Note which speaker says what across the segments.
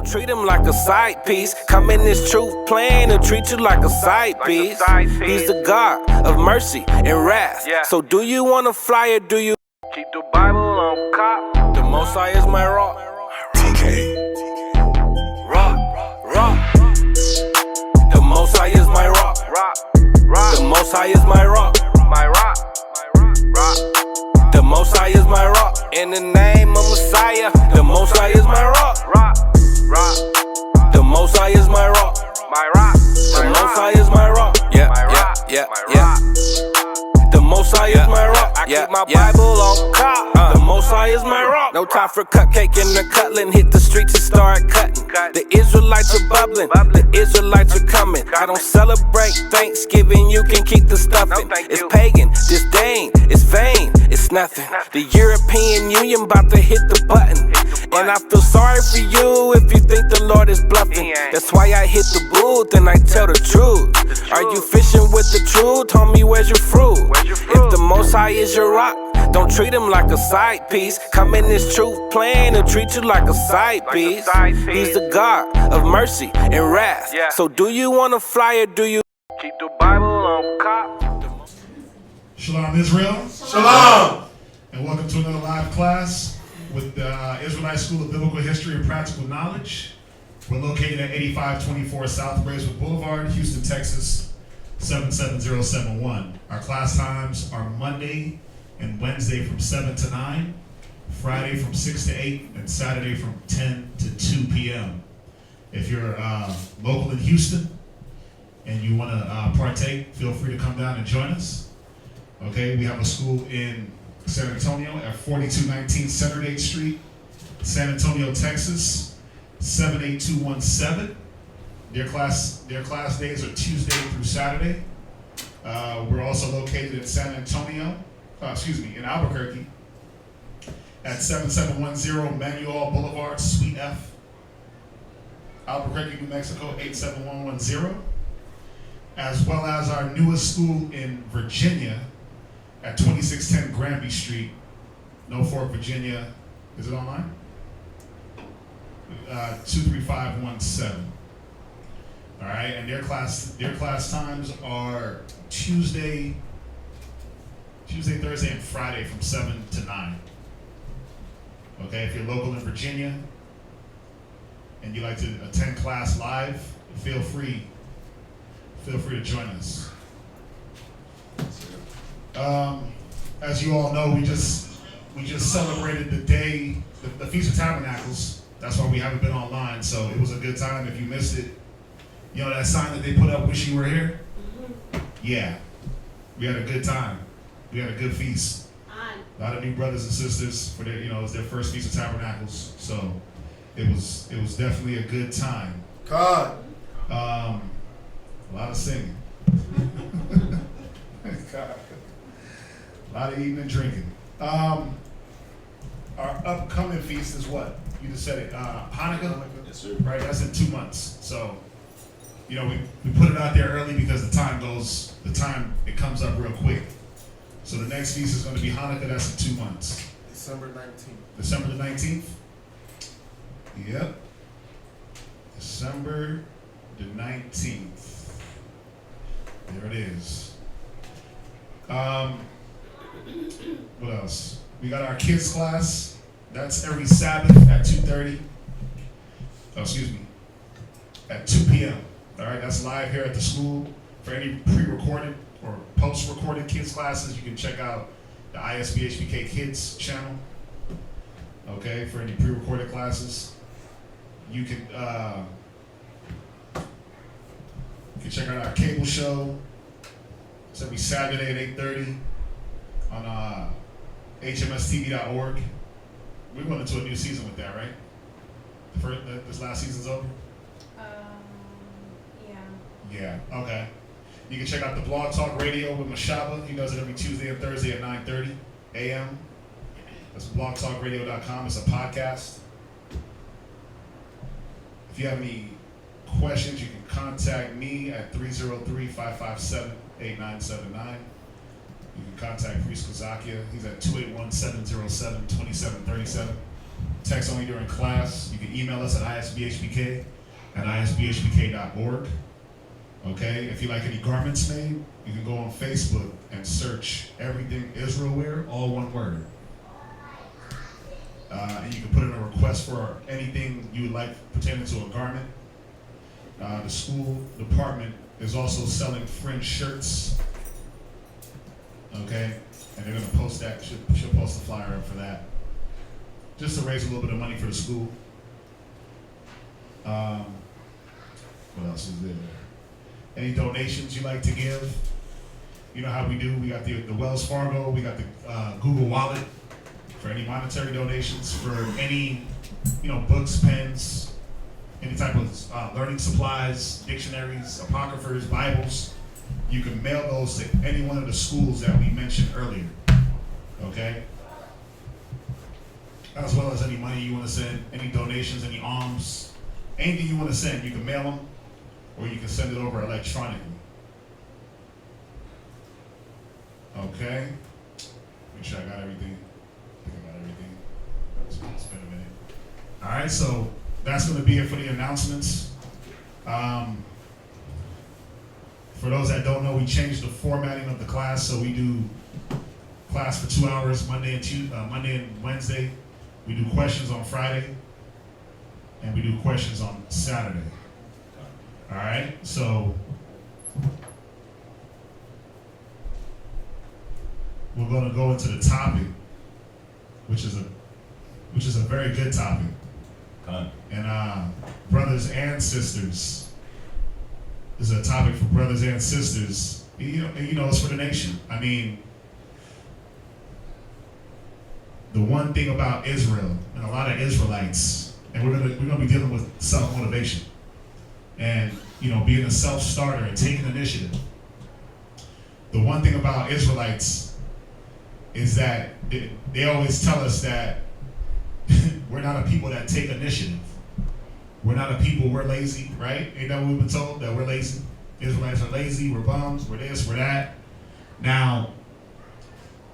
Speaker 1: Don't treat him like a side piece. Come in this truth plan and treat you like a side piece. He's the God of mercy and wrath. So do you want to fly or do you keep the Bible on cop? The Most High is my rock.
Speaker 2: TK.
Speaker 1: Rock. The Most High is my rock. The Most High is my rock. The Most High is my rock. In the name of Messiah, the Most High is my rock. The Most High is my rock. The Most High is my rock. Yeah. The Most High is my rock. I keep my Bible on cop. The Most High is my rock. No time for cupcake and the cutting. Hit the streets and start cutting. The Israelites are bubbling. The Israelites are coming. I don't celebrate Thanksgiving. You can keep the stuffing. It's pagan, disdain, it's vain, it's nothing. The European Union about to hit the button. And I feel sorry for you if you think the Lord is bluffing. That's why I hit the booth and I tell the truth. Are you fishing with the truth? Homie, where's your fruit? If the Most High is your rock, don't treat him like a side piece. Come in this truth plan and treat you like a side piece. He's the God of mercy and wrath. So do you want to fly or do you keep the Bible on cop?
Speaker 3: Shalom, Israel.
Speaker 4: Shalom.
Speaker 3: And welcome to another live class with the Israelite School of Biblical History and Practical Knowledge. We're located at 8524 South Braeswood Boulevard, Houston, Texas, 77071. Our class times are Monday and Wednesday from 7 to 9, Friday from 6 to 8, and Saturday from 10 to 2 p.m. If you're local in Houston and you want to partake, feel free to come down and join us. Okay, we have a school in San Antonio at 4219 Centerdate Street, San Antonio, Texas, 78217. Their class days are Tuesday through Saturday. We're also located in in Albuquerque at 7710 Manuel Boulevard, Suite F, Albuquerque, New Mexico, 87110. As well as our newest school in Virginia at 2610 Granby Street, Norfolk, Virginia. Is it online? 23517. All right, and their class times are Tuesday, Thursday, and Friday from 7 to 9. Okay, if you're local in Virginia and you like to attend class live, feel free to join us. As you all know, we just celebrated the day, the Feast of Tabernacles. That's why we haven't been online. So it was a good time. If you missed it, you know that sign that they put up, "Wish you were here." Yeah, we had a good time. We had a good feast. A lot of new brothers and sisters for their, it was their first Feast of Tabernacles. So it was definitely a good time.
Speaker 4: God.
Speaker 3: A lot of singing. God. A lot of eating and drinking. Our upcoming feast is what? You just said it. Hanukkah?
Speaker 4: Yes, sir.
Speaker 3: Right, that's in 2 months. So, we put it out there early because the time it comes up real quick. So the next feast is going to be Hanukkah, that's in 2 months.
Speaker 4: December 19th.
Speaker 3: December the 19th? Yep. December the 19th. There it is. What else? We got our kids class. That's every Sabbath at 2:30. At 2 p.m. All right, that's live here at the school. For any pre-recorded or post-recorded kids classes, you can check out the ISBHPK Kids channel. Okay, for any pre-recorded classes, you can check out our cable show. It's every Saturday at 8:30 on hmstv.org. We went into a new season with that, right? This last season's over? Yeah, okay. You can check out the Blog Talk Radio with Mashaba. He does it every Tuesday and Thursday at 9:30 a.m. That's blogtalkradio.com. It's a podcast. If you have any questions, you can contact me at 303-557-8979. You can contact Priest Kazakia. He's at 281-707-2737. text only during class. You can email us at isbhpk@isbhpk.org. Okay, if you like any garments made, you can go on Facebook and search everything Israel wear, all one word. And you can put in a request for anything you would like pertaining to a garment. The school department is also selling fringe shirts. Okay, and they're gonna post that. She'll post the flyer up for that, just to raise a little bit of money for the school. What else is there? Any donations you like to give? You know how we do. We got the Wells Fargo. We got the Google Wallet for any monetary donations for any, books, pens, any type of learning supplies, dictionaries, apocryphers, Bibles. You can mail those to any one of the schools that we mentioned earlier. Okay? As well as any money you want to send, any donations, any alms, anything you want to send, you can mail them or you can send it over electronically. Okay? Make sure I got everything. I think I got everything. It's been a minute. All right, so that's going to be it for the announcements. For those that don't know, we changed the formatting of the class, so we do class for 2 hours Monday and Wednesday. We do questions on Friday, and we do questions on Saturday. All right, so we're going to go into the topic, which is a very good topic. And brothers and sisters. This is a topic for brothers and sisters. It's for the nation. I mean, the one thing about Israel and a lot of Israelites, and we're gonna be dealing with self-motivation and being a self-starter and taking initiative. The one thing about Israelites is that they always tell us that we're not a people that take initiative. We're not a people, we're lazy, right? Ain't that what we've been told? That we're lazy? Israelites are lazy, we're bums, we're this, we're that. Now,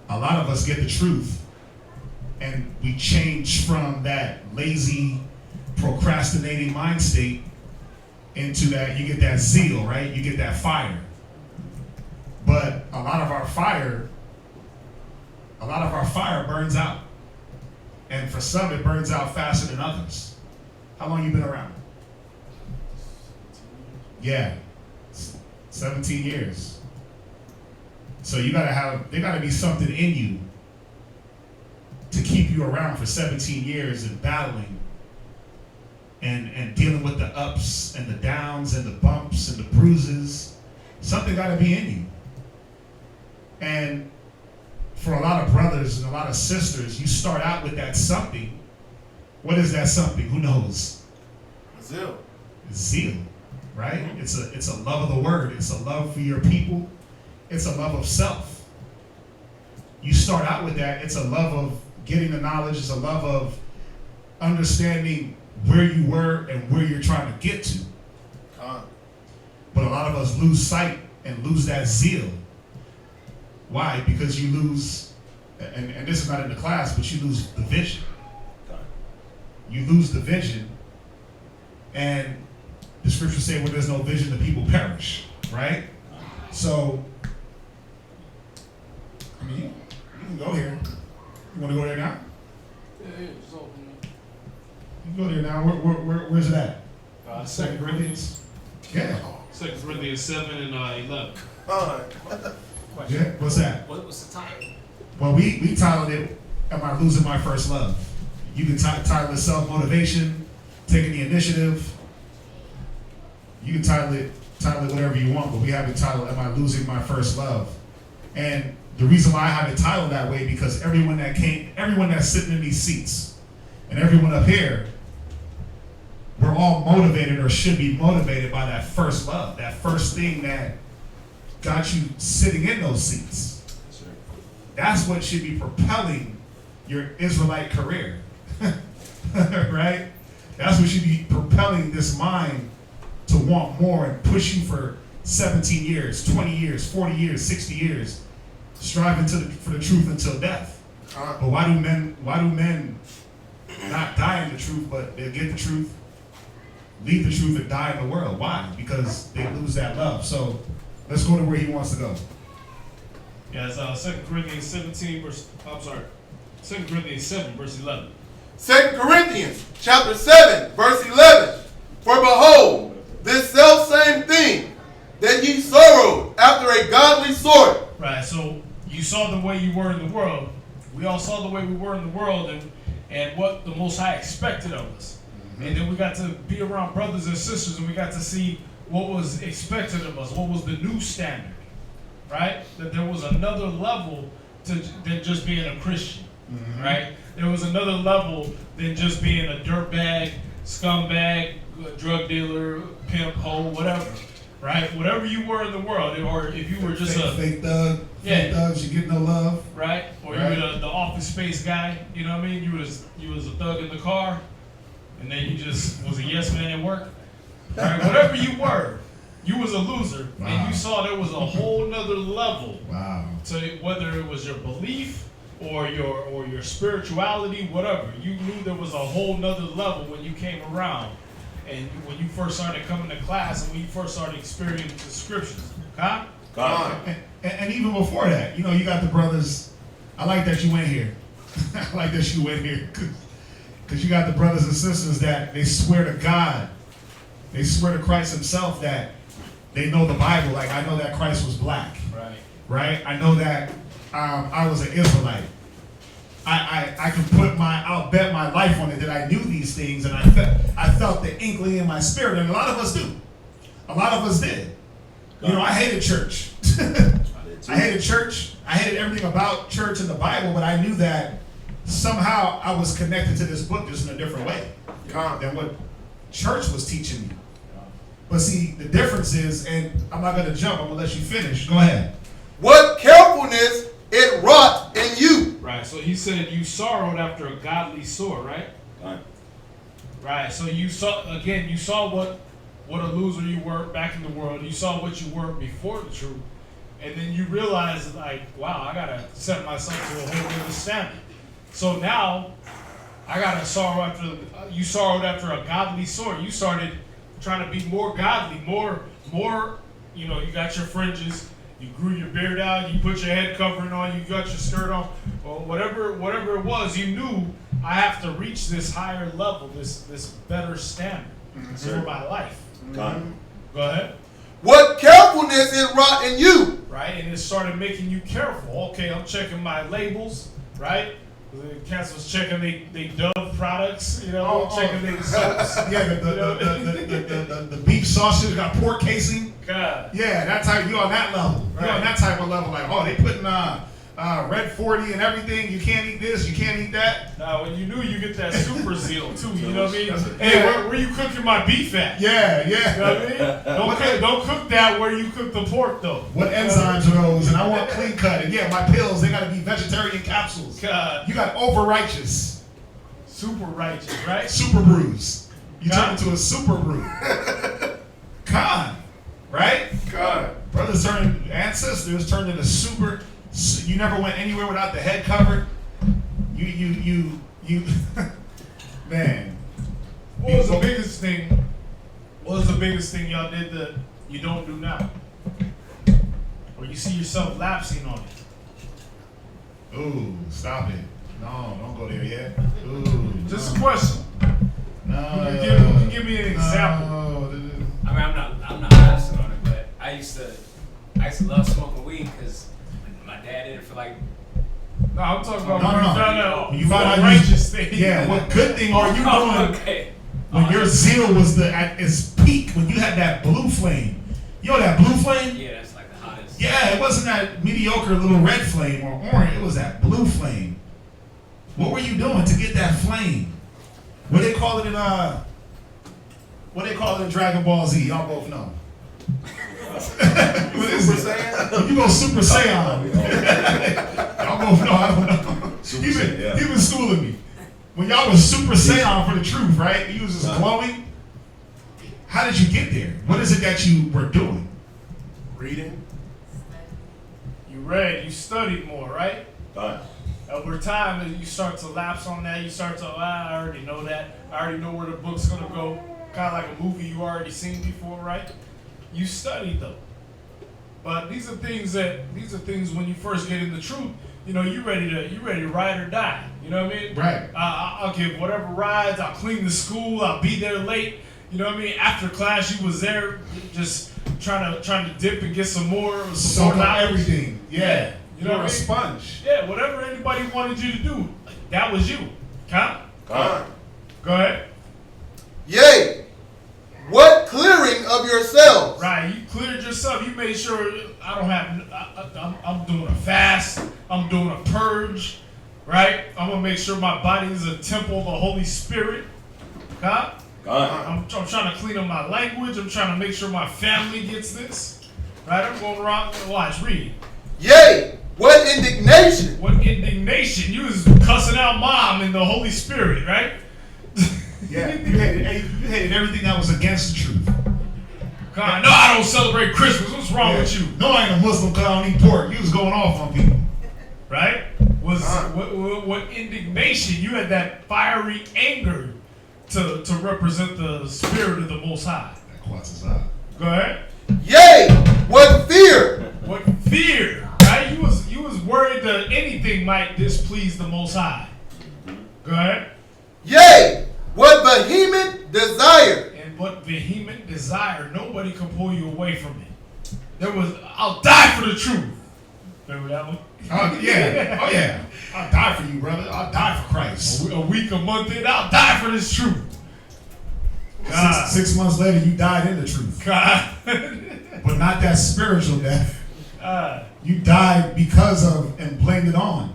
Speaker 3: a lot of us get the truth and we change from that lazy, procrastinating mind state into that, you get that zeal, right? You get that fire. But a lot of our fire burns out. And for some, it burns out faster than others. How long you been around? Yeah, 17 years. So there gotta be something in you to keep you around for 17 years and battling and dealing with the ups and the downs and the bumps and the bruises. Something gotta be in you. And for a lot of brothers and a lot of sisters, you start out with that something. What is that something? Who knows?
Speaker 4: Zeal.
Speaker 3: Zeal, right? Mm-hmm. It's a love of the word. It's a love for your people. It's a love of self. You start out with that. It's a love of getting the knowledge. It's a love of understanding where you were and where you're trying to get to. But a lot of us lose sight and lose that zeal. Why? Because you lose, and this is not in the class, but you lose the vision. You lose the vision, and the scriptures say where there's no vision, the people perish, right? So, I mean, you can go here. You want to go there now?
Speaker 2: Yeah, just open it.
Speaker 3: You can go there now. Where's it at?
Speaker 2: 2 Corinthians.
Speaker 3: Yeah.
Speaker 2: 2 Corinthians 7 and 11.
Speaker 3: Yeah. What's that?
Speaker 2: What's the title?
Speaker 3: Well, we titled it, Am I Losing My First Love? You can title it Self-Motivation, Taking the Initiative. You can title it whatever you want, but we have it titled, Am I Losing My First Love? And the reason why I have it titled that way, because everyone that's sitting in these seats, and everyone up here, we're all motivated or should be motivated by that first love, that first thing that got you sitting in those seats. That's what should be propelling your Israelite career, right? That's what should be propelling this mind to want more and push you for 17 years, 20 years, 40 years, 60 years, striving for the truth until death. But why do men not die in the truth, but they'll get the truth, leave the truth, and die in the world. Why? Because they lose that love. So let's go to where he wants to go.
Speaker 2: Yeah, it's 2 Corinthians 17 verse. I'm sorry, 2 Corinthians 7 verse 11.
Speaker 4: 2 Corinthians chapter 7, verse 11. For behold, this selfsame thing that ye sorrowed after a godly sort.
Speaker 2: Right. So you saw the way you were in the world. We all saw the way we were in the world, and what the Most High expected of us. Mm-hmm. And then we got to be around brothers and sisters, and we got to see what was expected of us. What was the new standard? Right? That there was another level than just being a Christian. Mm-hmm. Right? There was another level than just being a dirtbag, scumbag, drug dealer, pimp, hoe, whatever. Right? Whatever you were in the world, or if you were just
Speaker 3: fake thug, fake thugs, you get no love.
Speaker 2: Right? Or right. You were the office space guy, you know what I mean? You was a thug in the car, and then you just was a yes man at work. Right? Whatever you were, you was a loser, wow. And you saw there was a whole nother level.
Speaker 3: Wow. To
Speaker 2: whether it was your belief or your spirituality, whatever, you knew there was a whole nother level when you came around. And when you first started coming to class and when you first started experiencing the scriptures. Huh?
Speaker 3: And even before that, you know, you got the brothers. I like that you went here. I like that you went here. Because you got the brothers and sisters that they swear to God. They swear to Christ himself that they know the Bible. Like, I know that Christ was black.
Speaker 2: Right.
Speaker 3: Right? I know that I was an Israelite. I can I'll bet my life on it that I knew these things, and I felt the inkling in my spirit, and a lot of us do. A lot of us did. You know, I hated church. I hated church. I hated everything about church and the Bible, but I knew that somehow I was connected to this book just in a different way than what church was teaching me. But see, the difference is, and I'm not going to jump, I'm going to let you finish. Go ahead.
Speaker 4: What carefulness it wrought in you.
Speaker 2: Right, so he said you sorrowed after a godly sort, right? Right, so you saw what a loser you were back in the world. You saw what you were before the truth. And then you realized, like, wow, I got to set myself to a whole other standard. So now, I got to sorrow after, you sorrowed after a godly sort. You started trying to be more godly, more, you know, you got your fringes, you grew your beard out, you put your head covering on, you got your skirt on, or whatever it was, you knew I have to reach this higher level, this better standard for my life.
Speaker 5: Mm-hmm.
Speaker 2: Go ahead.
Speaker 4: What carefulness it wrought in you.
Speaker 2: Right, and it started making you careful. Okay, I'm checking my labels, right? The cats was checking they Dove products, you know, checking their soaps.
Speaker 3: Yeah, the beef sausage got pork casing.
Speaker 2: God.
Speaker 3: Yeah, that type. You on that level. Right. You on that type of level. Like, oh, they putting red 40 and everything. You can't eat this. You can't eat that.
Speaker 2: Now, when you knew you get that super zeal too. You know what I mean? Hey, where you cooking my beef at?
Speaker 3: Yeah.
Speaker 2: You know what I mean? Don't cook that where you cook the pork though.
Speaker 3: What enzymes are those? And I want clean cut. And yeah, my pills, they got to be vegetarian capsules.
Speaker 2: God.
Speaker 3: You got over righteous.
Speaker 2: Super righteous, right?
Speaker 3: Super brews. You turn into a super brew. Con. Right?
Speaker 4: God.
Speaker 3: Brothers turned, ancestors turned into super. You never went anywhere without the head covered. You, man.
Speaker 2: What was the biggest thing? What was the biggest thing y'all did that you don't do now? Or you see yourself lapsing on it?
Speaker 3: Ooh, stop it. No, don't go there yet. Ooh.
Speaker 2: Just a question.
Speaker 3: No.
Speaker 2: Give me an example.
Speaker 3: No.
Speaker 5: I mean, I'm not lasting on it, but I used to love smoking weed because my dad did it for like.
Speaker 2: No, I'm talking about
Speaker 3: when you found out
Speaker 2: righteous thing.
Speaker 3: Yeah, what good thing are you doing?
Speaker 5: Okay.
Speaker 3: When your zeal was at its peak, when you had that blue flame. You know that blue flame?
Speaker 5: Yeah, that's like the hottest.
Speaker 3: Yeah, it wasn't that mediocre little red flame or orange. It was that blue flame. What were you doing to get that flame? What they call it in Dragon Ball Z? Y'all both know. What is
Speaker 4: Super
Speaker 3: it?
Speaker 4: Saiyan?
Speaker 3: When you go Super Saiyan. Y'all both know. I don't know. He been schooling me. When y'all was Super Saiyan for the truth, right? You was just glowing. How did you get there? What is it that you were doing?
Speaker 4: Reading.
Speaker 2: You read, you studied more, right? Over time, you start to lapse on that. You start to, I already know that. I already know where the book's going to go. Kind of like a movie you already seen before, right? You study though. But these are things when you first get in the truth, you ready to ride or die. You know what I mean?
Speaker 3: Right.
Speaker 2: I'll give whatever rides. I'll clean the school. I'll be there late. You know what I mean? After class, you was there just trying to dip and get some more knowledge.
Speaker 3: Everything. Yeah.
Speaker 2: You know what I mean?
Speaker 3: A sponge.
Speaker 2: Yeah. Whatever anybody wanted you to do, that was you. Huh?
Speaker 4: Con.
Speaker 2: Go ahead.
Speaker 4: Yea, what clearing of yourselves?
Speaker 2: Right, you cleared yourself. You made sure I'm doing a fast. I'm doing a purge. Right? I'm going to make sure my body is a temple of the Holy Spirit. Huh? I'm trying to clean up my language. I'm trying to make sure my family gets this. Right? I'm going around and watch, read.
Speaker 4: Yea, what indignation?
Speaker 2: What indignation? You was cussing out mom in the Holy Spirit, right?
Speaker 3: Yeah, you hated everything that was against the truth.
Speaker 2: God, no, I don't celebrate Christmas. What's wrong with you?
Speaker 3: No, I ain't a Muslim because I don't eat pork. You was going off on people.
Speaker 2: Right? What indignation? You had that fiery anger to represent the spirit of the Most High. Go ahead.
Speaker 4: Yea, what fear?
Speaker 2: What fear? Right? You was worried that anything might displease the Most High. Go ahead.
Speaker 4: Yea, what vehement desire?
Speaker 2: And what vehement desire? Nobody can pull you away from it. There was, I'll die for the truth. Remember that one?
Speaker 3: Oh yeah. I'll die for you, brother. I'll die for Christ.
Speaker 2: A week, a month in, I'll die for this truth. God.
Speaker 3: 6 months later, you died in the truth.
Speaker 2: God.
Speaker 3: But not that spiritual death. You died because of and blamed it on.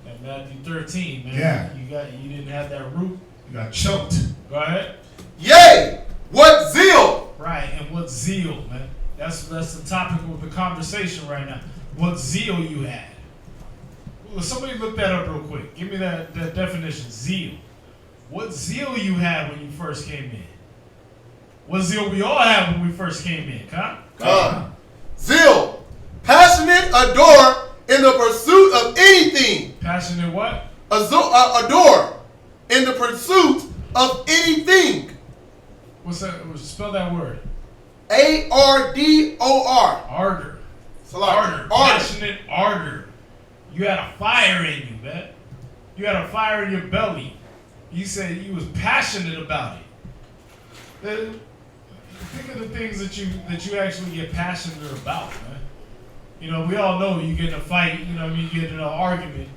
Speaker 2: At Matthew 13, man.
Speaker 3: Yeah.
Speaker 2: You didn't have that root.
Speaker 3: You got choked.
Speaker 2: Go ahead.
Speaker 4: Yea, what zeal?
Speaker 2: Right, and what zeal, man. That's the topic of the conversation right now. What zeal you had. Well, somebody look that up real quick. Give me that definition, zeal. What zeal you had when you first came in? What zeal we all had when we first came in, huh?
Speaker 4: Zeal, passionate ardor in the pursuit of anything.
Speaker 2: Passionate what?
Speaker 4: Ardor in the pursuit of anything.
Speaker 2: What's that? Spell that word.
Speaker 4: A-R-D-O-R.
Speaker 2: Ardor.
Speaker 4: Ardor.
Speaker 2: Passionate ardor. You had a fire in you, man. You had a fire in your belly. You said you was passionate about it. Think of the things that you actually get passionate about, man. We all know you get in a fight, you get in an argument.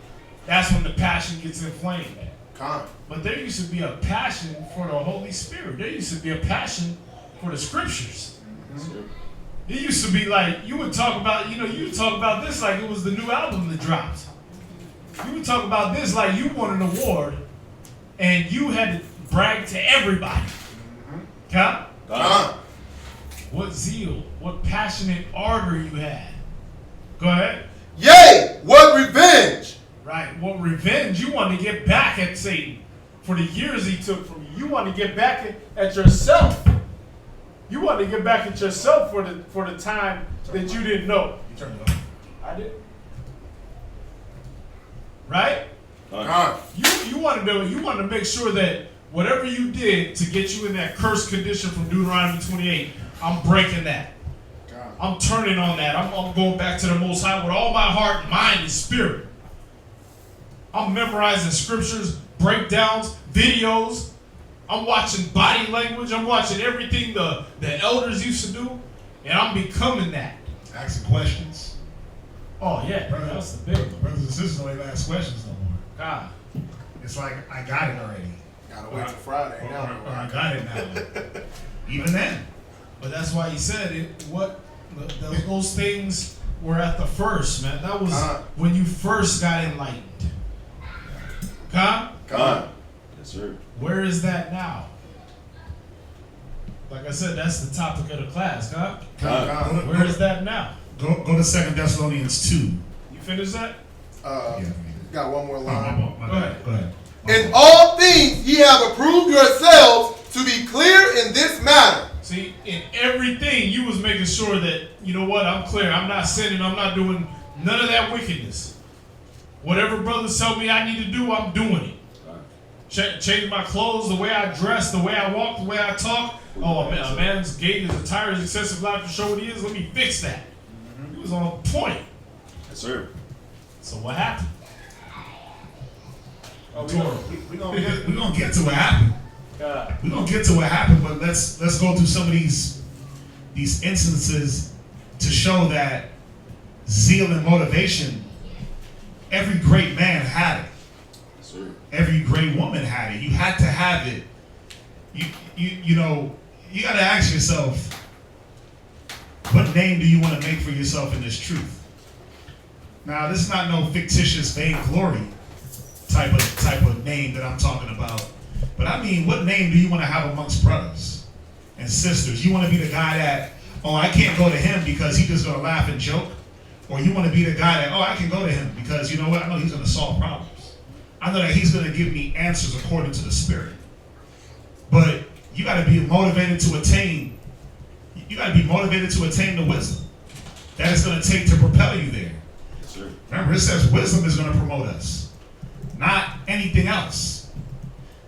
Speaker 2: That's when the passion gets inflamed, man. But there used to be a passion for the Holy Spirit. There used to be a passion for the scriptures. Mm-hmm. It used to be like, you would talk about, you would talk about this like it was the new album that dropped. You would talk about this like you won an award and you had to brag to everybody. Huh? What zeal, what passionate ardor you had. Go ahead.
Speaker 4: Yea, what revenge?
Speaker 2: Right, what revenge? You want to get back at Satan for the years he took from you. You want to get back at yourself. You want to get back at yourself for the time that you didn't know.
Speaker 3: You turned it off.
Speaker 2: I did. Right? You want to make sure that whatever you did to get you in that cursed condition from Deuteronomy 28, I'm breaking that. I'm turning on that. I'm going back to the Most High with all my heart, mind, and spirit. I'm memorizing scriptures, breakdowns, videos. I'm watching body language. I'm watching everything the elders used to do, and I'm becoming that.
Speaker 3: Asking questions.
Speaker 2: Oh yeah,
Speaker 3: Brother,
Speaker 2: that's the big one.
Speaker 3: Brothers and sisters don't even ask questions no more.
Speaker 2: God.
Speaker 3: It's like, I got it already.
Speaker 4: Gotta wait till Friday.
Speaker 3: Or I got it now. Even then.
Speaker 2: But that's why he said it. Those things were at the first, man. That was when you first got enlightened.
Speaker 6: Yes, sir.
Speaker 2: Where is that now? Like I said, that's the topic of the class, Where is that now?
Speaker 3: Go to 2 Thessalonians 2.
Speaker 2: You finished that?
Speaker 4: Got one more line.
Speaker 2: Go ahead.
Speaker 4: In all things ye have approved yourselves to be clear in this matter.
Speaker 2: See, in everything you was making sure that, I'm clear. I'm not sinning. I'm not doing none of that wickedness. Whatever brothers tell me I need to do, I'm doing it. Change my clothes, the way I dress, the way I walk, the way I talk. Oh, a man's gait is attire is excessive life to show what he is. Let me fix that. He was on point.
Speaker 6: Yes, sir.
Speaker 2: So what happened?
Speaker 3: We're gonna get to what happened. We're gonna get to what happened, but let's go through some of these instances to show that zeal and motivation, every great man had it.
Speaker 6: Yes, sir.
Speaker 3: Every great woman had it. You had to have it. You know, you gotta ask yourself, what name do you want to make for yourself in this truth? Now, this is not no fictitious vainglory type of name that I'm talking about. But I mean, what name do you want to have amongst brothers and sisters? You want to be the guy that, oh, I can't go to him because he's just going to laugh and joke? Or you want to be the guy that, oh, I can go to him because, you know what, I know he's going to solve problems. I know that he's going to give me answers according to the Spirit. But you got to be motivated to attain. You got to be motivated to attain the wisdom that it's going to take to propel you there.
Speaker 6: Yes, sir.
Speaker 3: Remember, it says wisdom is going to promote us, not anything else.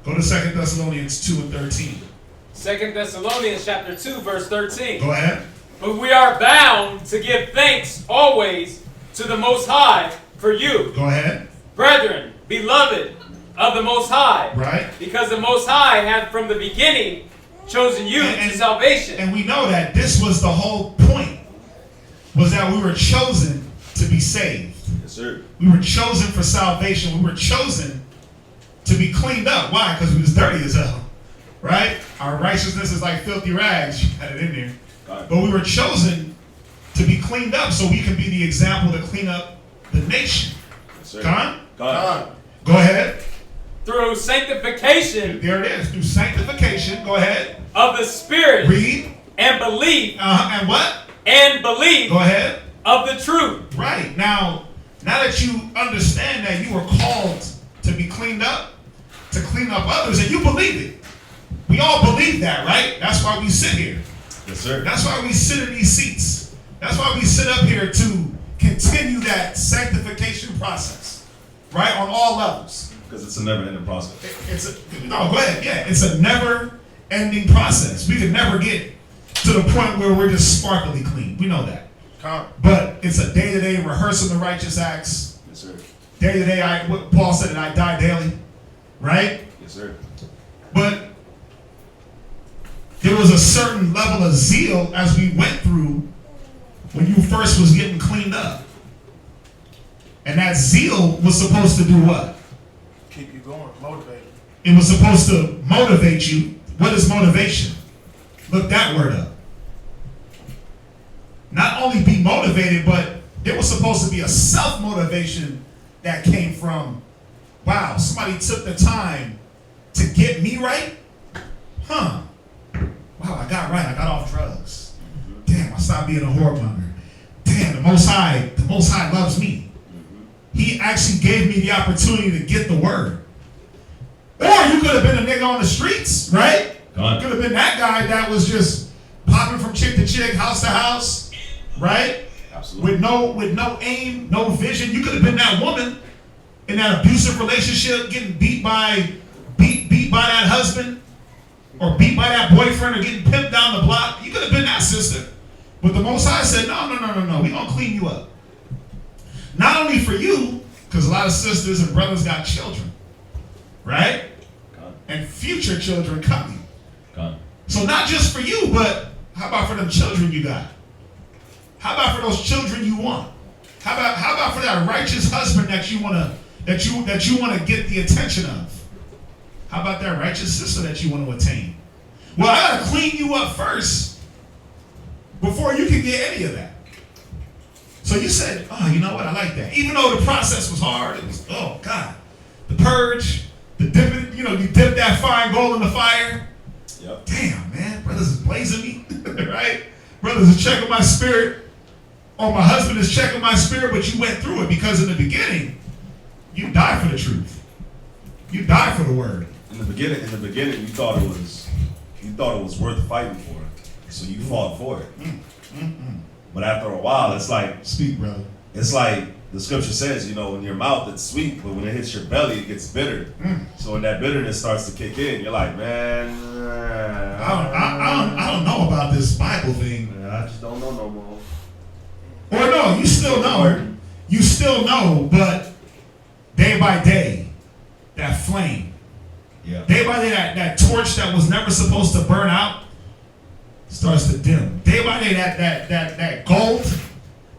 Speaker 3: Go to 2 Thessalonians 2 and 13.
Speaker 5: 2 Thessalonians chapter 2, verse 13.
Speaker 3: Go ahead.
Speaker 5: But we are bound to give thanks always to the Most High for you,
Speaker 3: Go ahead.
Speaker 5: brethren, beloved of the Most High,
Speaker 3: Right.
Speaker 5: because the Most High had from the beginning chosen you to salvation.
Speaker 3: And we know that this was the whole point, was that we were chosen to be saved.
Speaker 6: Yes, sir.
Speaker 3: We were chosen for salvation. We were chosen to be cleaned up. Why? Because we was dirty as hell. Right? Our righteousness is like filthy rags. You had it in there. But we were chosen to be cleaned up so we can be the example to clean up the nation.
Speaker 6: Yes, sir.
Speaker 3: Con?
Speaker 6: God.
Speaker 3: Go ahead.
Speaker 5: Through sanctification
Speaker 3: There it is. Through sanctification. Go ahead.
Speaker 5: of the Spirit
Speaker 3: Read.
Speaker 5: and belief
Speaker 3: And what?
Speaker 5: and belief
Speaker 3: Go ahead.
Speaker 5: of the truth.
Speaker 3: Right. Now that you understand that you were called to be cleaned up, to clean up others, and you believe it. We all believe that, right? That's why we sit here.
Speaker 6: Yes, sir.
Speaker 3: That's why we sit in these seats. That's why we sit up here to continue that sanctification process, right? On all levels.
Speaker 6: Because it's a never-ending process.
Speaker 3: Go ahead. Yeah, it's a never-ending process. We could never get to the point where we're just sparkly clean. We know that. But it's a day-to-day rehearsing the righteous acts.
Speaker 6: Yes, sir.
Speaker 3: Day-to-day, what Paul said, that I die daily, right?
Speaker 6: Yes, sir.
Speaker 3: But there was a certain level of zeal as we went through when you first was getting cleaned up. And that zeal was supposed to do what?
Speaker 7: Keep you going, motivated.
Speaker 3: It was supposed to motivate you. What is motivation? Look that word up. Not only be motivated, but there was supposed to be a self-motivation that came from, wow, somebody took the time to get me right? Huh. Wow, I got right. I got off drugs. Damn, I stopped being a whoremonger. Damn, the Most High loves me. He actually gave me the opportunity to get the word. Or you could have been a nigga on the streets, right?
Speaker 6: God.
Speaker 3: Could have been that guy that was just popping from chick to chick, house to house, right?
Speaker 6: Absolutely.
Speaker 3: With no aim, no vision. You could have been that woman in that abusive relationship, getting beat by that husband, or beat by that boyfriend, or getting pimped down the block. You could have been that sister. But the Most High said, no, we're going to clean you up. Not only for you, because a lot of sisters and brothers got children, right?
Speaker 6: God.
Speaker 3: And future children coming.
Speaker 6: God.
Speaker 3: So not just for you, but how about for them children you got? How about for those children you want? How about for that righteous husband that you wanna get the attention of? How about that righteous sister that you want to attain? Well, I gotta clean you up first before you can get any of that. So you said, oh, you know what? I like that. Even though the process was hard, it was, oh God, the purge, the dipping, you dip that fine gold in the fire.
Speaker 6: Yep.
Speaker 3: Damn, man, brothers is blazing me, right? Brothers is checking my spirit. Or my husband is checking my spirit, but you went through it because in the beginning, you died for the truth. You died for the word.
Speaker 6: In the beginning, you thought it was worth fighting for, so you fought for it. But after a while, it's like,
Speaker 3: Speak, brother.
Speaker 6: It's like the scripture says, you know, in your mouth it's sweet, but when it hits your belly, it gets bitter. So when that bitterness starts to kick in, you're like, man,
Speaker 3: I don't know about this Bible thing.
Speaker 6: I just don't know no more.
Speaker 3: Or no, you still know. You still know, but day by day, that flame.
Speaker 6: Yeah.
Speaker 3: Day by day, that torch that was never supposed to burn out starts to dim. Day by day, that gold,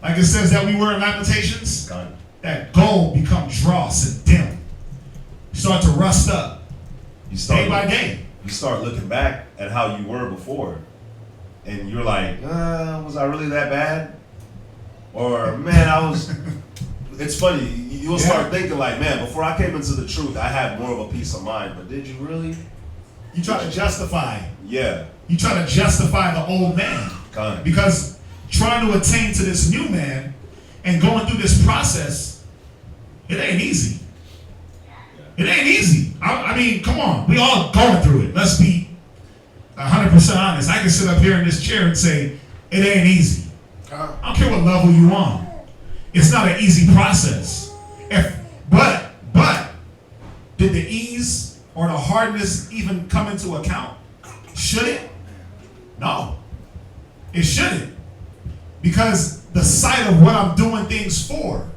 Speaker 3: like it says that we were in Lamentations, that gold becomes dross and dim. Start to rust up. Day by day.
Speaker 6: You start looking back at how you were before, and you're like, was I really that bad? Or, man, I was... It's funny, you'll start thinking like, man, before I came into the truth, I had more of a peace of mind, but did you really?
Speaker 3: You try to justify.
Speaker 6: Yeah.
Speaker 3: You try to justify the old man. Because trying to attain to this new man and going through this process, it ain't easy. It ain't easy. I mean, come on. We all going through it. Let's be 100% honest. I can sit up here in this chair and say, it ain't easy. I don't care what level you on. It's not an easy process. But did the ease or the hardness even come into account? Should it? No. It shouldn't. Because the sight of what I'm doing things for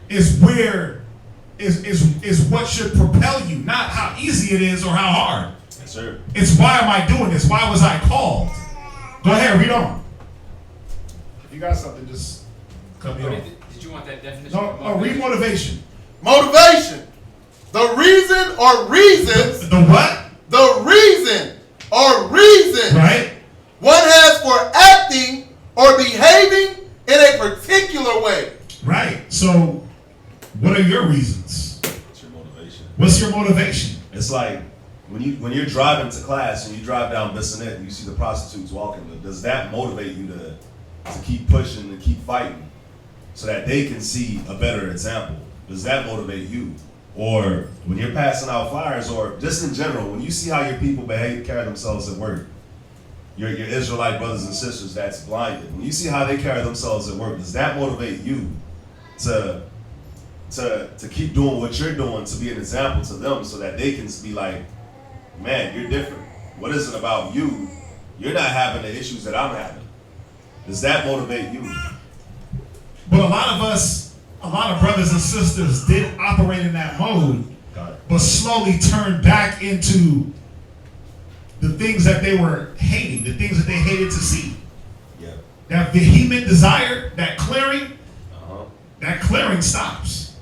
Speaker 3: is what should propel you, not how easy it is or how hard.
Speaker 6: Yes, sir.
Speaker 3: It's why am I doing this? Why was I called? Go ahead, read on. If you got something, just cut me off.
Speaker 5: Did you want that definition?
Speaker 3: No, read motivation.
Speaker 4: Motivation. The reason or reasons.
Speaker 3: The what?
Speaker 4: The reason or reasons.
Speaker 3: Right.
Speaker 4: One has for acting or behaving in a particular way.
Speaker 3: Right. So, what are your reasons?
Speaker 6: What's your motivation?
Speaker 3: What's your motivation?
Speaker 6: It's like when you're driving to class and you drive down Bissonnette and you see the prostitutes walking, does that motivate you to keep pushing and keep fighting so that they can see a better example? Does that motivate you? Or when you're passing out flyers, or just in general, when you see how your people carry themselves at work, your Israelite brothers and sisters that's blinded, when you see how they carry themselves at work, does that motivate you to keep doing what you're doing, to be an example to them so that they can be like, man, you're different. What is it about you? You're not having the issues that I'm having. Does that motivate you?
Speaker 3: But a lot of brothers and sisters did operate in that mode, but slowly turned back into the things that they were hating, the things that they hated to see.
Speaker 6: Yeah.
Speaker 3: That vehement desire, that clearing stops.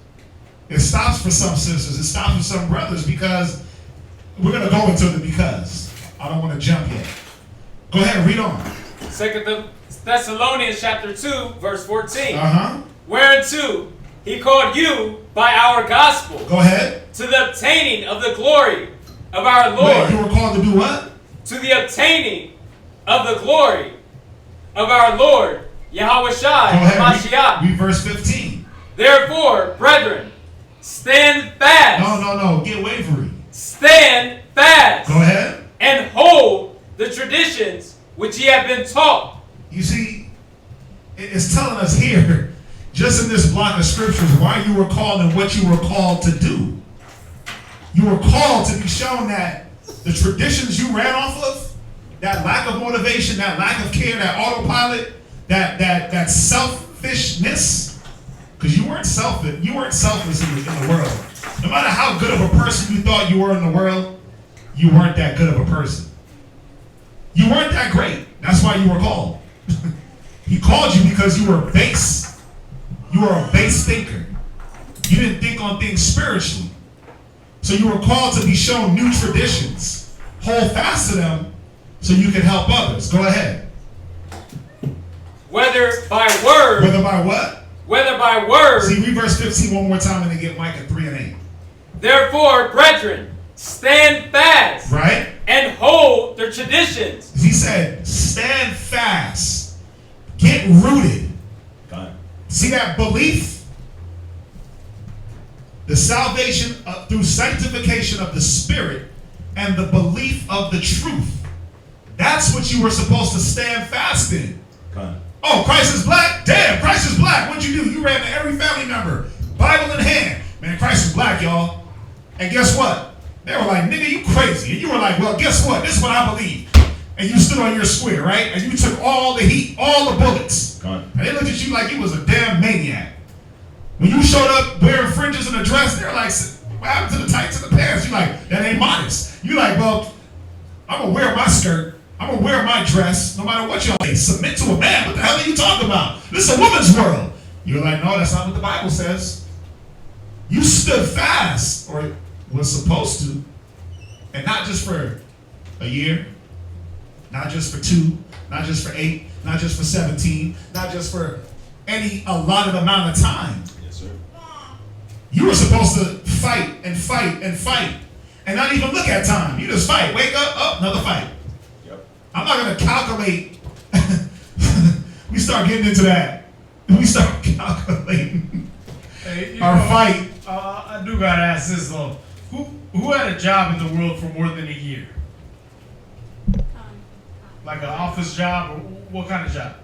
Speaker 3: It stops for some sisters, it stops for some brothers, because we're going to go into the because. I don't want to jump yet. Go ahead, read on.
Speaker 5: 2 Thessalonians chapter 2, verse 14. Whereunto he called you by our gospel.
Speaker 3: Go ahead.
Speaker 5: To the obtaining of the glory of our Lord.
Speaker 3: Wait, you were called to do what?
Speaker 5: To the obtaining of the glory of our Lord, Yahushua HaMashiach.
Speaker 3: Read verse 15.
Speaker 5: Therefore, brethren, stand fast.
Speaker 3: No. Get wavery.
Speaker 5: Stand fast.
Speaker 3: Go ahead.
Speaker 5: And hold the traditions which ye have been taught.
Speaker 3: You see, it's telling us here, just in this block of scriptures, why you were called and what you were called to do. You were called to be shown that the traditions you ran off of, that lack of motivation, that lack of care, that autopilot, that selfishness, because you weren't selfish in the world. No matter how good of a person you thought you were in the world, you weren't that good of a person. You weren't that great. That's why you were called. He called you because you were base. You were a base thinker. You didn't think on things spiritually. So you were called to be shown new traditions. Hold fast to them so you can help others. Go ahead.
Speaker 5: Whether by word.
Speaker 3: Whether by what?
Speaker 5: Whether by word.
Speaker 3: See, read verse 15 one more time and then get Micah 3 and 8.
Speaker 5: Therefore, brethren, stand fast.
Speaker 3: Right?
Speaker 5: And hold their traditions.
Speaker 3: He said, stand fast. Get rooted. See that belief? The salvation through sanctification of the Spirit and the belief of the truth. That's what you were supposed to stand fast in. Oh, Christ is black? Damn, Christ is black. What'd you do? You ran to every family member, Bible in hand. Man, Christ is black, y'all. And guess what? They were like, nigga, you crazy. And you were like, well, guess what? This is what I believe. And you stood on your square, right? And you took all the heat, all the bullets. And they looked at you like you was a damn maniac. When you showed up wearing fringes and a dress, they were like, what happened to the tights and the pants? You like, that ain't modest. You like, well, I'm gonna wear my skirt. I'm gonna wear my dress, no matter what y'all say. Submit to a man. What the hell are you talking about? This is a woman's world. You're like, no, that's not what the Bible says. You stood fast, or was supposed to, and not just for a year, not just for 2, not just for 8, not just for 17, not just for any allotted amount of time.
Speaker 6: Yes, sir.
Speaker 3: You were supposed to fight and fight and fight, and not even look at time. You just fight. Wake up, another fight.
Speaker 6: Yep.
Speaker 3: I'm not gonna calculate. We start getting into that. We start calculating our fight.
Speaker 2: I do gotta ask this though. Who had a job in the world for more than a year? Like an office job, or what kind of job?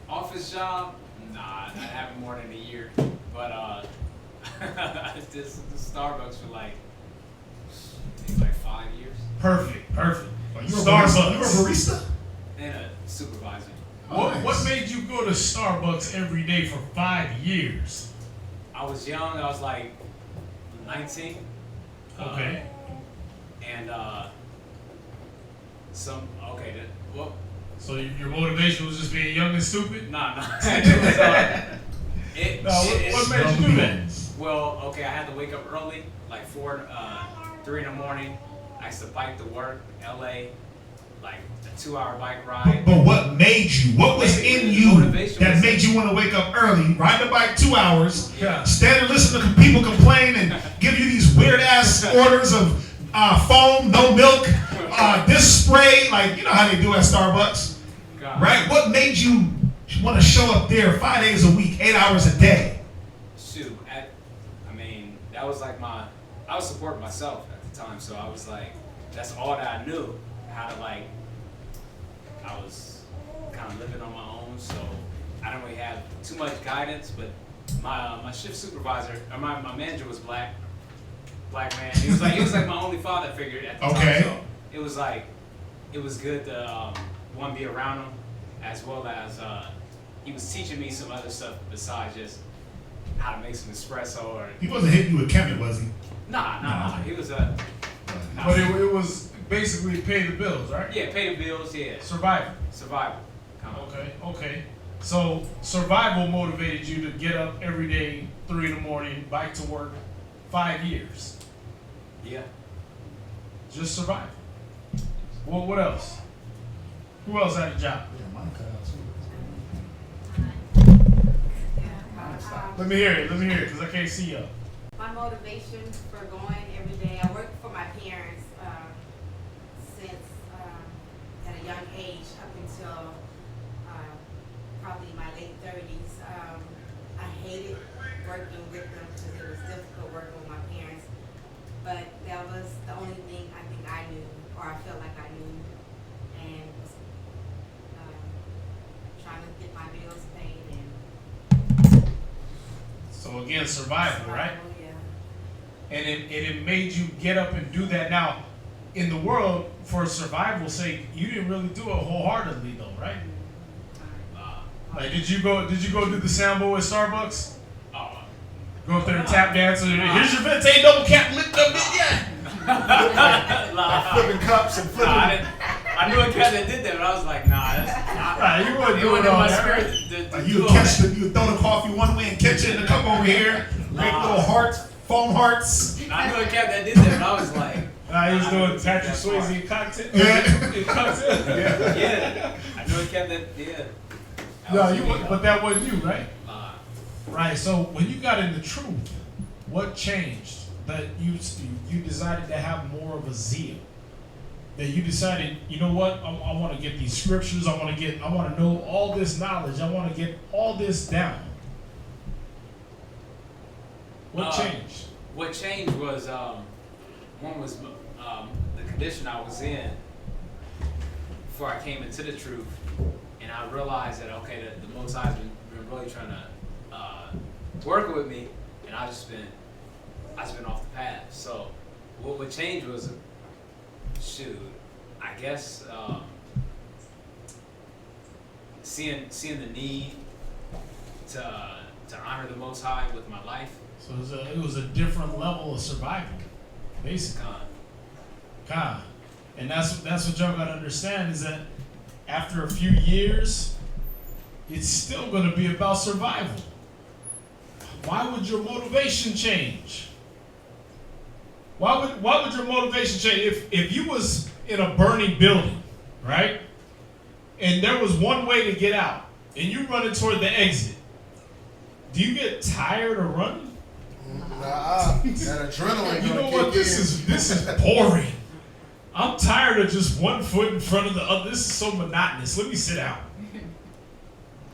Speaker 5: Office job? Nah, I haven't more than a year. But this Starbucks for like 5 years.
Speaker 2: Perfect.
Speaker 3: You were
Speaker 2: Starbucks.
Speaker 3: You were a barista?
Speaker 5: And a supervisor.
Speaker 2: What made you go to Starbucks every day for 5 years?
Speaker 5: I was young. I was like 19.
Speaker 2: Okay. So your motivation was just being young and stupid?
Speaker 5: Nah.
Speaker 2: What made you do that?
Speaker 5: Well, okay, I had to wake up early, like 3 in the morning. I used to bike to work, LA, like a 2-hour bike ride.
Speaker 3: But what made you? What was in you that made you want to wake up early, ride the bike 2 hours, stand and listen to people complain and give you these weird ass orders of foam, no milk, this spray, like you know how they do at Starbucks, right? What made you want to show up there 5 days a week, 8 hours a day?
Speaker 5: Shoot, that was like I was supporting myself at the time, so I was like, that's all that I knew, how to I was kind of living on my own, so I didn't really have too much guidance, but my shift supervisor, or my manager was black man. He was like my only father figure at the time, so it was good to one, be around him, as well as he was teaching me some other stuff besides just how to make some espresso. Or
Speaker 3: He wasn't hitting you with Kemet, was he?
Speaker 5: Nah. He was
Speaker 2: But it was basically pay the bills, right?
Speaker 5: Yeah, pay the bills. Yeah.
Speaker 2: Survival. Okay. So survival motivated you to get up every day, 3 in the morning, bike to work, 5 years.
Speaker 5: Yeah.
Speaker 2: Just survival. Well, what else? Who else had a job? Let me hear it, because I can't see you.
Speaker 8: My motivation for going every day, I worked for my parents since at a young age up until probably my late 30s. I hated working with them because it was difficult working with my parents. But that was the only thing I think I knew, or I felt like I knew, and was trying to get my bills paid.
Speaker 2: So again, survival, right?
Speaker 8: Yeah.
Speaker 2: And it made you get up and do that. Now, in the world, for survival's sake, you didn't really do it wholeheartedly, though, right? Like, did you go do the sambo at Starbucks? Go up there and tap dance. Here's your venti double cap, lift up,
Speaker 3: Flipping cups and flipping.
Speaker 5: I knew a cat that did that, but I was like, nah, that's
Speaker 2: you wouldn't do it all that, right?
Speaker 3: You would throw the coffee one way and catch it in the cup over here, make little hearts, foam hearts.
Speaker 5: I knew a cat that did that, but I was like,
Speaker 2: he was doing Patrick Swayze cocktail.
Speaker 5: Yeah. I knew a cat that,
Speaker 2: but that wasn't you, right? Right. So when you got into truth, what changed that you decided to have more of a zeal? That you decided, you know what? I want to get these scriptures. I want to know all this knowledge. I want to get all this down. What changed?
Speaker 5: What changed was one was the condition I was in before I came into the truth, and I realized that okay, the Most High's been really trying to work with me, and I just been off the path. So what changed was, I guess seeing the need to honor the Most High with my life.
Speaker 2: So it was a different level of survival, basically. God. And that's what y'all gotta understand is that after a few years, it's still gonna be about survival. Why would your motivation change? Why would your motivation change? If you was in a burning building, right? And there was one way to get out, and you running toward the exit, do you get tired of running?
Speaker 4: Nah, that adrenaline.
Speaker 2: You know what? This is boring. I'm tired of just one foot in front of the other. This is so monotonous. Let me sit down.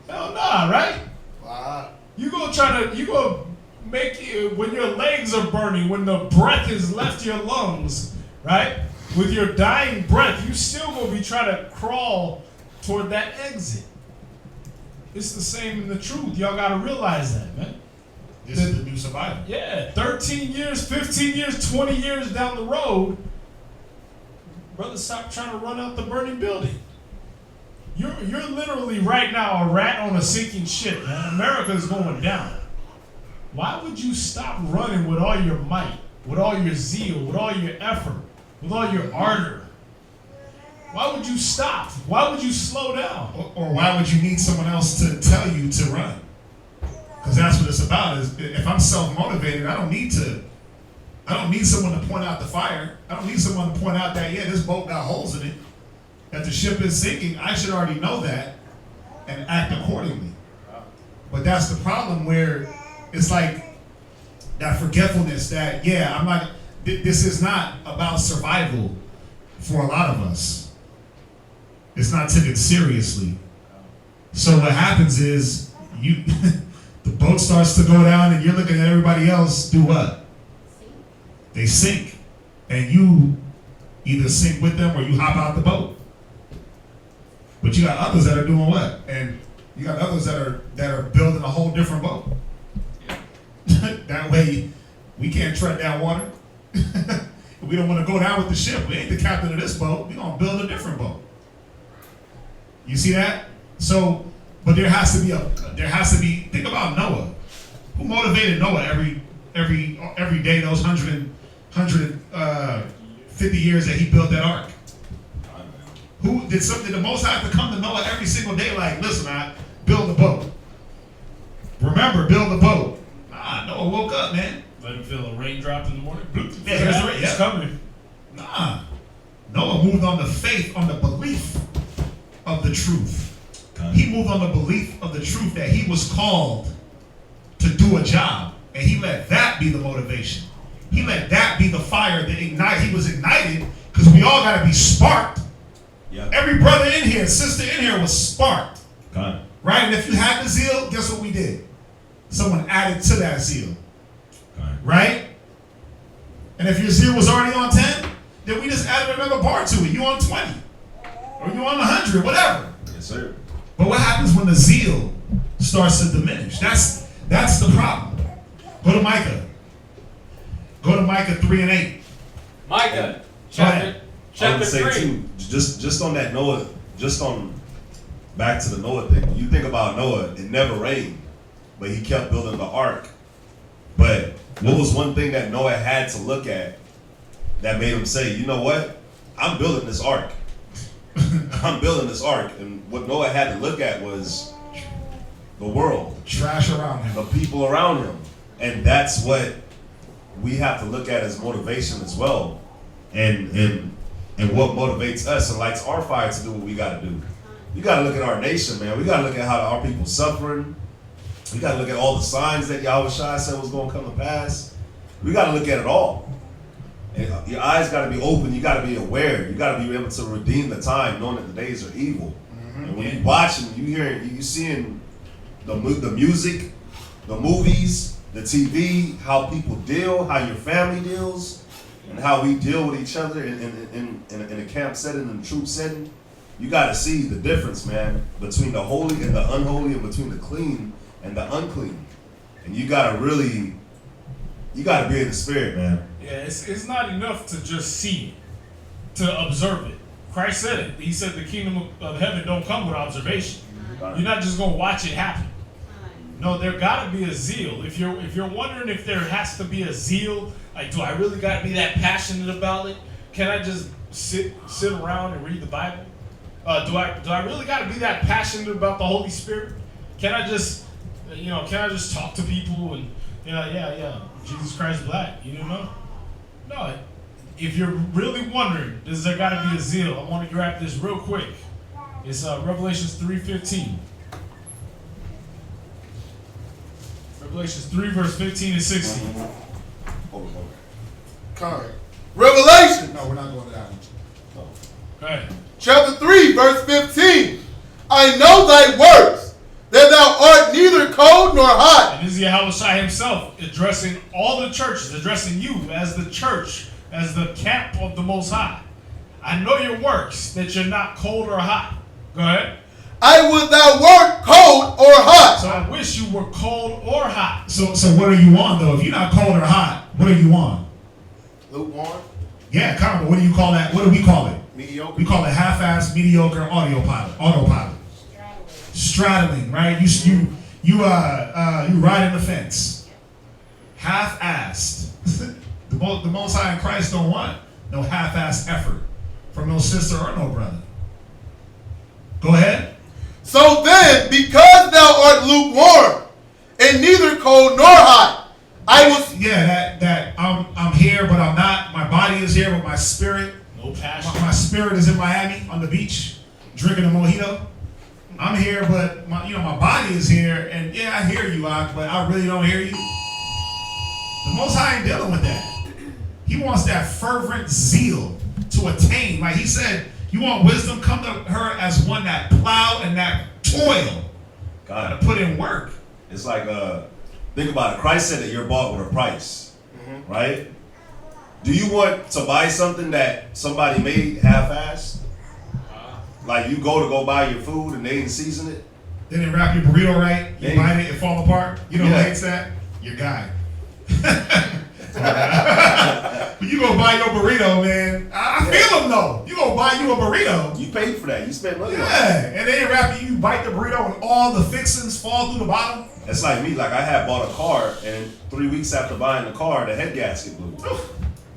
Speaker 2: Hell nah, right?
Speaker 4: Wow.
Speaker 2: You gonna make it when your legs are burning, when the breath is left your lungs, right? With your dying breath, you still gonna be trying to crawl toward that exit. It's the same in the truth. Y'all gotta realize that, man.
Speaker 3: This is the new survival.
Speaker 2: Yeah, 13 years, 15 years, 20 years down the road, brother, stop trying to run out the burning building. You're literally right now a rat on a sinking ship, man. America is going down. Why would you stop running with all your might, with all your zeal, with all your effort, with all your ardor? Why would you stop? Why would you slow down?
Speaker 3: Or why would you need someone else to tell you to run? Because that's what it's about. Is if I'm self-motivated, I don't need someone to point out the fire. I don't need someone to point out that, yeah, this boat got holes in it, that the ship is sinking. I should already know that and act accordingly. But that's the problem, where it's like that forgetfulness that, yeah, I'm not, this is not about survival for a lot of us. It's not taken seriously. So what happens is the boat starts to go down and you're looking at everybody else do what? They sink. And you either sink with them or you hop out the boat. But you got others that are doing what? And you got others that are building a whole different boat. That way we can't tread that water. We don't want to go down with the ship. We ain't the captain of this boat. We're gonna build a different boat. You see that? So, but there has to be, think about Noah. Who motivated Noah every day, those 150 years that he built that ark? Who did something? The Most High to come to Noah every single day, like, listen, build the boat. Remember, build the boat. Noah woke up, man.
Speaker 2: Let him feel a raindrop in the morning.
Speaker 3: Yeah, here's the rain.
Speaker 2: It's coming.
Speaker 3: Noah moved on the faith, on the belief of the truth. He moved on the belief of the truth that he was called to do a job. And he let that be the motivation. He let that be the fire that ignite. He was ignited because we all got to be sparked. Yeah. Every brother in here, sister in here was sparked.
Speaker 6: God.
Speaker 3: Right? And if you had the zeal, guess what we did? Someone added to that zeal.
Speaker 6: God.
Speaker 3: Right? And if your zeal was already on 10, then we just added another bar to it. You on 20. Or you on 100, whatever.
Speaker 6: Yes, sir.
Speaker 3: But what happens when the zeal starts to diminish? That's the problem. Go to Micah. Go to Micah 3:8.
Speaker 5: Micah,
Speaker 6: I
Speaker 5: chapter
Speaker 6: would say
Speaker 5: 3.
Speaker 6: too, just on that Noah, back to the Noah thing. You think about Noah, it never rained, but he kept building the ark. But what was one thing that Noah had to look at that made him say, you know what? I'm building this ark. I'm building this ark. And what Noah had to look at was the world.
Speaker 3: Trash around him.
Speaker 6: The people around him. And that's what we have to look at as motivation as well. And what motivates us and lights our fire to do what we got to do. You got to look at our nation, man. We got to look at how our people suffering. We got to look at all the signs that Yahweh Shai said was going to come to pass. We got to look at it all. And your eyes got to be open. You got to be aware. You got to be able to redeem the time, knowing that the days are evil. Mm-hmm. And when you watching, you hearing, you seeing the music, the movies, the TV, how people deal, how your family deals, and how we deal with each other in a camp setting, in a troop setting. you got to see the difference, man, between the holy and the unholy, and between the clean and the unclean. And you got to really, you got to be in the spirit, man.
Speaker 2: Yeah, it's not enough to just see it, to observe it. Christ said it. He said the kingdom of heaven don't come with observation. You're not just going to watch it happen. No, there got to be a zeal. If you're wondering if there has to be a zeal, like, do I really got to be that passionate about it? Can I just sit around and read the Bible? Do I really got to be that passionate about the Holy Spirit? Can I just talk to people and yeah, Jesus Christ black, know? No. If you're really wondering, does there got to be a zeal? I want to grab this real quick. It's Revelations 3:15. Revelations 3 verse 15 and 16.
Speaker 4: Correct. Revelation.
Speaker 3: No, we're not going to that one.
Speaker 2: Go ahead.
Speaker 4: Chapter 3, verse 15. I know thy works, that thou art neither cold nor hot.
Speaker 2: And this is Yahushua himself addressing all the churches, addressing you as the church, as the camp of the Most High. I know your works, that you're not cold or hot. Go ahead.
Speaker 4: I would thou wert cold or hot.
Speaker 2: So I wish you were cold or hot.
Speaker 3: So what are you on, though? If you're not cold or hot, what are you on?
Speaker 4: Lukewarm.
Speaker 3: Yeah, come on. What do you call that? What do we call it?
Speaker 4: Mediocre.
Speaker 3: We call it half-assed, mediocre, autopilot. Straddling, right? You riding the fence. Half-assed. the Most High in Christ don't want no half-assed effort from no sister or no brother. Go ahead.
Speaker 4: So then, because thou art lukewarm, and neither cold nor hot, I was.
Speaker 3: Yeah, that I'm here, but I'm not. My body is here, but my spirit.
Speaker 2: No passion.
Speaker 3: My spirit is in Miami on the beach, drinking a mojito. I'm here, but my body is here, and yeah, I hear you, but I really don't hear you. The Most High ain't dealing with that. He wants that fervent zeal to attain. Like he said, you want wisdom, come to her as one that plow and that toil. Gotta put in work.
Speaker 6: It's like, think about it. Christ said that you're bought with a price, right? Do you want to buy something that somebody made half-assed? Like you go buy your food and they didn't season it?
Speaker 3: They didn't wrap your burrito right. You bite it, it fall apart. You know who hates that? Your guy. But you go buy your burrito, man. I feel them though. You go buy you a burrito.
Speaker 6: You paid for that. You spent money on it.
Speaker 3: Yeah, and they didn't wrap it. You bite the burrito and all the fixings fall through the bottom.
Speaker 6: It's like me. Like I had bought a car, and 3 weeks after buying the car, the head gasket blew.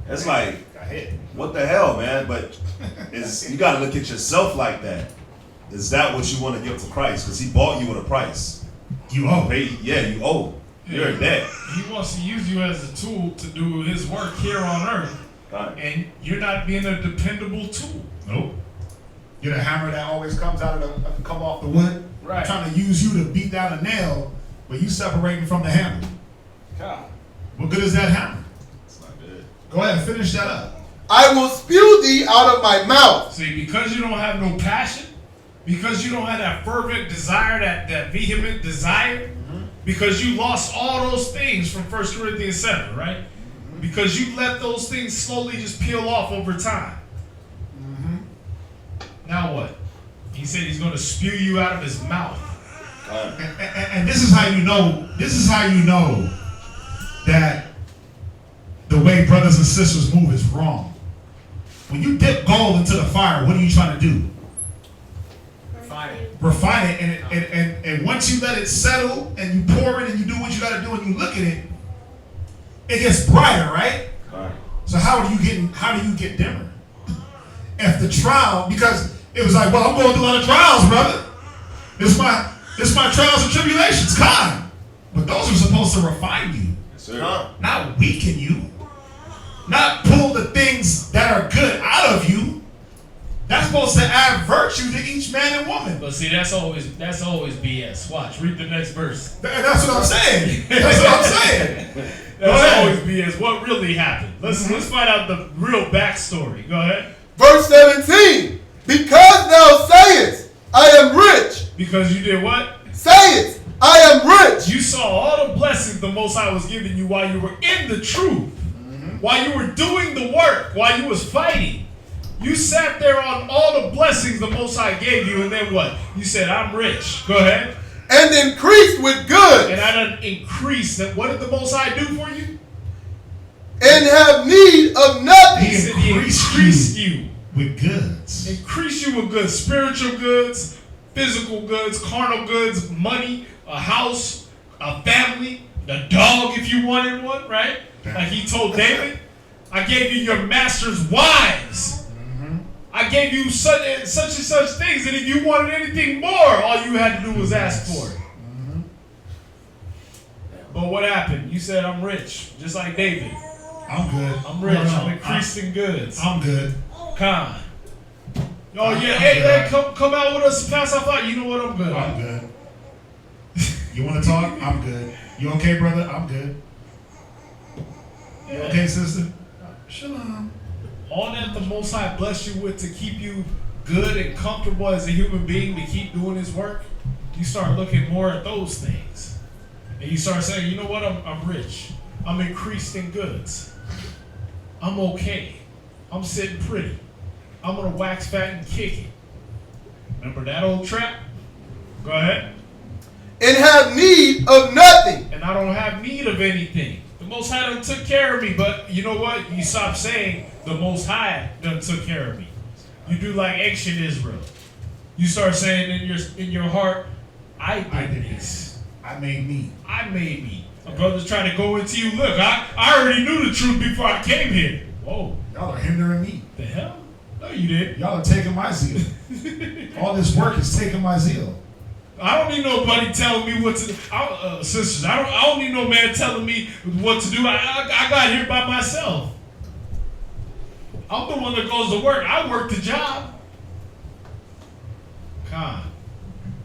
Speaker 6: It's like, what the hell, man? But you got to look at yourself like that. Is that what you want to give to Christ? Because he bought you with a price.
Speaker 3: You owe.
Speaker 6: You owe. You're in debt.
Speaker 2: He wants to use you as a tool to do his work here on earth.
Speaker 6: Right.
Speaker 2: And you're not being a dependable tool.
Speaker 3: Nope. You're the hammer that always comes out of come off the wood.
Speaker 2: Right.
Speaker 3: Trying to use you to beat down a nail, but you separating from the hammer.
Speaker 2: God.
Speaker 3: What good is that hammer?
Speaker 6: It's not good.
Speaker 3: Go ahead and finish that up.
Speaker 4: I will spew thee out of my mouth.
Speaker 2: See, because you don't have no passion, because you don't have that fervent desire, that vehement desire, because you lost all those things from 1 Corinthians 7, right? Because you let those things slowly just peel off over time. Now what? He said he's going to spew you out of his mouth.
Speaker 3: And this is how you know. This is how you know that the way brothers and sisters move is wrong. When you dip gold into the fire, what are you trying to do? Refine it, and once you let it settle and you pour it and you do what you got to do and you look at it, it gets brighter, right? So how do you get dimmer? If the trial, because it was like, well, I'm going through a lot of trials, brother. It's my trials and tribulations, kind. But those are supposed to refine you, not weaken you, not pull the things that are good out of you. That's supposed to add virtue to each man and woman.
Speaker 2: But see, that's always BS. Watch, read the next verse.
Speaker 3: That's what I'm saying. That's what I'm saying.
Speaker 2: That's always BS. What really happened? Let's find out the real backstory. Go ahead.
Speaker 4: Verse 17. Because thou sayest, I am rich.
Speaker 2: Because you did what?
Speaker 4: Sayest, I am rich.
Speaker 2: You saw all the blessings the Most High was giving you while you were in the truth, while you were doing the work, while you was fighting. You sat there on all the blessings the Most High gave you, and then what? You said, I'm rich. Go ahead.
Speaker 4: And increased with goods.
Speaker 2: And I done increased. What did the Most High do for you?
Speaker 4: And have need of nothing.
Speaker 2: He said he increased you
Speaker 3: with goods.
Speaker 2: Increase you with goods. Spiritual goods, physical goods, carnal goods, money, a house, a family, a dog if you wanted one, right? Like he told David, I gave you your master's wives. I gave you such and such things, and if you wanted anything more, all you had to do was ask for it. But what happened? You said, I'm rich, just like David.
Speaker 3: I'm good.
Speaker 2: I'm rich. I'm increasing goods.
Speaker 3: I'm good.
Speaker 2: Con. Oh yeah, hey, come out with us, pass our fight. You know what? I'm good.
Speaker 3: I'm good. You want to talk? I'm good. You okay, brother? I'm good. You okay, sister? Shalom.
Speaker 2: All that the Most High bless you with to keep you good and comfortable as a human being to keep doing His work, you start looking more at those things. And you start saying, you know what, I'm rich. I'm increased in goods. I'm okay. I'm sitting pretty. I'm going to wax fat and kick it. Remember that old trap? Go ahead.
Speaker 4: And have need of nothing.
Speaker 2: And I don't have need of anything. The Most High done took care of me, but you know what? You stop saying the Most High done took care of me. You do like ancient Israel. You start saying in your heart, I did this.
Speaker 3: I made me.
Speaker 2: I made me. A brother's trying to go into you. Look, I already knew the truth before I came here. Whoa.
Speaker 3: Y'all are hindering me.
Speaker 2: The hell? No, you didn't.
Speaker 3: Y'all are taking my zeal. All this work is taking my zeal.
Speaker 2: I don't need nobody telling me what to do. Sisters, I don't need no man telling me what to do. I got here by myself. I'm the one that goes to work. I work the job. Con.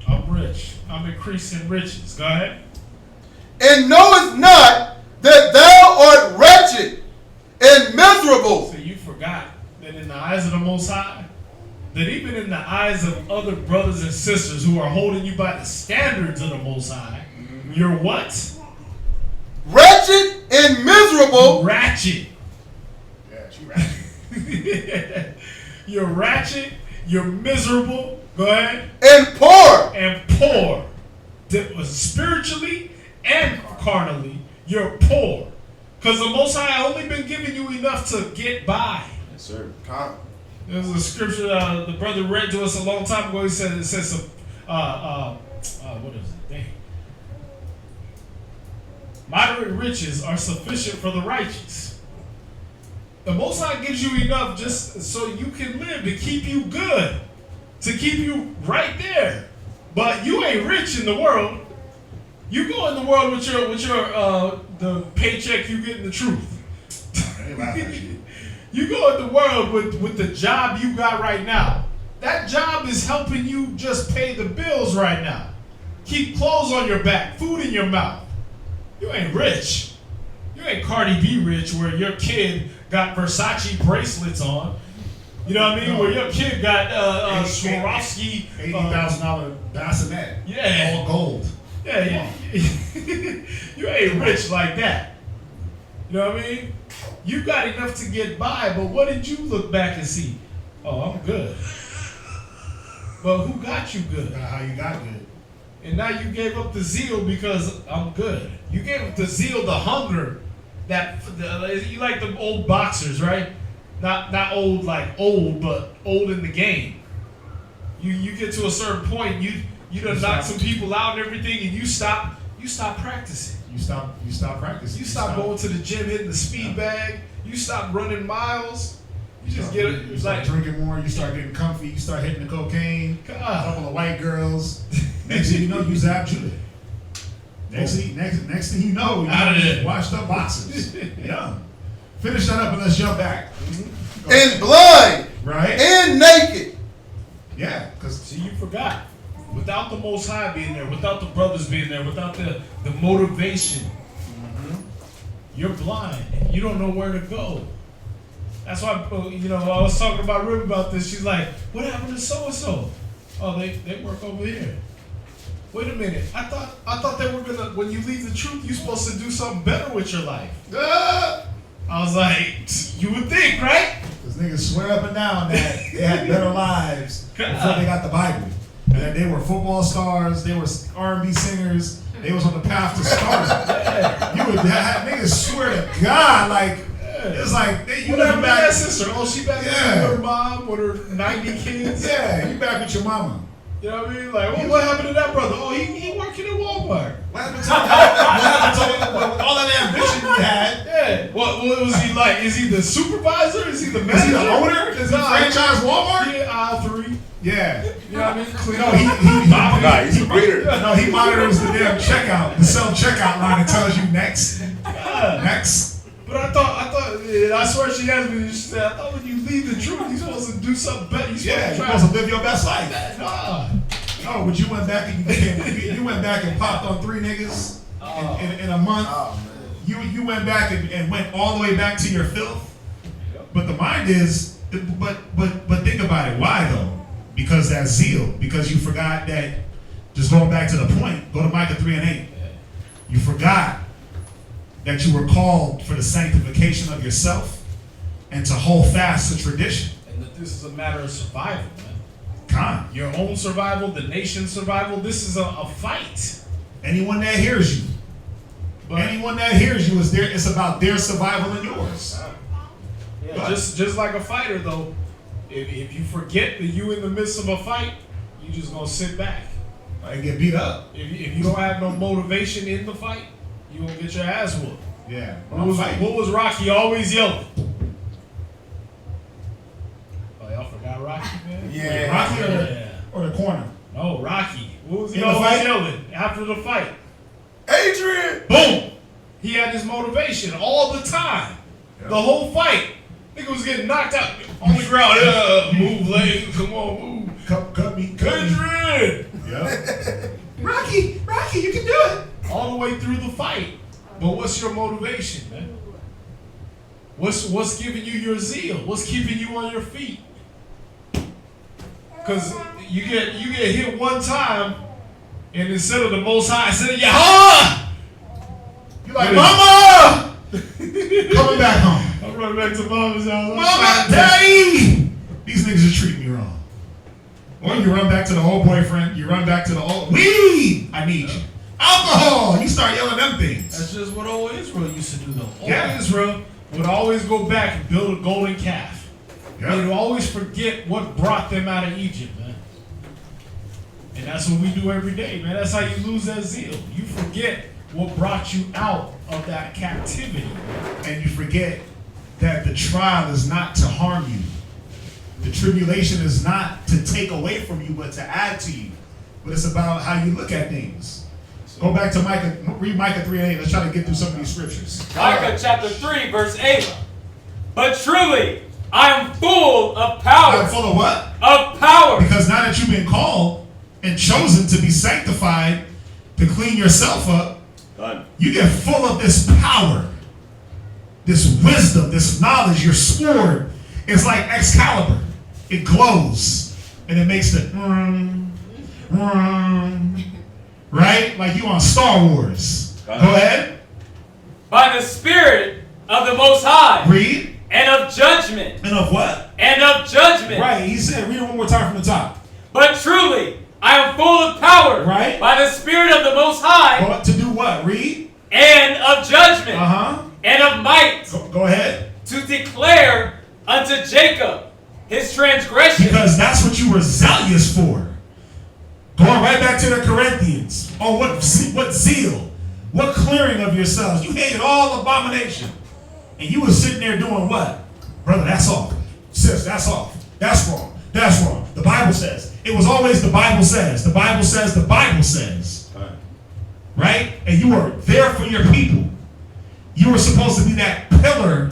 Speaker 2: I'm rich. I'm increasing riches. Go ahead.
Speaker 4: And knowest not that thou art wretched and miserable.
Speaker 2: So you forgot that in the eyes of the Most High, that even in the eyes of other brothers and sisters who are holding you by the standards of the Most High, you're what?
Speaker 4: Wretched and miserable.
Speaker 2: Ratchet.
Speaker 3: Yeah, she ratchet.
Speaker 2: You're ratchet. You're miserable. Go ahead.
Speaker 4: And poor.
Speaker 2: And poor. Spiritually and carnally, you're poor. Because the Most High only been giving you enough to get by.
Speaker 6: Yes, sir.
Speaker 2: There's a scripture the brother read to us a long time ago. He said, what is it? Dang. Moderate riches are sufficient for the righteous. The Most High gives you enough just so you can live, to keep you good, to keep you right there. But you ain't rich in the world. You go in the world with your the paycheck you get in the truth. You go in the world with the job you got right now. That job is helping you just pay the bills right now. Keep clothes on your back, food in your mouth. You ain't rich. You ain't Cardi B rich where your kid got Versace bracelets on. You know what I mean? No. Where your kid got Swarovski
Speaker 3: $80,000 bassinet.
Speaker 2: Yeah.
Speaker 3: All gold.
Speaker 2: Yeah. You ain't rich like that. You know what I mean? You got enough to get by, but what did you look back and see? Oh, I'm good. But who got you good?
Speaker 3: How you got good.
Speaker 2: And now you gave up the zeal because I'm good. You gave up the zeal, the hunger. You like the old boxers, right? Not old like old, but old in the game. You get to a certain point, you done knocked some people out and everything, and you stop practicing.
Speaker 3: You stop practicing.
Speaker 2: You stop going to the gym, hitting the speed bag. You stop running miles. You just get it.
Speaker 3: You start drinking more. You start getting comfy. You start hitting the cocaine. A couple of white girls. Next thing you know, you zap Judah. Next thing you know, you washed up boxers. Yeah. Finish that up and let's jump back.
Speaker 4: And blind.
Speaker 3: Right.
Speaker 4: And naked.
Speaker 3: Yeah.
Speaker 2: See, you forgot. Without the Most High being there, without the brothers being there, without the motivation, you're blind. You don't know where to go. That's why, I was talking about Rib about this. She's like, what happened to so-and-so? Oh, they work over here. Wait a minute. I thought they were going to, when you leave the truth, you're supposed to do something better with your life. I was like, you would think, right?
Speaker 3: These niggas swear up and down that they had better lives before they got the Bible. And that they were football stars, they were R&B singers, they was on the path to stardom. You would have niggas swear to God, like, it's like, you
Speaker 2: never
Speaker 3: never
Speaker 2: met
Speaker 3: back.
Speaker 2: that sister. Oh, she back with her mom with her 90 kids.
Speaker 3: Yeah, you back with your mama.
Speaker 2: You know what I mean? Like, what happened to that brother? Oh, he working at Walmart.
Speaker 3: What happened to all that ambition you had?
Speaker 2: Yeah. What was he like? Is he the supervisor? Is he the manager?
Speaker 3: Is he the owner? Is he franchise Walmart?
Speaker 2: Yeah, aisle 3.
Speaker 3: Yeah.
Speaker 2: You know what I mean? Clean
Speaker 3: No,
Speaker 6: He's a breeder.
Speaker 3: No, he monitors the damn checkout, the self-checkout line that tells you next. Next.
Speaker 2: But I thought, and I swear she asked me, she said, I thought when you leave the truth, you're supposed to do something better. You're
Speaker 3: supposed to live your best life.
Speaker 2: Nah.
Speaker 3: No, but you went back and you went back and popped on 3 niggas in a month.
Speaker 7: Oh, man.
Speaker 3: You went back and went all the way back to your filth. But the mind is, but think about it. Why though? Because that zeal. Because you forgot that. Just going back to the point. Go to Micah 3:8. You forgot that you were called for the sanctification of yourself and to hold fast to tradition.
Speaker 2: And that this is a matter of survival, man.
Speaker 3: Con.
Speaker 2: Your own survival, the nation's survival. This is a fight.
Speaker 3: Anyone that hears you, is there. It's about their survival and yours.
Speaker 2: Yeah, just like a fighter, though. If you forget that you in the midst of a fight, you just gonna sit back.
Speaker 3: And get beat up.
Speaker 2: If you don't have no motivation in the fight, you gonna get your ass whooped.
Speaker 3: Yeah.
Speaker 2: What was Rocky always yelling? Oh, y'all forgot Rocky, man?
Speaker 7: Yeah.
Speaker 3: Rocky or the corner?
Speaker 2: No, Rocky. What was he
Speaker 3: In the
Speaker 2: always
Speaker 3: fight?
Speaker 2: yelling after the fight?
Speaker 7: Adrian!
Speaker 2: Boom! He had his motivation all the time.
Speaker 3: Yeah.
Speaker 2: The whole fight. Nigga was getting knocked out on the ground. Move legs, come on, move.
Speaker 3: Cut me.
Speaker 2: Adrian!
Speaker 3: Yeah. Rocky, you can do it.
Speaker 2: All the way through the fight. But what's your motivation, man? What's giving you your zeal? What's keeping you on your feet? Because you get hit one time, and instead of the Most High, instead of Yahweh,
Speaker 3: You like, Mama! Coming back home.
Speaker 2: I'm running back to Mama's house.
Speaker 3: Mama, Daddy! These niggas are treating me wrong. Or you run back to the old boyfriend, you run back to the old weed. I need you. Alcohol. You start yelling them things.
Speaker 2: That's just what old Israel used to do, though. Old
Speaker 3: Yeah.
Speaker 2: Israel would always go back and build a golden calf.
Speaker 3: Yeah.
Speaker 2: They'd always forget what brought them out of Egypt, man. And that's what we do every day, man. That's how you lose that zeal. You forget what brought you out of that captivity.
Speaker 3: And you forget that the trial is not to harm you. The tribulation is not to take away from you, but to add to you. But it's about how you look at things. Go back to Micah, read Micah 3:8. Let's try to get through some of these scriptures.
Speaker 5: Micah chapter 3, verse 8. But truly, I am full of power.
Speaker 3: I'm full of what?
Speaker 5: Of power.
Speaker 3: Because now that you've been called and chosen to be sanctified, to clean yourself up, you get full of this power, this wisdom, this knowledge. Your sword is like Excalibur. It glows and it makes the right? Like you on Star Wars. Go ahead.
Speaker 5: By the Spirit of the Most High.
Speaker 3: Read.
Speaker 5: And of judgment.
Speaker 3: And of what?
Speaker 5: And of judgment.
Speaker 3: Right. He said, read it one more time from the top.
Speaker 5: But truly, I am full of power.
Speaker 3: Right.
Speaker 5: By the Spirit of the Most High.
Speaker 3: But to do what? Read.
Speaker 5: And of judgment.
Speaker 3: Uh-huh.
Speaker 5: And of might.
Speaker 3: Go ahead.
Speaker 5: To declare unto Jacob his transgression.
Speaker 3: Because that's what you were zealous for. Going right back to the Corinthians. Oh, what zeal. What clearing of yourselves. You hated all abomination. And you were sitting there doing what? Brother, that's off. Sis, that's off. That's wrong. That's wrong. The Bible says. It was always the Bible says. The Bible says. The Bible says. Right? And you were there for your people. You were supposed to be that pillar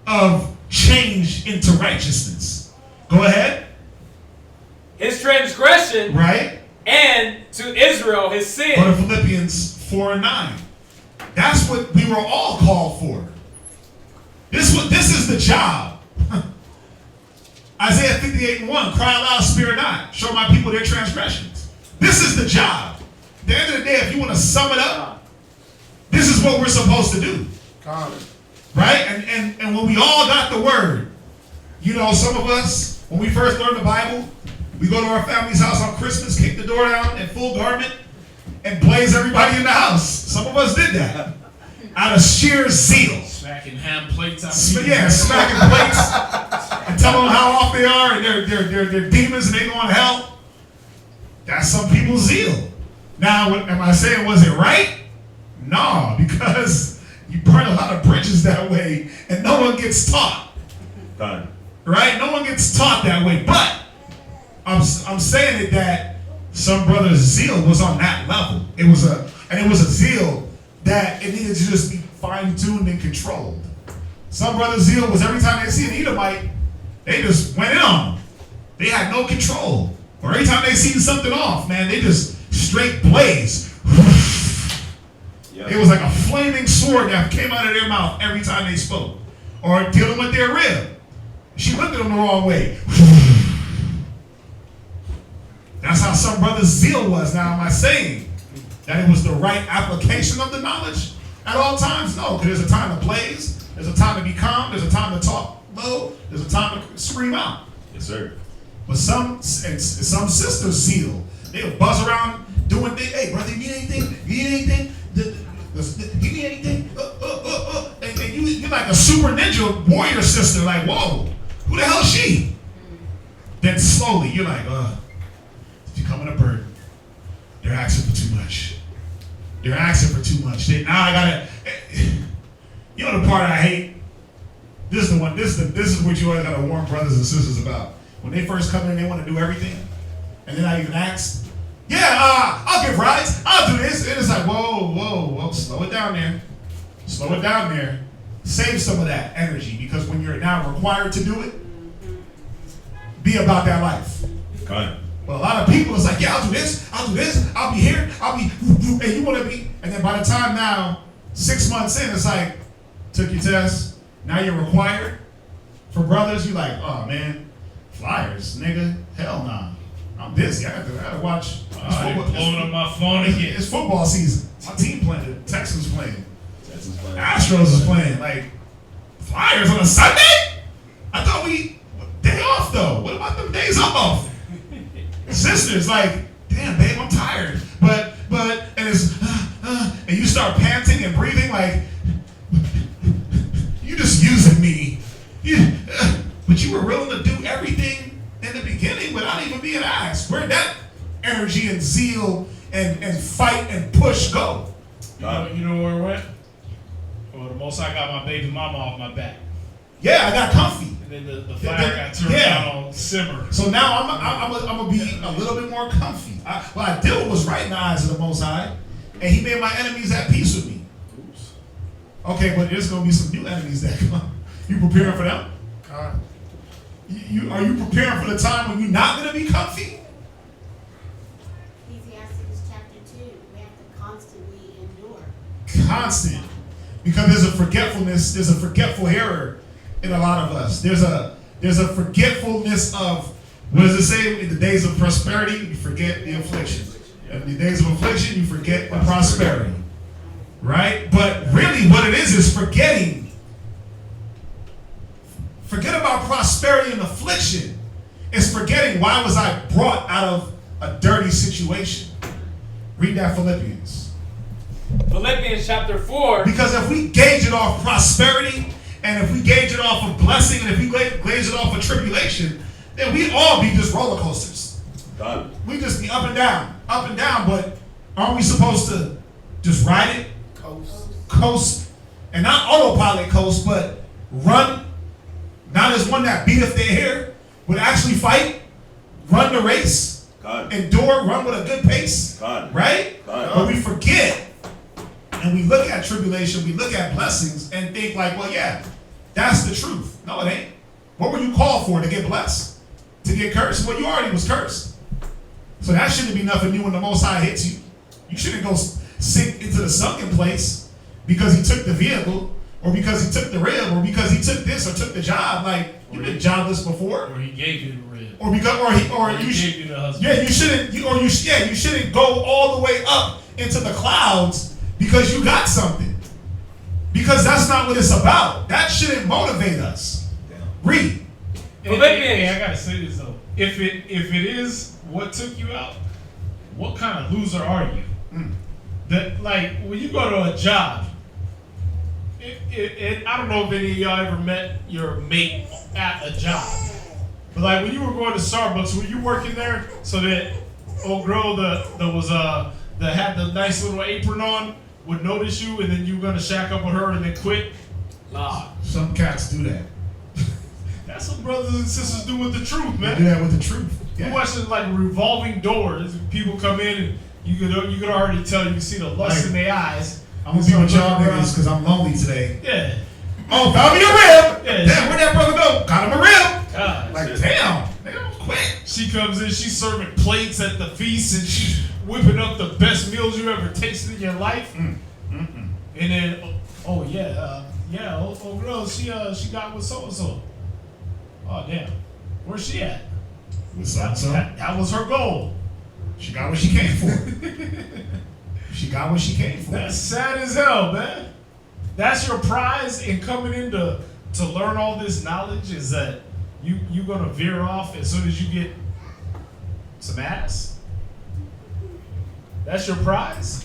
Speaker 3: of change into righteousness. Go ahead.
Speaker 5: His transgression.
Speaker 3: Right?
Speaker 5: And to Israel his sin.
Speaker 3: Go to Philippians 4:9. That's what we were all called for. This is the job. Isaiah 58:1. Cry aloud, spare not. Show my people their transgressions. This is the job. At the end of the day, if you want to sum it up, this is what we're supposed to do.
Speaker 7: Common.
Speaker 3: Right? And when we all got the word, You know, some of us, when we first learned the Bible, we go to our family's house on Christmas, kick the door down in full garment, and blaze everybody in the house. Some of us did that out of sheer zeal.
Speaker 2: Smacking ham plates out.
Speaker 3: Smacking plates and telling them how off they are and they're demons and they going to hell. That's some people's zeal. Now, am I saying was it right? No, because you burn a lot of bridges that way and no one gets taught.
Speaker 6: Done.
Speaker 3: Right? No one gets taught that way. But I'm saying it that some brother's zeal was on that level. It was a zeal that it needed to just be fine-tuned and controlled. Some brother's zeal was every time they see an Edomite, they just went in on them. They had no control. Or every time they seen something off, man, they just straight blaze. Yep. It was like a flaming sword that came out of their mouth every time they spoke. Or dealing with their rib. She looked at them the wrong way. That's how some brother's zeal was. Now, am I saying that it was the right application of the knowledge at all times? No, because there's a time to blaze, there's a time to be calm, there's a time to talk low, there's a time to scream out.
Speaker 6: Yes, sir.
Speaker 3: But some sisters' zeal, they'll buzz around doing things. Hey, brother, you need anything? You need anything? You need anything? And you're like a super ninja warrior sister. Like, whoa, who the hell is she? Then slowly, you're like, it's becoming a burden. They're asking for too much. They're asking for too much. Now I gotta. You know the part I hate. This is the one. This is what you always gotta warn brothers and sisters about. When they first come in, they want to do everything, and then I even ask, I'll give rides, I'll do this, and it's like, whoa, slow it down there, save some of that energy, because when you're now required to do it, be about that life.
Speaker 6: Okay.
Speaker 3: But a lot of people, it's like, I'll do this, I'll be here, and you want to be, and then by the time now, 6 months in, it's like, took your test, now you're required. For brothers, you're like, oh man, Flyers, nigga, hell nah. I'm busy. I gotta watch.
Speaker 2: I'm blowing up my phone again.
Speaker 3: It's football season. My team playing. The Texans playing. Astros is playing. Like, Flyers on a Sunday? I thought day off though. What about them days off? Sisters, like, damn, babe, I'm tired. But, and it's, and you start panting and breathing like, you just using me. But you were willing to do everything in the beginning without even being asked. Where'd that energy and zeal and fight and push go?
Speaker 2: You know where it went? Well, the most I got my baby mama off my back.
Speaker 3: Yeah, I got comfy.
Speaker 2: And then the fire got turned down on simmer.
Speaker 3: So now I'm gonna be a little bit more comfy. What I did was right in the eyes of the Most High, and He made my enemies at peace with me. Oops. Okay, but there's gonna be some new enemies that come. You preparing for them? Are you preparing for the time when you're not going to be comfy?
Speaker 8: Ecclesiastes chapter 2, we have to constantly endure.
Speaker 3: Constant. Because there's a forgetful error in a lot of us. There's a forgetfulness of, what does it say? In the days of prosperity, you forget the affliction. In the days of affliction, you forget the prosperity. Right? But really what it is forgetting. Forget about prosperity and affliction. It's forgetting, why was I brought out of a dirty situation? Read that Philippians.
Speaker 5: Philippians chapter 4.
Speaker 3: Because if we gauge it off prosperity, and if we gauge it off of blessing, and if we gauge it off of tribulation, then we'd all be just roller coasters.
Speaker 6: Done.
Speaker 3: We just be up and down, but aren't we supposed to just ride it? Coast. And not autopilot coast, but run. Not as one that beat up their hair, but actually fight, run the race, endure, run with a good pace, right? But we forget, and we look at tribulation, we look at blessings, and think like, well, yeah, that's the truth. No, it ain't. What were you called for? To get blessed? To get cursed? Well, you already was cursed. So that shouldn't be nothing new when the Most High hits you. You shouldn't go sink into the sunken place because He took the vehicle, or because He took the rib, or because He took this or took the job. Like, you've been jobless before.
Speaker 2: Or He gave you the rib.
Speaker 3: Or because, or
Speaker 2: He gave you the husband.
Speaker 3: Yeah, you shouldn't go all the way up into the clouds because you got something. Because that's not what it's about. That shouldn't motivate us. Read.
Speaker 2: Hey, I gotta say this though. If it is what took you out, what kind of loser are you? That like when you go to a job, I don't know if any of y'all ever met your mate at a job, but like when you were going to Starbucks, were you working there so that old girl that had the nice little apron on would notice you, and then you were gonna shack up with her and then quit? Nah.
Speaker 3: Some cats do that.
Speaker 2: That's what brothers and sisters do with the truth, man.
Speaker 3: They do that with the truth.
Speaker 2: You
Speaker 3: Yeah.
Speaker 2: watch it like revolving doors. People come in and you could already tell. You can see the lust in their eyes.
Speaker 3: I'm gonna be with y'all niggas because I'm lonely today.
Speaker 2: Yeah.
Speaker 3: Oh, found me a rib.
Speaker 2: Yeah.
Speaker 3: Damn, where'd that brother go? Got him a rib.
Speaker 2: God.
Speaker 3: Like, damn, nigga, quick.
Speaker 2: She comes in. She's serving plates at the feast, and she's whipping up the best meals you ever tasted in your life. And then, oh yeah, old girl, she got with so and so. Oh damn, where's she at?
Speaker 3: With so-and-so.
Speaker 2: That was her goal.
Speaker 3: She got what she came for. She got what she came for.
Speaker 2: That's sad as hell, man. That's your prize in coming in to learn all this knowledge, is that you gonna veer off as soon as you get some ass? That's your prize?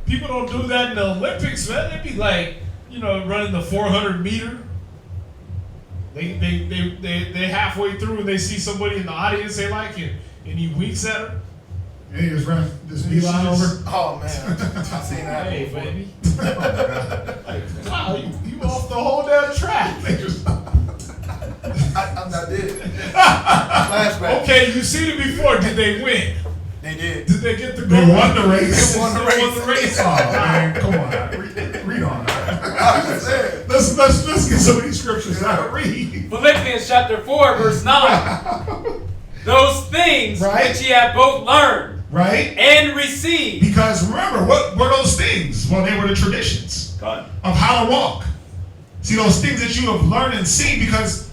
Speaker 2: People don't do that in the Olympics, man. They be like, running the 400 meter. They halfway through and they see somebody in the audience they like it, and he winks at her.
Speaker 3: Yeah, he was running this beeline over.
Speaker 4: Oh man, I've seen that
Speaker 2: Hey,
Speaker 4: before.
Speaker 2: baby. Like, wow, you off the whole damn track.
Speaker 4: I did. Flashback.
Speaker 2: Okay, you seen it before. Did they win?
Speaker 4: They did.
Speaker 2: Did they get the
Speaker 3: They
Speaker 2: gold?
Speaker 3: won the race.
Speaker 4: They won the
Speaker 2: They won the race.
Speaker 3: Oh man, come on. Read on.
Speaker 4: I just said.
Speaker 3: Let's get some of these scriptures out. Read.
Speaker 5: Philippians chapter 4, verse 9. Those things
Speaker 3: Right.
Speaker 5: which ye have both learned
Speaker 3: Right?
Speaker 5: and received.
Speaker 3: Because remember, what were those things? Well, they were the traditions
Speaker 6: God.
Speaker 3: of how to walk. See, those things that you have learned and seen because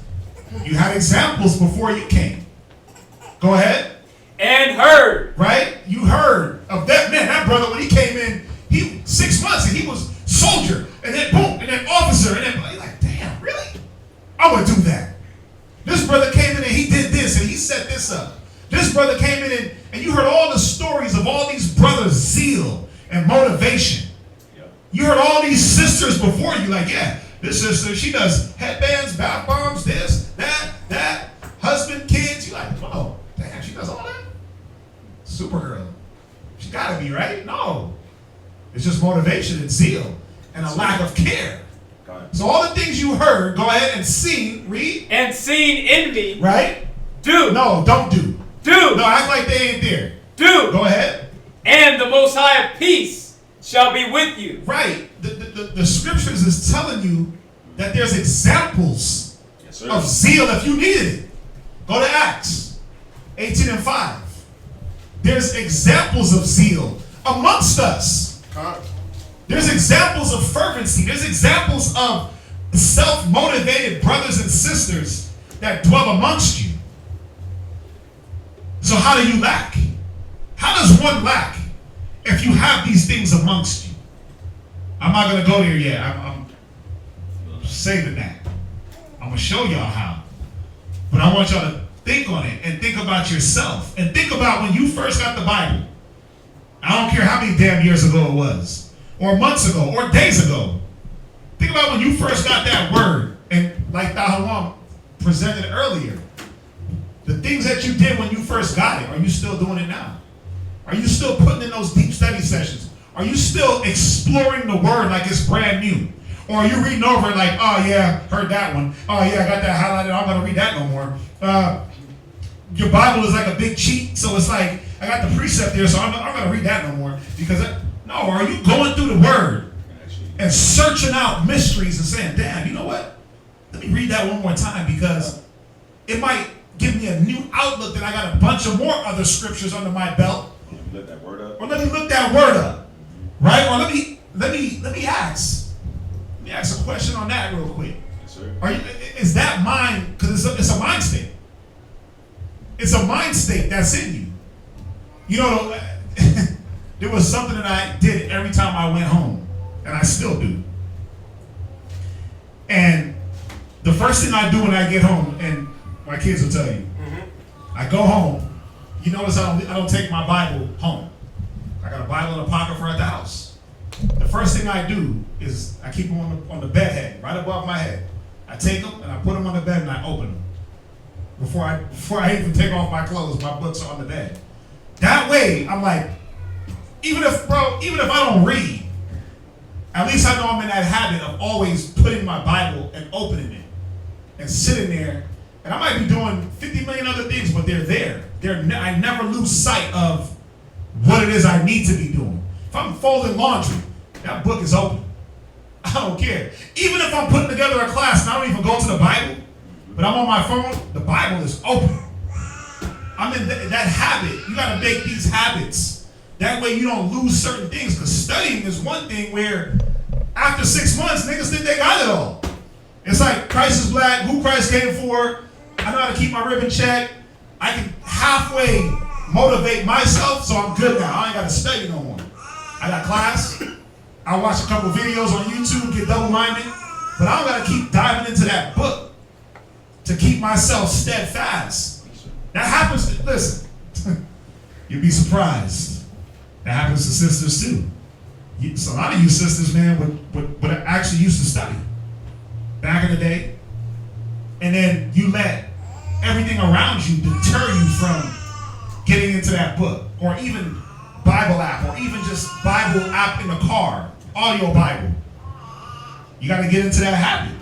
Speaker 3: you had examples before you came. Go ahead.
Speaker 5: And heard.
Speaker 3: Right? You heard of that man, that brother, when he came in, he 6 months and he was soldier, and then boom, and then officer, and then you're like, damn, really? I would do that. This brother came in and he did this and he set this up. This brother came in and you heard all the stories of all these brothers' zeal and motivation.
Speaker 6: Yep.
Speaker 3: You heard all these sisters before you, like, yeah, this sister, she does headbands, bath bombs, this, that, husband, kids. You're like, oh, damn, she does all that? Supergirl. She gotta be, right? No. It's just motivation and zeal and a lack of care.
Speaker 6: God.
Speaker 3: So all the things you heard, go ahead and seen, read,
Speaker 5: And seen in me.
Speaker 3: right?
Speaker 5: Do.
Speaker 3: No, don't do.
Speaker 5: Do.
Speaker 3: No, act like they ain't there.
Speaker 5: Do.
Speaker 3: Go ahead.
Speaker 5: And the Most High of peace shall be with you.
Speaker 3: Right. The scriptures is telling you that there's examples
Speaker 6: Yes, sir.
Speaker 3: of zeal if you needed it. Go to Acts 18:5. There's examples of zeal amongst us. There's examples of fervency. There's examples of self-motivated brothers and sisters that dwell amongst you. So how do you lack? How does one lack if you have these things amongst you? I'm not going to go there yet. I'm saving that. I'm going to show y'all how. But I want y'all to think on it and think about yourself. And think about when you first got the Bible. I don't care how many damn years ago it was, or months ago, or days ago. Think about when you first got that word. And like Dahalam presented earlier, the things that you did when you first got it, are you still doing it now? Are you still putting in those deep study sessions? Are you still exploring the word like it's brand new? Or are you reading over it like, oh yeah, heard that one. Oh yeah, I got that highlighted. I'm going to read that no more. Your Bible is like a big cheat. So it's like, I got the precept there, so I'm going to read that no more. Because, no, are you going through the word and searching out mysteries and saying, damn, you know what? Let me read that one more time because it might give me a new outlook that I got a bunch of more other scriptures under my belt.
Speaker 6: Look that word up.
Speaker 3: Or let me look that word up. Right? Or let me ask. Let me ask a question on that real quick.
Speaker 6: Yes, sir.
Speaker 3: Is that mind, because it's a mind state. It's a mind state that's in you. You know, there was something that I did every time I went home, and I still do. And The first thing I do when I get home, and my kids will tell you, I go home. You notice I don't take my Bible home. I got a Bible in a pocket for at the house. The first thing I do is I keep them on the bed head, right above my head. I take them and I put them on the bed and I open them. Before I even take off my clothes, my books are on the bed. That way, I'm like, even if I don't read, at least I know I'm in that habit of always putting my Bible and opening it and sitting there. And I might be doing 50 million other things, but they're there. I never lose sight of what it is I need to be doing. If I'm folding laundry, that book is open. I don't care. Even if I'm putting together a class and I don't even go to the Bible, but I'm on my phone, the Bible is open. I'm in that habit. You got to make these habits. That way you don't lose certain things. Because studying is one thing where after 6 months, niggas think they got it all. It's like Christ is black, who Christ came for. I know how to keep my ribbon checked. I can halfway motivate myself, so I'm good now. I ain't got to study no more. I got class. I watch a couple videos on YouTube, get double-minded. But I don't got to keep diving into that book to keep myself steadfast. That happens, listen, you'd be surprised. That happens to sisters too. So a lot of you sisters, man, would actually used to study back in the day. And then you let everything around you deter you from getting into that book, or even Bible app, or even just Bible app in the car, audio Bible. You got to get into that habit.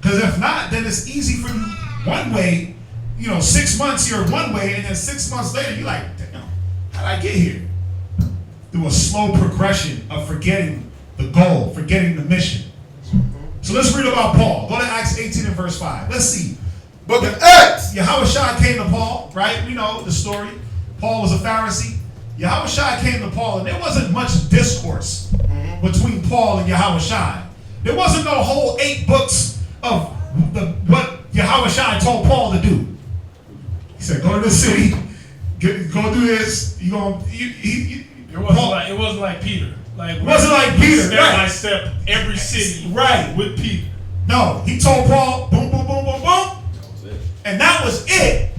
Speaker 3: Because if not, then it's easy for you one way, 6 months you're one way, and then 6 months later you're like, damn, how'd I get here? Through a slow progression of forgetting the goal, forgetting the mission. So let's read about Paul. Go to Acts 18 and verse 5. Let's see.
Speaker 4: Book of Acts.
Speaker 3: Yahushua came to Paul, right? We know the story. Paul was a Pharisee. Yahushua came to Paul, and there wasn't much discourse between Paul and Yahushua. There wasn't no whole 8 books of what Yahushua told Paul to do. He said, go to this city, go do this.
Speaker 2: It wasn't like Peter.
Speaker 3: It wasn't like Peter.
Speaker 2: Step
Speaker 3: right.
Speaker 2: by step, every city
Speaker 3: right.
Speaker 2: with Peter.
Speaker 3: No, he told Paul, boom, boom, boom, boom, boom. And that was it.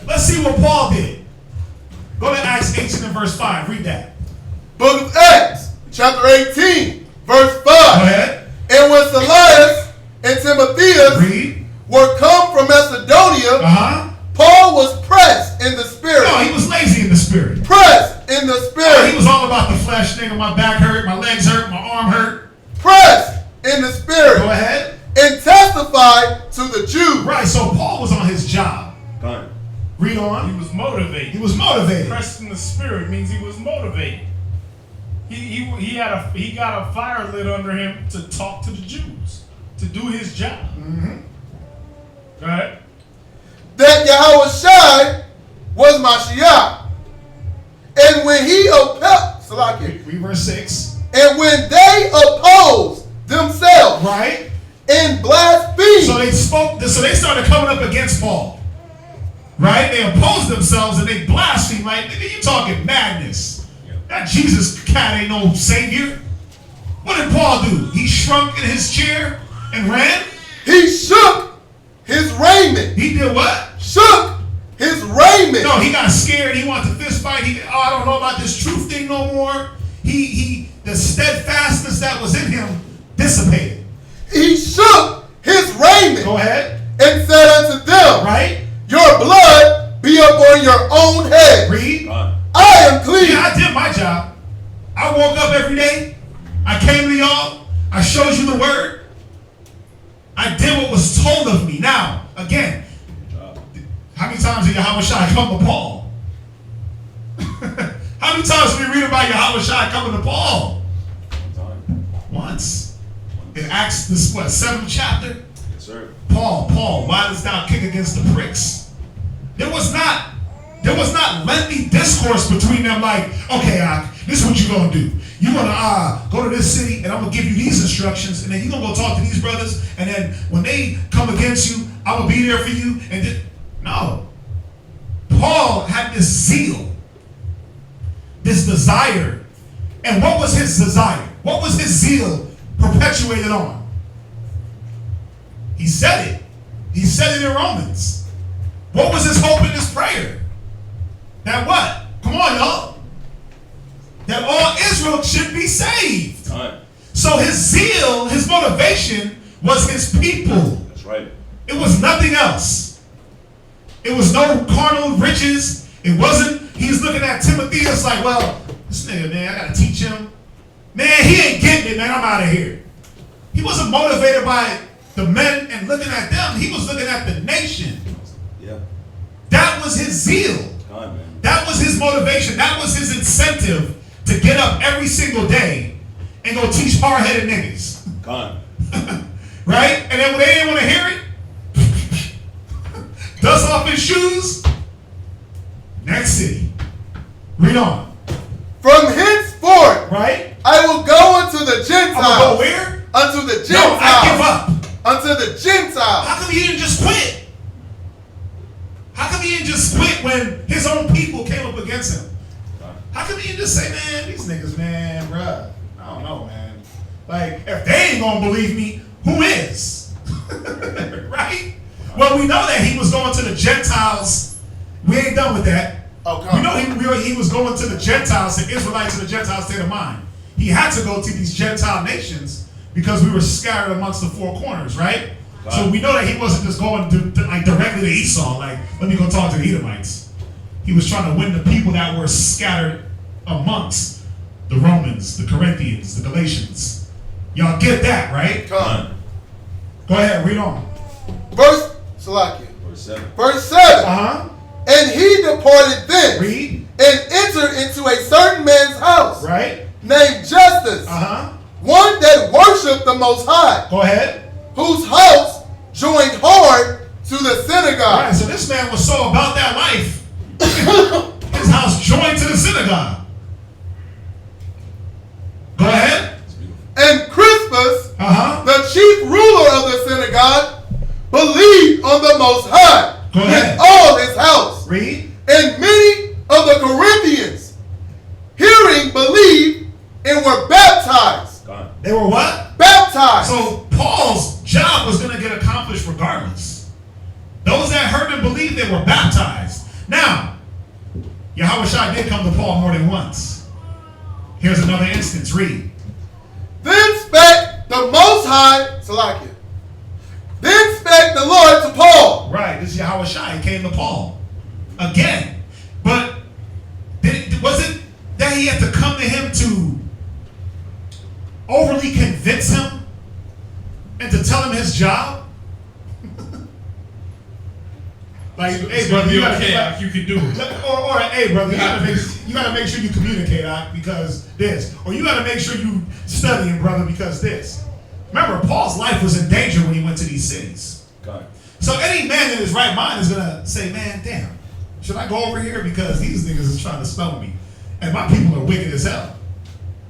Speaker 3: Let's see what Paul did. Go to Acts 18 and verse 5. Read that.
Speaker 4: Book of Acts, chapter 18, verse 5.
Speaker 3: Go ahead.
Speaker 4: And when Silas and Timotheus
Speaker 3: Read.
Speaker 4: were come from Macedonia, Paul was pressed in the spirit.
Speaker 3: No, he was lazy in the spirit.
Speaker 4: Pressed in the spirit.
Speaker 3: He was all about the flesh, nigga. My back hurt, my legs hurt, my arm hurt.
Speaker 4: Pressed in the spirit.
Speaker 3: Go ahead.
Speaker 4: And testified to the Jews.
Speaker 3: Right, so Paul was on his job.
Speaker 6: Fine.
Speaker 3: Read on.
Speaker 2: He was motivated.
Speaker 3: He was motivated.
Speaker 2: Pressed in the spirit means he was motivated. He got a fire lit under him to talk to the Jews, to do his job. Go ahead.
Speaker 4: That Yahushua was Mashiach. And when he
Speaker 3: Read verse 6.
Speaker 4: and when they opposed themselves,
Speaker 3: Right.
Speaker 4: and blasphemed,
Speaker 3: So they started coming up against Paul. Right? They opposed themselves and they blasphemed. Like, nigga, you talking madness. That Jesus cat ain't no savior. What did Paul do? He shrunk in his chair and ran?
Speaker 4: he shook his raiment.
Speaker 3: He did what?
Speaker 4: Shook his raiment.
Speaker 3: No, he got scared. He wanted to fist fight. I don't know about this truth thing no more. The steadfastness that was in him dissipated.
Speaker 4: He shook his raiment.
Speaker 3: Go ahead.
Speaker 4: And said unto them,
Speaker 3: Right?
Speaker 4: your blood be upon your own head.
Speaker 3: Read.
Speaker 4: I am clean.
Speaker 3: Yeah, I did my job. I woke up every day. I came to y'all. I showed you the word. I did what was told of me. Now, again, how many times did Yahushua come to Paul? How many times did we read about Yahushua coming to Paul? Once. In Acts, the 7th chapter.
Speaker 6: Yes, sir.
Speaker 3: Paul, why dost thou kick against the pricks? There was not lengthy discourse between them like, okay, this is what you're going to do. You're going to go to this city and I'm going to give you these instructions and then you're going to go talk to these brothers and then when they come against you, I'm going to be there for you. No. Paul had this zeal, this desire. And what was his desire? What was his zeal perpetuated on? He said it. He said it in Romans. What was his hope in his prayer? That what? Come on, y'all. That all Israel should be saved.
Speaker 6: Right.
Speaker 3: So his zeal, his motivation was his people.
Speaker 6: That's right.
Speaker 3: It was nothing else. It was no carnal riches. It wasn't, he's looking at Timothy, it's like, well, this nigga, man, I gotta teach him. Man, he ain't getting it, man, I'm out of here. He wasn't motivated by the men and looking at them. He was looking at the nation.
Speaker 6: Yeah.
Speaker 3: That was his zeal.
Speaker 6: God, man.
Speaker 3: That was his motivation. That was his incentive to get up every single day and go teach hard-headed niggas.
Speaker 6: God.
Speaker 3: Right? And then when they didn't want to hear it, dust off his shoes. Next city. Read on.
Speaker 4: From henceforth,
Speaker 3: Right?
Speaker 4: I will go unto the Gentiles.
Speaker 3: I'm gonna go where?
Speaker 4: Unto the Gentiles.
Speaker 3: No, I give up.
Speaker 4: Unto the Gentiles.
Speaker 3: How come he didn't just quit? How come he didn't just quit when his own people came up against him? How come he didn't just say, man, these niggas, man, bruh, I don't know, man. Like, if they ain't gonna believe me, who is? Right? Well, we know that he was going to the Gentiles. We ain't done with that.
Speaker 4: Okay.
Speaker 3: We know he was going to the Gentiles, the Israelites in the Gentile state of mind. He had to go to these Gentile nations because we were scattered amongst the four corners, right?
Speaker 6: God.
Speaker 3: So we know that he wasn't just going to like directly to Esau, like, let me go talk to the Edomites. He was trying to win the people that were scattered amongst the Romans, the Corinthians, the Galatians. Y'all get that, right?
Speaker 4: Come.
Speaker 3: Go ahead, read on.
Speaker 4: Verse Salakia.
Speaker 6: Verse 7.
Speaker 4: Verse 7.
Speaker 3: Uh-huh.
Speaker 4: And he departed thence
Speaker 3: Read.
Speaker 4: and entered into a certain man's house
Speaker 3: Right.
Speaker 4: named Justice,
Speaker 3: Uh-huh.
Speaker 4: one that worshipped the Most High,
Speaker 3: Go ahead.
Speaker 4: whose house joined hard to the
Speaker 3: All
Speaker 4: synagogue.
Speaker 3: right, so this man was so about that life. His house joined to the synagogue. Go ahead.
Speaker 4: And Crispus,
Speaker 3: Uh-huh.
Speaker 4: the chief ruler of the synagogue, believed on the Most High
Speaker 3: Go ahead.
Speaker 4: and all his house.
Speaker 3: Read.
Speaker 4: And many of the Corinthians, hearing, believed and were baptized.
Speaker 6: God.
Speaker 3: They were what?
Speaker 4: Baptized.
Speaker 3: So Paul's job was going to get accomplished regardless. Those that heard and believed, they were baptized. Now, Yahushua did come to Paul more than once. Here's another instance. Read.
Speaker 4: Then spake the Most High, Salakia. Then spake the Lord to Paul.
Speaker 3: Right, this is Yahushua. He came to Paul again. But was it that he had to come to him to overly convince him and to tell him his job? Like, hey, brother, you gotta,
Speaker 2: okay, you can do it.
Speaker 3: or hey, brother, you gotta make sure you communicate, because this, or you gotta make sure you studying, brother, because this. Remember, Paul's life was in danger when he went to these cities.
Speaker 6: God.
Speaker 3: So any man in his right mind is gonna say, man, damn, should I go over here because these niggas is trying to stone me, and my people are wicked as hell.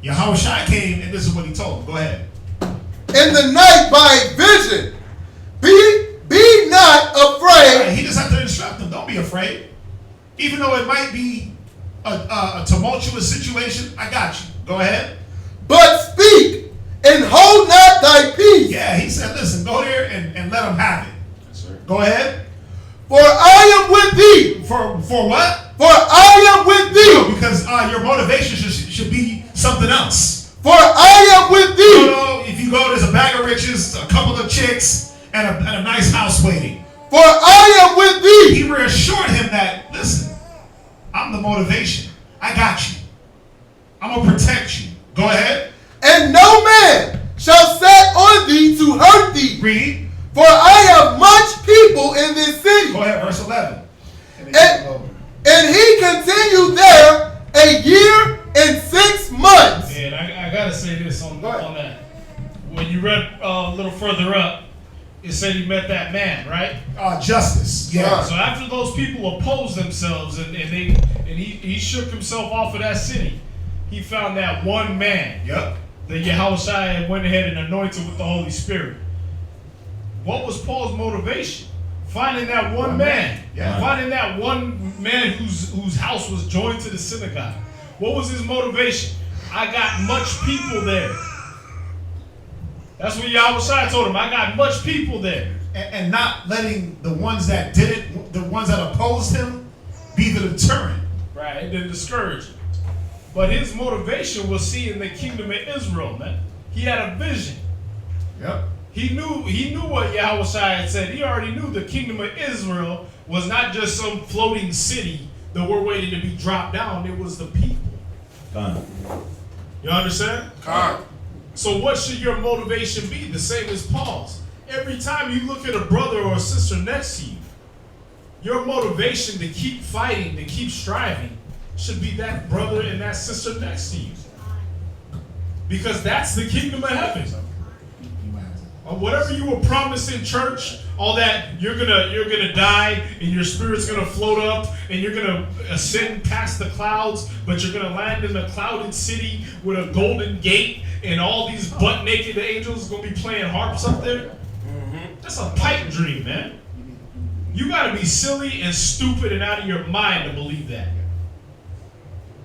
Speaker 3: Yahushua came, and this is what he told him. Go ahead.
Speaker 4: In the night by a vision, be not afraid.
Speaker 3: Right, he just had to instruct them. Don't be afraid. Even though it might be a tumultuous situation, I got you. Go ahead.
Speaker 4: But speak and hold not thy peace.
Speaker 3: Yeah, he said, listen, go there and let them have it.
Speaker 6: Yes, sir.
Speaker 3: Go ahead.
Speaker 4: For I am with thee.
Speaker 3: For what?
Speaker 4: For I am with thee.
Speaker 3: Because your motivation should be something else.
Speaker 4: For I am with thee.
Speaker 3: No, if you go, there's a bag of riches, a couple of chicks, and a nice house waiting.
Speaker 4: For I am with thee.
Speaker 3: He reassured him that, listen, I'm the motivation. I got you. I'm going to protect you. Go ahead.
Speaker 4: And no man shall set on thee to hurt thee.
Speaker 3: Read.
Speaker 4: For I have much people in this city.
Speaker 3: Go ahead, verse 11.
Speaker 4: And he continued there a year and 6 months.
Speaker 2: And I gotta say this on that. When you read a little further up, it said he met that man, right?
Speaker 3: Justice. Yeah.
Speaker 2: So after those people opposed themselves and he shook himself off of that city, he found that one man.
Speaker 3: Yep.
Speaker 2: That Yahushua went ahead and anointed with the Holy Spirit. What was Paul's motivation? Finding that one man.
Speaker 3: Yeah.
Speaker 2: Finding that one man whose house was joined to the synagogue. What was his motivation? I got much people there. That's what Yahushua told him. I got much people there.
Speaker 3: and not letting the ones that didn't, the ones that opposed him, be the deterrent.
Speaker 2: Right, it didn't discourage him. But his motivation was seeing the kingdom of Israel, man. He had a vision.
Speaker 3: Yep.
Speaker 2: He knew what Yahweh had said. He already knew the kingdom of Israel was not just some floating city that we're waiting to be dropped down. It was the people.
Speaker 6: Done.
Speaker 2: You understand?
Speaker 4: Con.
Speaker 2: So what should your motivation be? The same as Paul's. Every time you look at a brother or a sister next to you, your motivation to keep fighting, to keep striving, should be that brother and that sister next to you. Because that's the kingdom of heaven. Or whatever you were promised in church, all that you're gonna die and your spirit's gonna float up and you're gonna ascend past the clouds, but you're gonna land in a clouded city with a golden gate and all these butt naked angels gonna be playing harps up there. That's a pipe dream, man. You gotta be silly and stupid and out of your mind to believe that.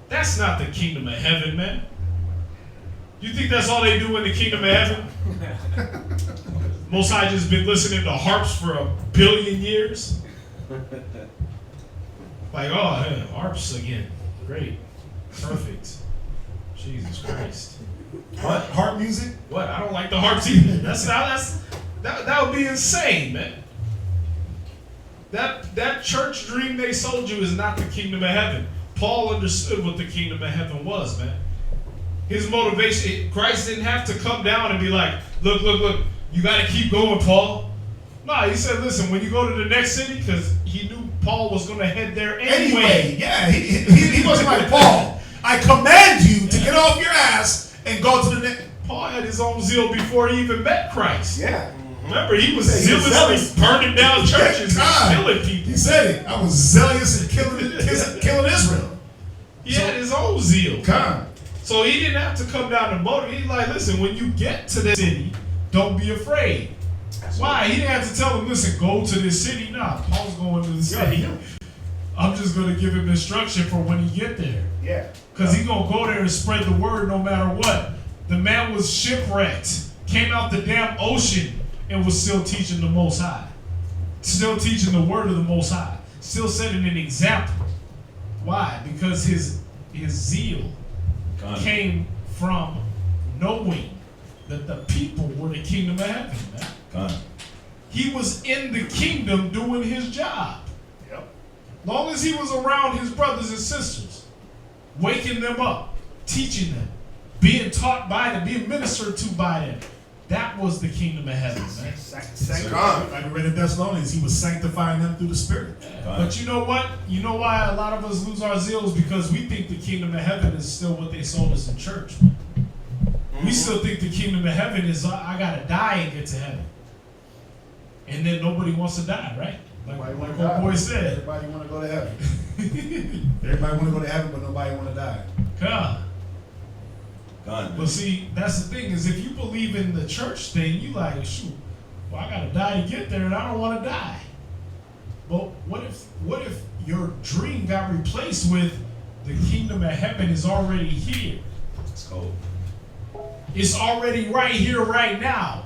Speaker 2: That's not the kingdom of heaven, man. You think that's all they do in the kingdom of heaven? Most High just been listening to harps for 1 billion years. Like, oh, hey, harps again. Great. Perfect. Jesus Christ.
Speaker 3: What? Harp music?
Speaker 2: What? I don't like the harps either. That would be insane, man. That church dream they sold you is not the kingdom of heaven. Paul understood what the kingdom of heaven was, man. His motivation, Christ didn't have to come down and be like, look, you got to keep going, Paul. No, he said, listen, when you go to the next city, because he knew Paul was going to head there anyway.
Speaker 3: Yeah, he wasn't like, Paul, I command you to get off your ass and go to the next.
Speaker 2: Paul had his own zeal before he even met Christ.
Speaker 3: Yeah.
Speaker 2: Remember, he was zealously burning down churches and killing people.
Speaker 3: He said it. I was zealous and killing Israel.
Speaker 2: He had his own zeal.
Speaker 3: God.
Speaker 2: So he didn't have to come down to motivate. He's like, listen, when you get to the city, don't be afraid. Why? He didn't have to tell him, listen, go to this city. Nah, Paul's going to the city. I'm just going to give him instruction for when he get there.
Speaker 3: Yeah.
Speaker 2: Because he's going to go there and spread the word no matter what. The man was shipwrecked, came out the damn ocean, and was still teaching the Most High. Still teaching the word of the Most High. Still setting an example. Why? Because his zeal came from knowing that the people were the kingdom of heaven, man. He was in the kingdom doing his job.
Speaker 3: Yep.
Speaker 2: Long as he was around his brothers and sisters, waking them up, teaching them, being taught by them, being ministered to by them. That was the kingdom of heaven, man.
Speaker 3: Like we read in Thessalonians, he was sanctifying them through the Spirit.
Speaker 2: But you know what? You know why a lot of us lose our zeal is because we think the kingdom of heaven is still what they sold us in church. We still think the kingdom of heaven is I gotta die and get to heaven. And then nobody wants to die, right? Like old boy said.
Speaker 3: Everybody want to go to heaven. Everybody want to go to heaven, but nobody want to die.
Speaker 2: God.
Speaker 6: But
Speaker 2: see, that's the thing is if you believe in the church thing, you like, shoot, well, I gotta die to get there, and I don't want to die. But what if your dream got replaced with the kingdom of heaven is already here?
Speaker 6: It's cold.
Speaker 2: It's already right here, right now.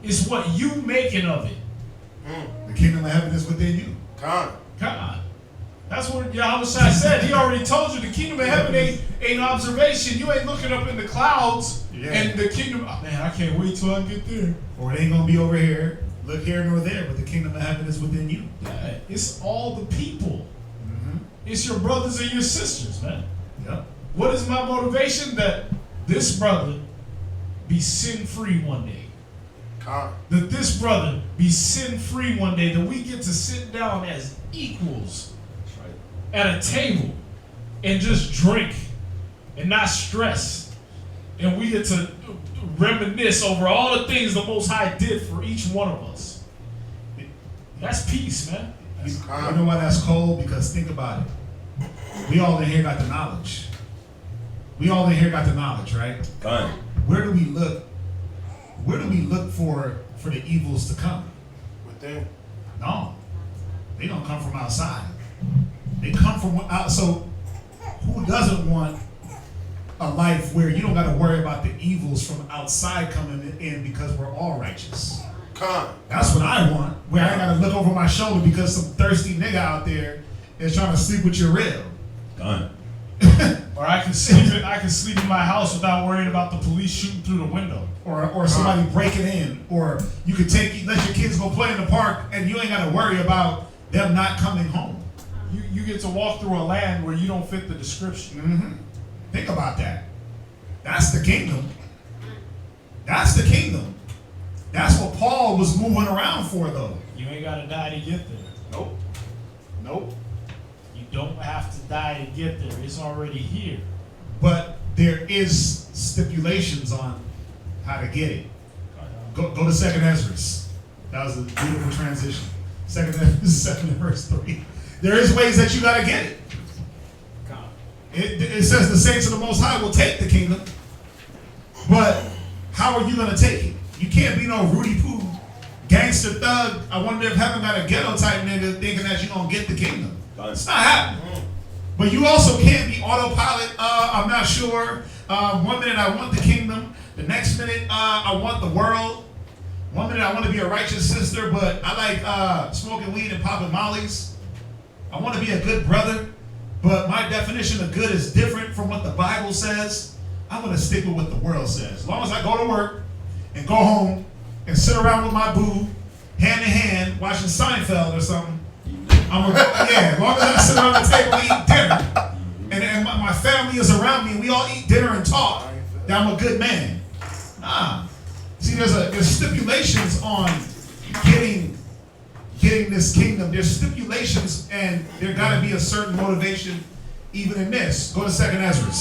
Speaker 2: It's what you making of it.
Speaker 3: The kingdom of heaven is within you.
Speaker 2: God. That's what Yahweh said. He already told you the kingdom of heaven ain't observation. You ain't looking up in the clouds and the kingdom. Oh, man, I can't wait till I get there.
Speaker 3: Or it ain't gonna be over here. Look here nor there, but the kingdom of heaven is within you.
Speaker 2: Yeah, it's all the people. It's your brothers and your sisters, man.
Speaker 3: Yep.
Speaker 2: What is my motivation? That this brother be sin-free one day. That this brother be sin-free one day. That we get to sit down as equals at a table and just drink and not stress. And we get to reminisce over all the things the Most High did for each one of us. That's peace, man.
Speaker 3: You know why that's cold? Because think about it. We all in here got the knowledge. We all in here got the knowledge, right? Where do we look? Where do we look for the evils to come?
Speaker 4: Within.
Speaker 3: No. They don't come from outside. They come from out. So who doesn't want a life where you don't got to worry about the evils from outside coming in because we're all righteous? That's what I want. Where I ain't gotta look over my shoulder because some thirsty nigga out there is trying to sleep with your rib.
Speaker 6: Done.
Speaker 2: Or I can sleep in my house without worrying about the police shooting through the window.
Speaker 3: Or somebody breaking in. Or you could let your kids go play in the park and you ain't gotta worry about them not coming home.
Speaker 2: You get to walk through a land where you don't fit the description.
Speaker 3: Mm-hmm. Think about that. That's the kingdom. That's the kingdom. That's what Paul was moving around for, though.
Speaker 2: You ain't gotta die to get there.
Speaker 3: Nope. Nope.
Speaker 2: You don't have to die to get there. It's already here.
Speaker 3: But there is stipulations on how to get it. Go to 2nd Ezra. That was a beautiful transition. 2nd Ezra 7 verse 3. There is ways that you gotta get it. It says the saints of the Most High will take the kingdom. But how are you gonna take it? You can't be no Rudy Poo, gangster thug. I wonder if heaven got a ghetto type nigga thinking that you're gonna get the kingdom. It's not happening. But you also can't be autopilot. I'm not sure. 1 minute I want the kingdom. The next minute I want the world. 1 minute I want to be a righteous sister, but I like smoking weed and popping mollies. I want to be a good brother, but my definition of good is different from what the Bible says. I'm going to stick with what the world says. As long as I go to work and go home and sit around with my boo, hand in hand, watching Seinfeld or something, as long as I sit around the table and eat dinner, and my family is around me and we all eat dinner and talk, that I'm a good man. Nah. See, there's stipulations on getting this kingdom. There's stipulations, and there got to be a certain motivation even in this. Go to 2nd Ezra.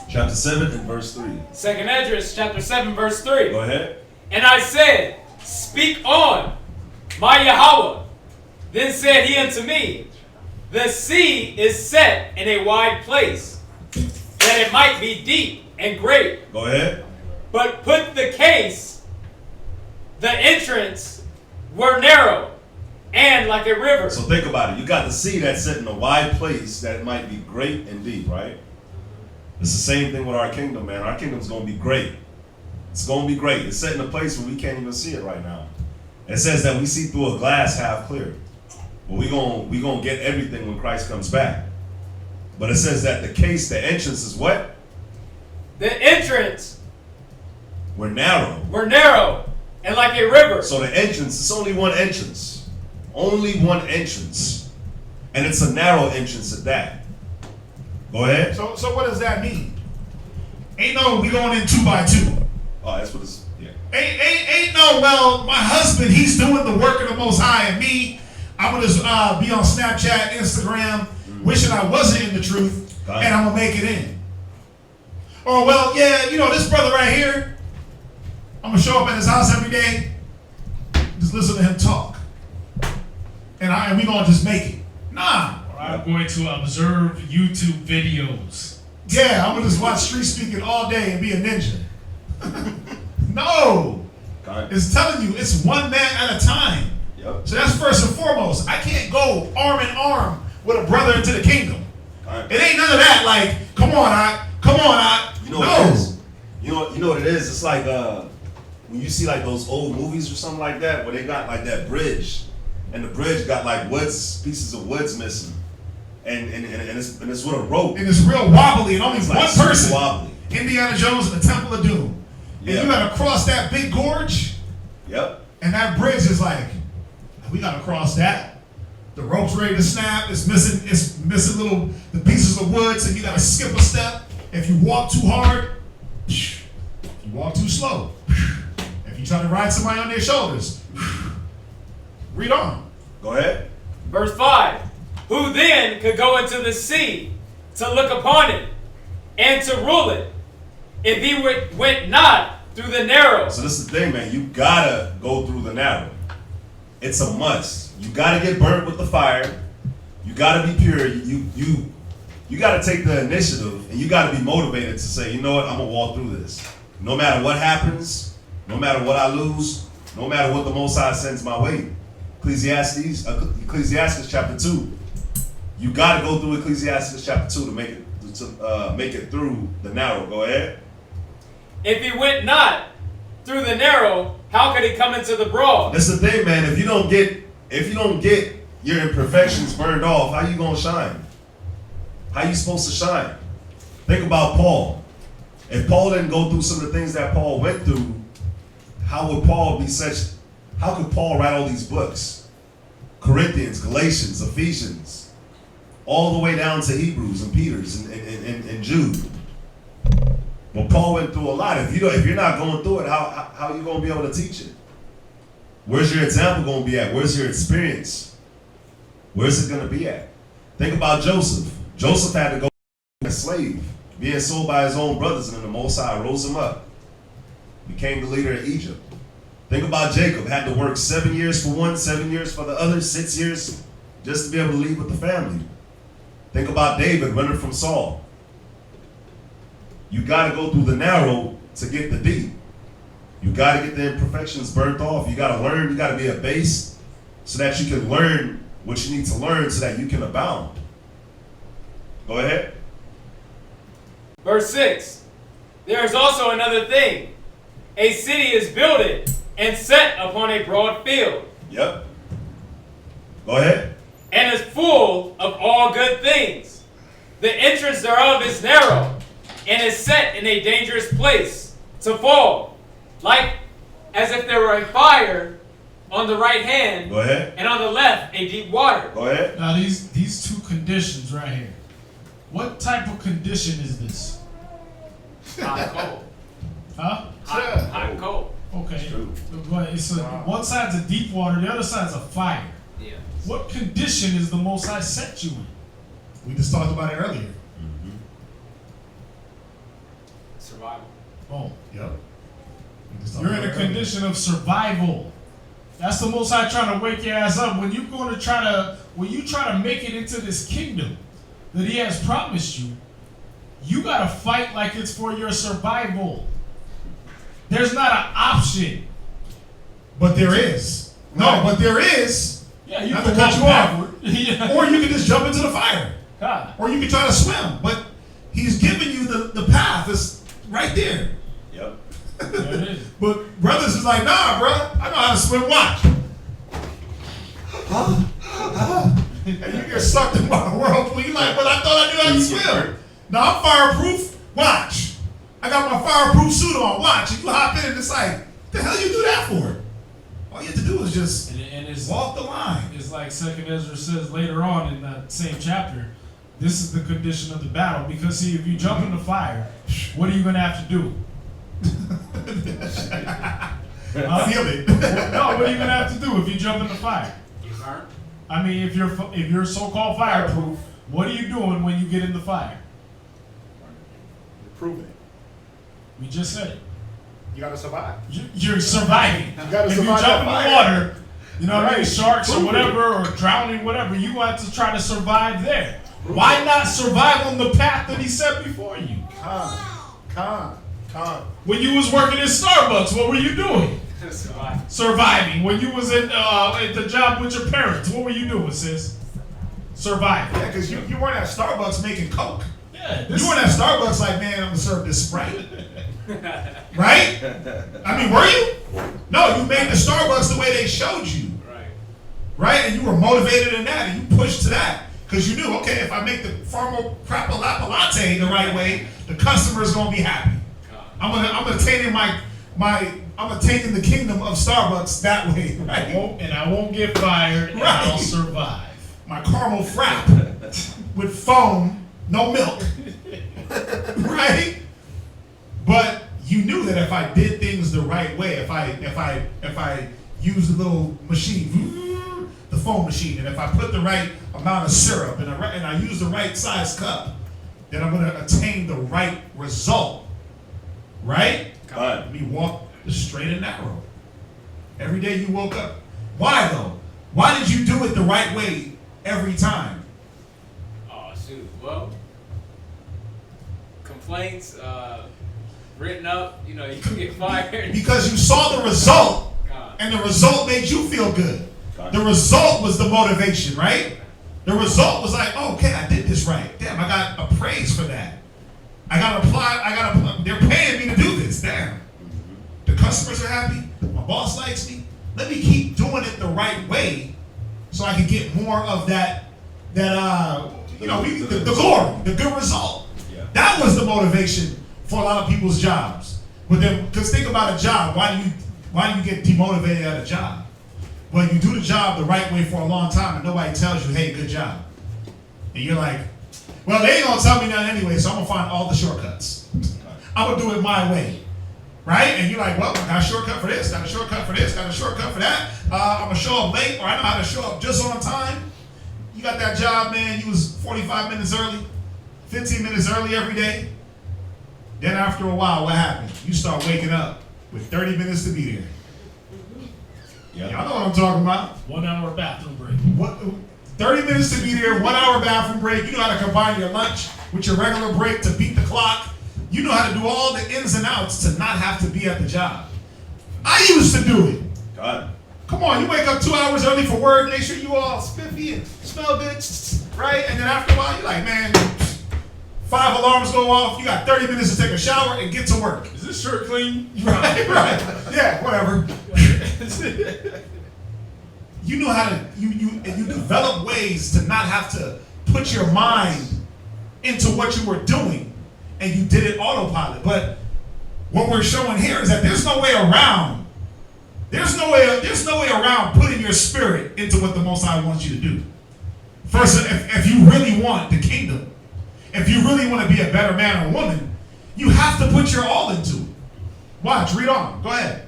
Speaker 6: Chapter 7 and verse 3.
Speaker 5: 2nd Ezra, chapter 7, verse 3.
Speaker 6: Go ahead.
Speaker 5: And I said, speak on, my Yahweh. Then said he unto me, the sea is set in a wide place, that it might be deep and great.
Speaker 6: Go ahead.
Speaker 5: But put the case, the entrance were narrow, and like a river.
Speaker 6: So think about it. You got the sea that's set in a wide place that might be great and deep, right? It's the same thing with our kingdom, man. Our kingdom's going to be great. It's going to be great. It's set in a place where we can't even see it right now. It says that we see through a glass half clear. But we gonna get everything when Christ comes back. But it says that the entrance is what?
Speaker 5: The entrance
Speaker 6: were narrow.
Speaker 5: And like a river.
Speaker 6: So the entrance, it's only one entrance. Only one entrance. And it's a narrow entrance at that. Go ahead.
Speaker 3: So what does that mean? Ain't no we going in 2 by 2.
Speaker 6: Oh, that's what it's, yeah.
Speaker 3: Ain't no, well, my husband, he's doing the work of the Most High, and me, I'm going to be on Snapchat, Instagram, wishing I wasn't in the truth, and I'm going to make it in. Or, well, yeah, this brother right here, I'm going to show up at his house every day, just listen to him talk. And we going to just make it. Nah.
Speaker 2: Or I'm going to observe YouTube videos.
Speaker 3: Yeah, I'm going to just watch street speaking all day and be a ninja. No. It's telling you, it's one man at a time.
Speaker 6: Yep.
Speaker 3: So that's first and foremost. I can't go arm in arm with a brother into the kingdom. It ain't none of that. Like, come on, I.
Speaker 6: You know what it is? You know what it is? It's like when you see like those old movies or something like that, where they got like that bridge, and the bridge got like pieces of woods missing, and it's with a rope.
Speaker 3: And it's real wobbly, and only
Speaker 6: it's
Speaker 3: one
Speaker 6: like
Speaker 3: person.
Speaker 6: Wobbly.
Speaker 3: Indiana Jones and the Temple of Doom. And you gotta cross that big gorge.
Speaker 6: Yep.
Speaker 3: And that bridge is like, we gotta cross that. The rope's ready to snap. It's missing the pieces of wood, so you gotta skip a step. If you walk too hard, if you walk too slow, if you try to ride somebody on their shoulders, read on.
Speaker 6: Go ahead.
Speaker 5: Verse 5. Who then could go into the sea to look upon it and to rule it, if he went not through the narrow?
Speaker 6: So this is the thing, man. You gotta go through the narrow. It's a must. You gotta get burnt with the fire. You gotta be pure. You gotta take the initiative, and you gotta be motivated to say, you know what, I'm gonna walk through this. No matter what happens, no matter what I lose, no matter what the Most High sends my way. Ecclesiastes chapter 2. You gotta go through Ecclesiastes chapter 2 to make it through the narrow. Go ahead.
Speaker 5: If he went not through the narrow, how could he come into the broad?
Speaker 6: That's the thing, man. If you don't get your imperfections burned off, how you gonna shine? How you supposed to shine? Think about Paul. If Paul didn't go through some of the things that Paul went through, how could Paul write all these books? Corinthians, Galatians, Ephesians, all the way down to Hebrews and Peters and Jude. Well, Paul went through a lot. If you're not going through it, how are you going to be able to teach it? Where's your example going to be at? Where's your experience? Where's it going to be at? Think about Joseph. Joseph had to go a slave, being sold by his own brothers, and then the Most High rose him up. Became the leader of Egypt. Think about Jacob. Had to work 7 years for one, 7 years for the other, 6 years just to be able to leave with the family. Think about David running from Saul. You got to go through the narrow to get the deep. You got to get the imperfections burnt off. You got to learn. You got to be a base so that you can learn what you need to learn so that you can abound. Go ahead.
Speaker 5: Verse 6. There is also another thing. A city is builded and set upon a broad field.
Speaker 6: Yep. Go ahead.
Speaker 5: And is full of all good things. The entrance thereof is narrow, and is set in a dangerous place to fall, like as if there were a fire on the right hand,
Speaker 6: Go ahead.
Speaker 5: and on the left a deep water.
Speaker 6: Go ahead.
Speaker 2: Now these two conditions right here. What type of condition is this?
Speaker 5: Hot and cold.
Speaker 2: Huh?
Speaker 5: Hot and cold.
Speaker 2: Okay. But one side's a deep water, the other side's a fire.
Speaker 5: Yeah.
Speaker 2: What condition is the Most High set you in?
Speaker 3: We just talked about it earlier.
Speaker 5: Survival.
Speaker 2: Oh,
Speaker 3: Yep.
Speaker 2: you're in a condition of survival. That's the Most High trying to wake your ass up. When you try to make it into this kingdom that He has promised you, you gotta fight like it's for your survival. There's not an option.
Speaker 3: But there is. No, but there is.
Speaker 2: Yeah, you
Speaker 3: Not
Speaker 2: can
Speaker 3: to cut
Speaker 2: walk
Speaker 3: you off.
Speaker 2: backward. Yeah.
Speaker 3: Or you can just jump into the fire.
Speaker 2: God.
Speaker 3: Or you can try to swim. But He's giving you the path. It's right there.
Speaker 6: Yep.
Speaker 2: There it is.
Speaker 3: But brothers is like, nah, bro. I know how to swim. Watch. And you get sucked in my whirlpool. You like, but I thought I knew how to swim. No, I'm fireproof. Watch. I got my fireproof suit on. Watch. And you hop in and it's like, what the hell you do that for? All you have to do is just
Speaker 2: And it's
Speaker 3: walk the line.
Speaker 2: It's like 2nd Ezra says later on in that same chapter, this is the condition of the battle. Because see, if you jump in the fire, what are you going to have to do?
Speaker 3: Feel it.
Speaker 2: No, what are you going to have to do if you jump in the fire?
Speaker 5: You burn?
Speaker 2: I mean, if you're so-called fireproof, what are you doing when you get in the fire?
Speaker 3: You're proving it.
Speaker 2: We just said it.
Speaker 3: You gotta survive.
Speaker 2: You're surviving.
Speaker 3: gotta
Speaker 2: if
Speaker 3: survive
Speaker 2: you jump in
Speaker 3: that
Speaker 2: the
Speaker 3: fire.
Speaker 2: water, you know what I mean,
Speaker 3: Right.
Speaker 2: sharks or
Speaker 3: Prove
Speaker 2: whatever, or drowning, whatever, you want to try to survive there. Why not survive on the path that He set before you?
Speaker 3: Calm.
Speaker 2: When you was working at Starbucks, what were you doing?
Speaker 5: Survival.
Speaker 2: Surviving. When you was at the job with your parents, what were you doing, sis? Surviving.
Speaker 3: Yeah, because you weren't at Starbucks making Coke.
Speaker 2: Yeah.
Speaker 3: You weren't at Starbucks like, man, I'm gonna serve this Sprite. Right? I mean, were you? No, you made the Starbucks the way they showed you. Right? And you were motivated in that, and you pushed to that. Because you knew, okay, if I make the Farmo Crappa Lappa Latte the right way, the customer's gonna be happy. I'm attaining I'm attaining the kingdom of Starbucks that way, right?
Speaker 2: I won't get fired, and
Speaker 3: Right.
Speaker 2: I'll survive.
Speaker 3: My caramel frap with foam, no milk. Right? But you knew that if I did things the right way, if I used the little machine, the foam machine, and if I put the right amount of syrup and I use the right size cup, then I'm gonna attain the right result. Right?
Speaker 6: Fine.
Speaker 3: We walk the straight and narrow. Every day you woke up. Why though? Why did you do it the right way every time?
Speaker 5: Oh, shoot. Well, complaints, written up, you can get fired.
Speaker 3: Because you saw the result,
Speaker 5: God.
Speaker 3: and the result made you feel good. The result was the motivation, right? The result was like, oh, okay, I did this right. Damn, I got a praise for that. They're paying me to do this. Damn. The customers are happy. My boss likes me. Let me keep doing it the right way so I can get more of the glory, the good result.
Speaker 6: Yeah.
Speaker 3: That was the motivation for a lot of people's jobs. But then, because think about a job. Why do you get demotivated at a job? Well, you do the job the right way for a long time and nobody tells you, hey, good job. And you're like, well, they ain't gonna tell me nothing anyway, so I'm gonna find all the shortcuts. I'm gonna do it my way. Right? And you're like, well, I got a shortcut for this, got a shortcut for this, got a shortcut for that. I'm gonna show up late, or I know how to show up just on time. You got that job, man, you was 45 minutes early, 15 minutes early every day. Then after a while, what happened? You start waking up with 30 minutes to be there.
Speaker 6: Yeah.
Speaker 3: Y'all know what I'm talking about.
Speaker 2: 1 hour bathroom break.
Speaker 3: What, 30 minutes to be there, 1 hour bathroom break. You know how to combine your lunch with your regular break to beat the clock. You know how to do all the ins and outs to not have to be at the job. I used to do it.
Speaker 6: God.
Speaker 3: Come on, you wake up 2 hours early for work, make sure you all spiffy and smell good, right? And then after a while, you're like, man, 5 alarms go off, you got 30 minutes to take a shower and get to work.
Speaker 2: Is this shirt clean?
Speaker 3: Right. Yeah, whatever. You know how to, you develop ways to not have to put your mind into what you were doing, and you did it autopilot. But what we're showing here is that there's no way around. There's no way around putting your spirit into what the Most High wants you to do. First, if you really want the kingdom, if you really want to be a better man or woman, you have to put your all into it. Watch, read on. Go ahead.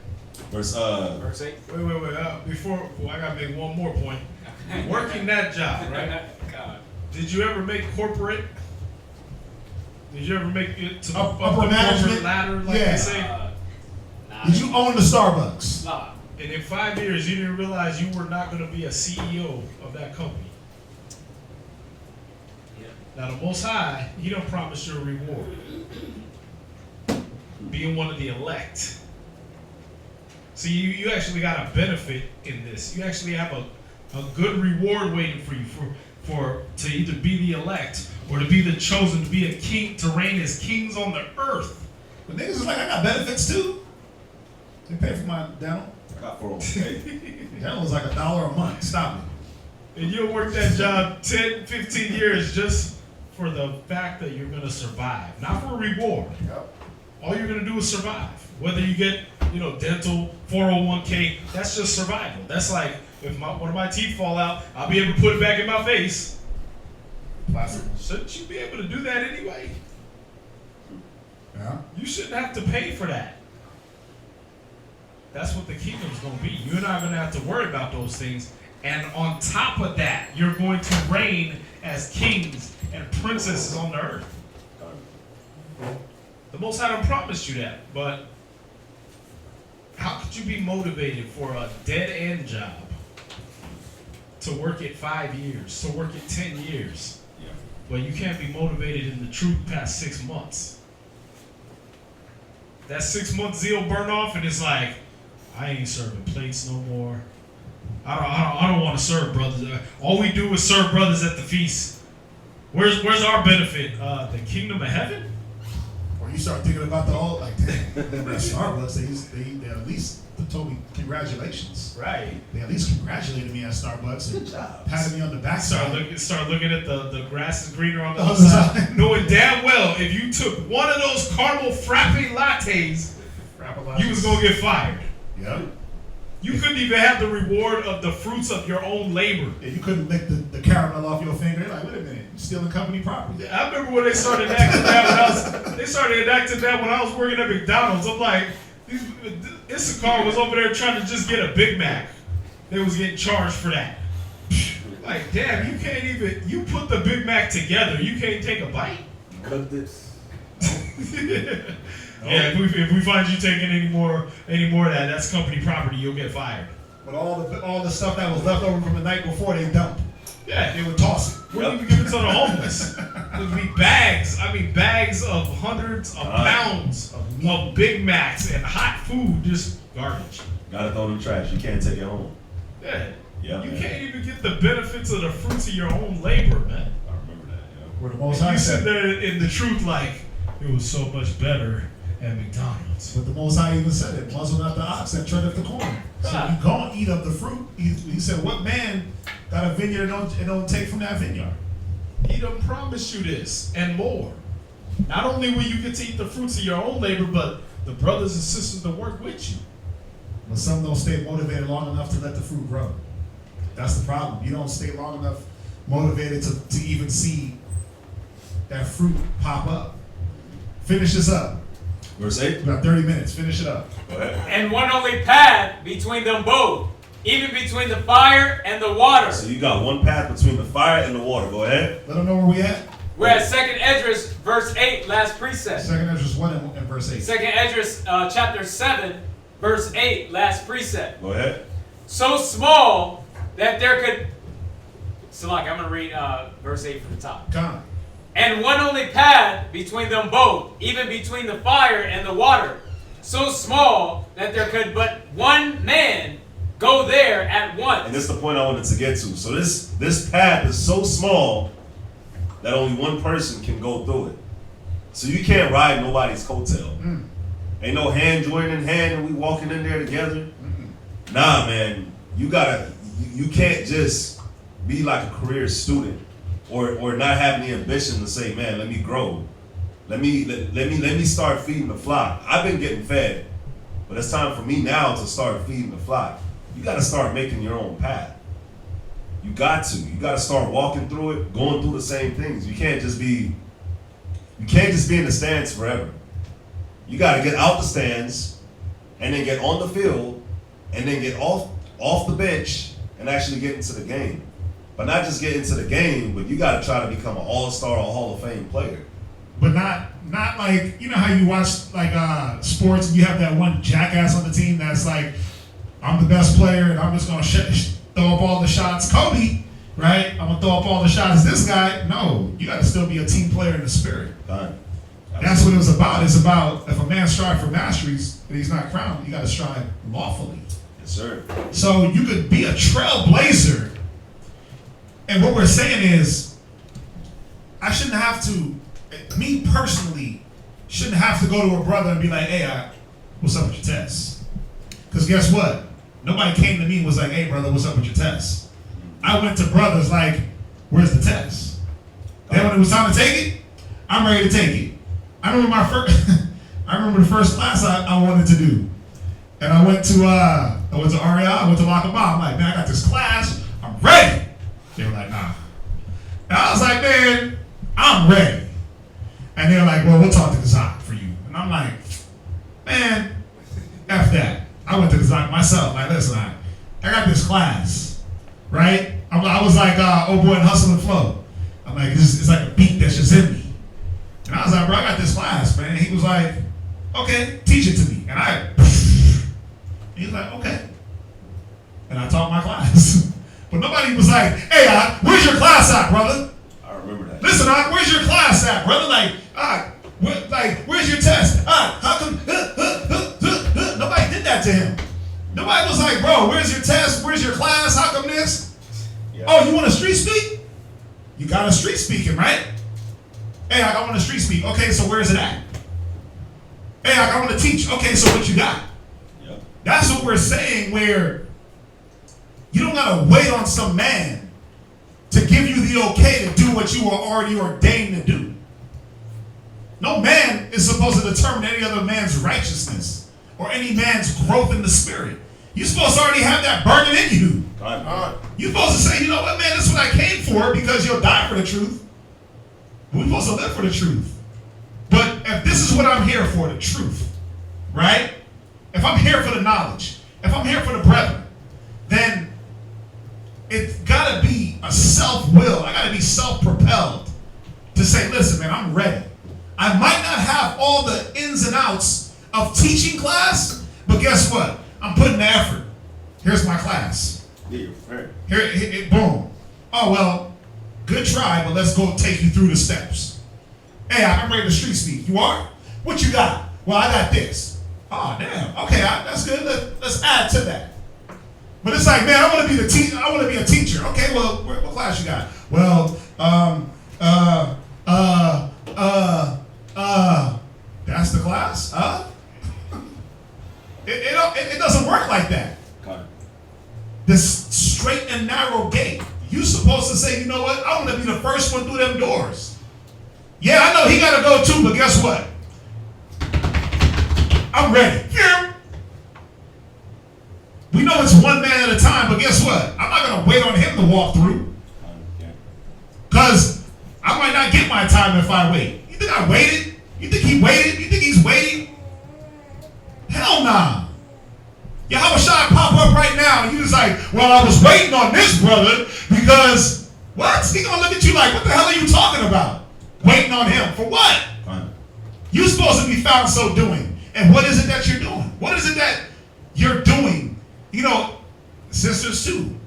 Speaker 6: Verse
Speaker 5: 8.
Speaker 2: Wait. Before I gotta make one more point. Working that job, right?
Speaker 5: God.
Speaker 2: Did you ever make corporate? Did you ever make it to
Speaker 3: Upper
Speaker 2: the
Speaker 3: management?
Speaker 2: corporate ladder, like
Speaker 3: Yeah.
Speaker 2: they say?
Speaker 5: Nah,
Speaker 3: Did you own the Starbucks?
Speaker 5: Nah.
Speaker 2: And in 5 years, you didn't realize you were not going to be a CEO of that company.
Speaker 5: Yeah.
Speaker 2: Now, the Most High, He don't promise you a reward. Being one of the elect. See, you actually got a benefit in this. You actually have a good reward waiting for you to either be the elect or to be the chosen, to be a king, to reign as kings on the earth.
Speaker 3: But niggas is like, I got benefits too. They pay for my dental.
Speaker 6: I got 401k.
Speaker 3: Dental was like $1 a month. Stop it.
Speaker 2: And you'll work that job 10, 15 years just for the fact that you're going to survive. Not for a reward.
Speaker 6: Yep.
Speaker 2: All you're going to do is survive. Whether you get, dental, 401k, that's just survival. That's like, if one of my teeth fall out, I'll be able to put it back in my face.
Speaker 3: Plastic.
Speaker 2: Shouldn't you be able to do that anyway?
Speaker 3: Yeah.
Speaker 2: You shouldn't have to pay for that. That's what the kingdom's going to be. You're not going to have to worry about those things. And on top of that, you're going to reign as kings and princesses on the earth. The Most High don't promise you that, but how could you be motivated for a dead-end job to work it 5 years, to work it 10 years, but you can't be motivated in the truth past 6 months? That 6 month zeal burn off, and it's like, I ain't serving plates no more. I don't want to serve brothers. All we do is serve brothers at the feast. Where's our benefit? The kingdom of heaven?
Speaker 3: Or you start thinking about the old, like, damn, at Starbucks, they at least told me congratulations.
Speaker 2: Right.
Speaker 3: They at least congratulated me at Starbucks and patted me on the back.
Speaker 2: Start looking at the grass is greener on the
Speaker 3: Oh,
Speaker 2: other side,
Speaker 3: side.
Speaker 2: knowing damn well if you took one of those caramel frappe lattes, you was gonna get fired.
Speaker 3: Yep.
Speaker 2: You couldn't even have the reward of the fruits of your own labor.
Speaker 3: Yeah, you couldn't lick the caramel off your finger. You're like, wait a minute, you're stealing company property.
Speaker 2: I remember when they started acting that when I was working at McDonald's. I'm like, Issachar was over there trying to just get a Big Mac. They was getting charged for that. Like, damn, you can't even, you put the Big Mac together, you can't take a bite.
Speaker 6: Cut this.
Speaker 2: Yeah, if we find you taking any more of that, that's company property, you'll get fired.
Speaker 3: But all the stuff that was left over from the night before, they dumped.
Speaker 2: Yeah,
Speaker 3: They would toss it.
Speaker 2: wouldn't even give it to the homeless. It would be bags of hundreds of pounds of Big Macs and hot food, just garbage.
Speaker 6: Gotta throw in the trash. You can't take it home.
Speaker 2: Yeah.
Speaker 6: Yeah,
Speaker 2: You
Speaker 6: man.
Speaker 2: can't even get the benefits of the fruits of your own labor, man.
Speaker 6: I remember that.
Speaker 3: Where the Most
Speaker 2: You
Speaker 3: High
Speaker 2: sit
Speaker 3: said,
Speaker 2: there in the truth like, it was so much better at McDonald's.
Speaker 3: But the Most High even said it, muzzle not the ox that treadeth the corn. So you go and eat of the fruit. He said, what man got a vineyard and don't take from that vineyard?
Speaker 2: He done promised you this and more. Not only will you get to eat the fruits of your own labor, but the brothers and sisters that work with you.
Speaker 3: But some don't stay motivated long enough to let the fruit grow. That's the problem. You don't stay long enough motivated to even see that fruit pop up. Finish this up.
Speaker 6: Verse 8.
Speaker 3: About 30 minutes. Finish it up.
Speaker 6: Go ahead.
Speaker 5: And one only path between them both, even between the fire and the water.
Speaker 6: So you got one path between the fire and the water. Go ahead.
Speaker 3: Let them know where we at.
Speaker 5: We're at 2nd Esdras, verse 8, last precept.
Speaker 3: 2nd Esdras 1 and verse 8.
Speaker 5: 2nd Esdras, chapter 7, verse 8, last precept.
Speaker 6: Go ahead.
Speaker 5: So small that there could... So like, I'm going to read verse 8 from the top.
Speaker 3: Come on.
Speaker 5: And one only path between them both, even between the fire and the water, so small that there could but one man go there at once.
Speaker 6: And this is the point I wanted to get to. So this path is so small that only one person can go through it. So you can't ride nobody's coattail. Ain't no hand joining hand and we walking in there together. Nah, man. You can't just be like a career student or not having the ambition to say, man, let me grow. Let me start feeding the flock. I've been getting fed, but it's time for me now to start feeding the flock. You got to start making your own path. You got to start walking through it, going through the same things. You can't just be in the stands forever. You got to get out the stands and then get on the field and then get off the bench and actually get into the game. But not just get into the game, but you got to try to become an all-star or Hall of Fame player.
Speaker 3: But not like, you know how you watch like sports and you have that one jackass on the team that's like, I'm the best player and I'm just going to throw up all the shots. Kobe, right? I'm going to throw up all the shots. This guy, no. You got to still be a team player in the spirit.
Speaker 6: Fine.
Speaker 3: That's what it was about. It's about if a man strives for masteries and he's not crowned, you got to strive lawfully.
Speaker 6: Yes, sir.
Speaker 3: So you could be a trailblazer. And what we're saying is, I shouldn't have to, me personally, shouldn't have to go to a brother and be like, hey, what's up with your test? Because guess what? Nobody came to me and was like, hey, brother, what's up with your test? I went to brothers like, where's the test? Then when it was time to take it, I'm ready to take it. I remember the first class I wanted to do. And I went to REI, I went to Lockabah. I'm like, man, I got this class, I'm ready. They were like, nah. And I was like, man, I'm ready. And they were like, well, we'll talk to the Zach for you. And I'm like, man, F that. I went to the Zach myself. Like, listen, I got this class, right? I was like, oh boy, and Hustle and Flow. I'm like, it's like a beat that's just in me. And I was like, bro, I got this class, man. And he was like, okay, teach it to me. And he was like, okay. And I taught my class. But nobody was like, hey, where's your class at, brother?
Speaker 6: I remember that.
Speaker 3: Listen, where's your class at, brother? Where's your test? How come? Nobody did that to him. Nobody was like, bro, where's your test? Where's your class? How come this? Yeah. Oh, you want to street speak? You got a street speaking, right? Hey, I want to street speak. Okay, so where's it at? Hey, I want to teach. Okay, so what you got? Yep. That's what we're saying, where you don't got to wait on some man to give you the okay to do what you are already ordained to do. No man is supposed to determine any other man's righteousness or any man's growth in the spirit. You're supposed to already have that burning in you. You're supposed to say, you know what, man, this is what I came for, because you'll die for the truth. We're supposed to live for the truth. But if this is what I'm here for, the truth, right? If I'm here for the knowledge, if I'm here for the brethren, then it's got to be a self-will. I got to be self-propelled to say, listen, man, I'm ready. I might not have all the ins and outs of teaching class, but guess what? I'm putting the effort. Here's my class.
Speaker 6: Yeah, fair.
Speaker 3: Here, boom. Oh, well, good try, but let's go take you through the steps. Hey, I'm ready to street speak. You are? What you got? Well, I got this. Oh, damn. Okay, that's good. Let's add to that. But it's like, man, I want to be I want to be a teacher. Okay, well, what class you got? Well, that's the class? it doesn't work like that.
Speaker 6: Okay.
Speaker 3: This straight and narrow gate. You're supposed to say, you know what? I want to be the first one through them doors. Yeah, I know he got to go too, but guess what? I'm ready. Yeah. We know it's one man at a time, but guess what? I'm not going to wait on him to walk through. Because I might not get my time if I wait. You think I waited? You think he waited? You think he's waiting? Hell nah. Yahushua pop up right now and you was like, well, I was waiting on this brother because, what? He gonna look at you like, what the hell are you talking about? Waiting on him for what? You're supposed to be found so doing. And what is it that you're doing? What is it that you're doing? You know, sisters too.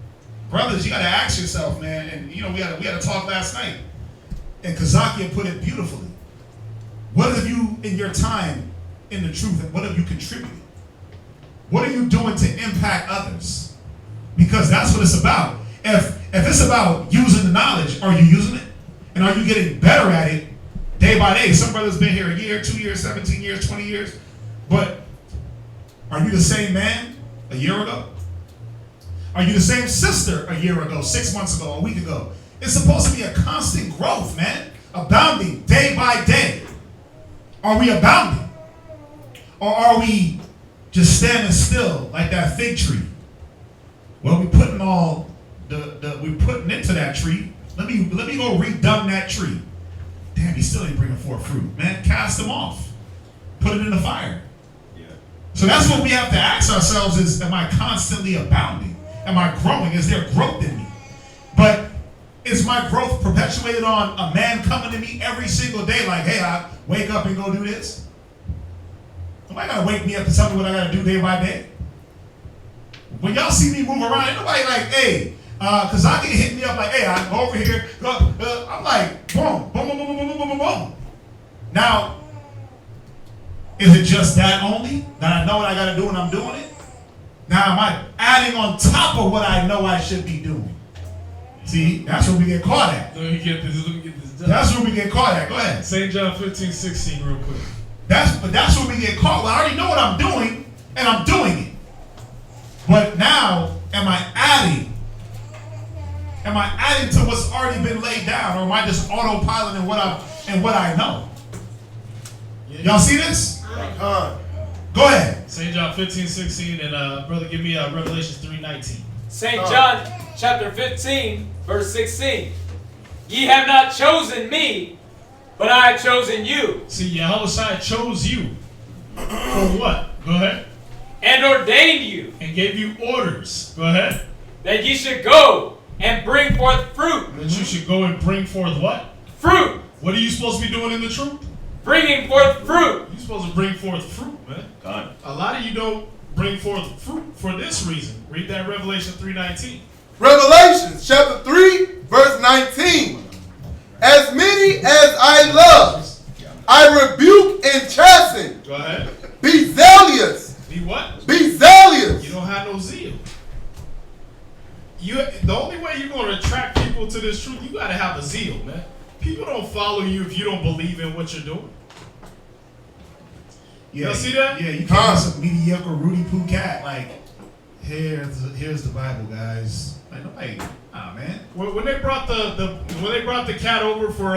Speaker 3: Brothers, you gotta ask yourself, man, and you know, we had a talk last night. And Kazakia put it beautifully. What have you in your time in the truth, and what have you contributed? What are you doing to impact others? Because that's what it's about. If it's about using the knowledge, are you using it? And are you getting better at it day by day? Some brothers been here a year, 2 years, 17 years, 20 years. But are you the same man a year ago? Are you the same sister a year ago, 6 months ago, a week ago? It's supposed to be a constant growth, man. Abounding day by day. Are we abounding? Or are we just standing still like that fig tree? Well, we putting all we putting into that tree. Let me go redung that tree. Damn, he still ain't bringing forth fruit. Man, cast him off. Put it in the fire.
Speaker 6: Yeah.
Speaker 3: So that's what we have to ask ourselves is, am I constantly abounding? Am I growing? Is there growth in me? But is my growth perpetuated on a man coming to me every single day like, hey, I wake up and go do this? Nobody gotta wake me up to tell me what I gotta do day by day. When y'all see me move around, ain't nobody like, hey, cause I get hit me up like, hey, I go over here. I'm like, boom, boom, boom, boom, boom, boom, boom, boom. Now, is it just that only? That I know what I gotta do and I'm doing it? Now, am I adding on top of what I know I should be doing? See, that's where we get caught at.
Speaker 2: Let me get this done.
Speaker 3: That's where we get caught at. Go ahead.
Speaker 2: St. John 15:16 real quick.
Speaker 3: That's where we get caught. Well, I already know what I'm doing, and I'm doing it. But now, am I adding? Am I adding to what's already been laid down, or am I just autopiloting what I know? Y'all see this? Go ahead.
Speaker 2: St. John 15:16, and brother, give me Revelation 3:19.
Speaker 5: St. John chapter 15, verse 16. Ye have not chosen me, but I have chosen you.
Speaker 2: See, Yahushua chose you. For what? Go ahead.
Speaker 5: And ordained you.
Speaker 2: And gave you orders. Go ahead.
Speaker 5: That ye should go and bring forth fruit.
Speaker 2: That you should go and bring forth what?
Speaker 5: Fruit.
Speaker 2: What are you supposed to be doing in the truth?
Speaker 5: Bringing forth fruit.
Speaker 2: You're supposed to bring forth fruit, man.
Speaker 6: God.
Speaker 2: A lot of you don't bring forth fruit for this reason. Read that Revelation 3:19.
Speaker 4: Revelation chapter 3, verse 19. As many as I love, I rebuke and chasten.
Speaker 2: Go ahead.
Speaker 4: Be zealous.
Speaker 2: Be what?
Speaker 4: Be zealous.
Speaker 2: You don't have no zeal. The only way you're going to attract people to this truth, you got to have a zeal, man. People don't follow you if you don't believe in what you're doing.
Speaker 3: Yeah,
Speaker 2: y'all see that?
Speaker 3: Yeah, you can't be some mediocre Rudy Poo cat. Like, here's the Bible, guys. Like, nobody, man.
Speaker 2: When they brought the cat over for